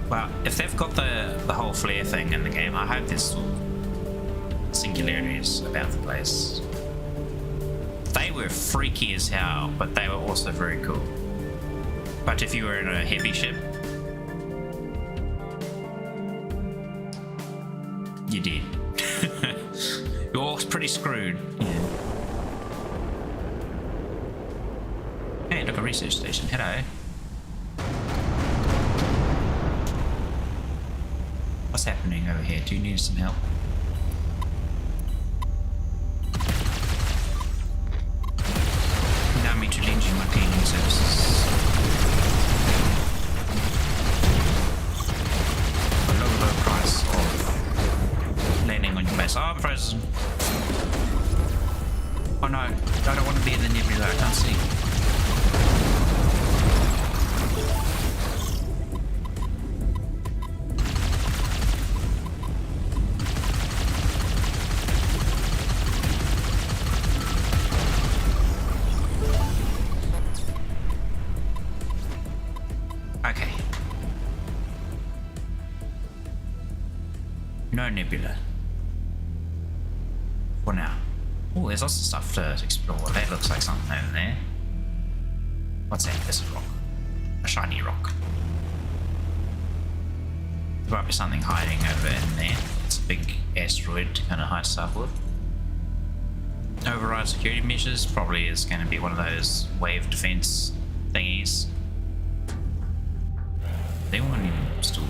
Well, if they've got the whole flare thing in the game, I hope there's singularities about the place. They were freaky as hell, but they were also very cool. But if you were in a heavy ship, you did. You're all pretty screwed. Yeah. Hey, look, a research station. Hello. What's happening over here? Do you need some help? Allow me to lend you my cleaning services. A low price of landing on your base. Oh, I'm frozen. Oh no, I don't want to be in the nebula. I can't see. Okay. No nebula. For now. Oh, there's lots of stuff to explore. That looks like something over there. What's that? This is rock. A shiny rock. There might be something hiding over in there. It's a big asteroid to kind of hide stuff with. Override security measures probably is going to be one of those wave defense thingies. They won't even still.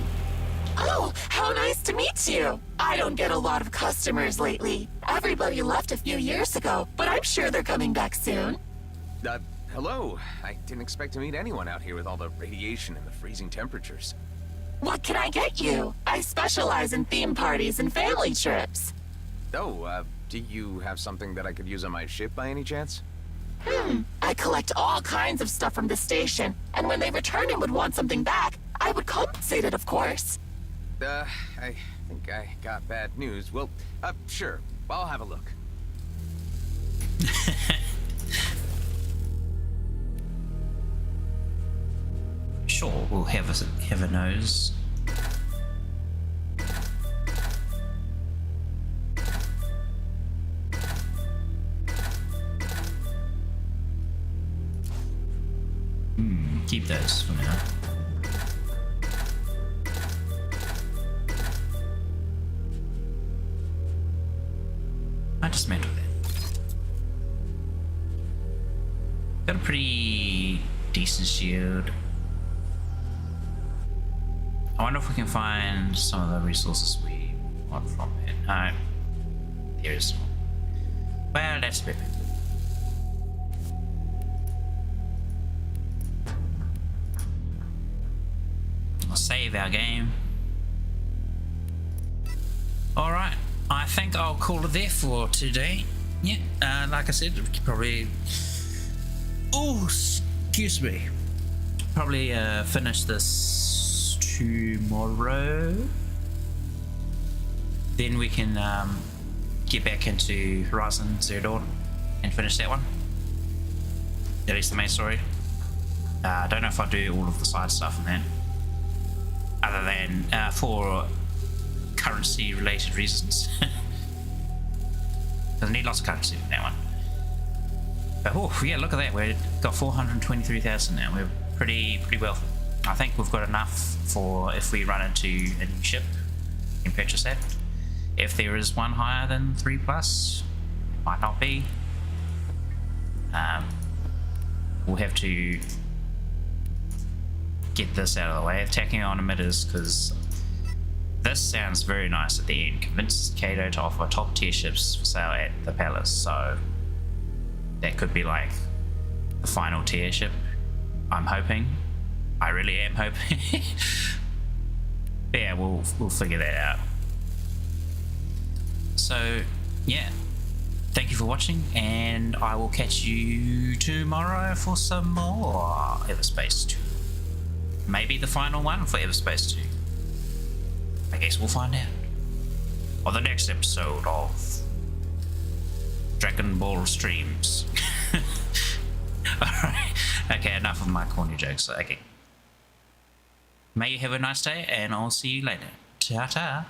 Oh, how nice to meet you. I don't get a lot of customers lately. Everybody left a few years ago, but I'm sure they're coming back soon. Hello. I didn't expect to meet anyone out here with all the radiation and the freezing temperatures. What can I get you? I specialize in theme parties and family trips. Oh, do you have something that I could use on my ship by any chance? I collect all kinds of stuff from the station, and when they return and would want something back, I would compensate it, of course. I think I got bad news. Well, sure. I'll have a look. Sure, we'll have a nose. Keep those for now. I just meant with that. Got a pretty decent shield. I wonder if we can find some of the resources we want from it. No, there is one. Well, that's a bit. I'll save our game. Alright, I think I'll call it there for today. Yeah, like I said, we could probably. Oh, excuse me. Probably finish this tomorrow. Then we can get back into Horizon Zero Dawn and finish that one. At least the main story. I don't know if I'll do all of the side stuff in that. Other than for currency related reasons. Because I need lots of currency in that one. But oh yeah, look at that, we've got 423,000 now. We're pretty wealthy. I think we've got enough for if we run into a new ship, we can purchase that. If there is one higher than 3+, might not be. We'll have to get this out of the way. Attacking on emitters, because this sounds very nice at the end. Convince Kato to offer top tier ships for sale at the palace. So that could be like the final tier ship. I'm hoping. I really am hoping. But yeah, we'll figure that out. So yeah, thank you for watching, and I will catch you tomorrow for some more Everspace 2. Maybe the final one for Everspace 2. I guess we'll find out on the next episode of Dragon Ball Streams. Alright, okay, enough of my corny jokes. Okay. May you have a nice day, and I'll see you later. Ta-ta.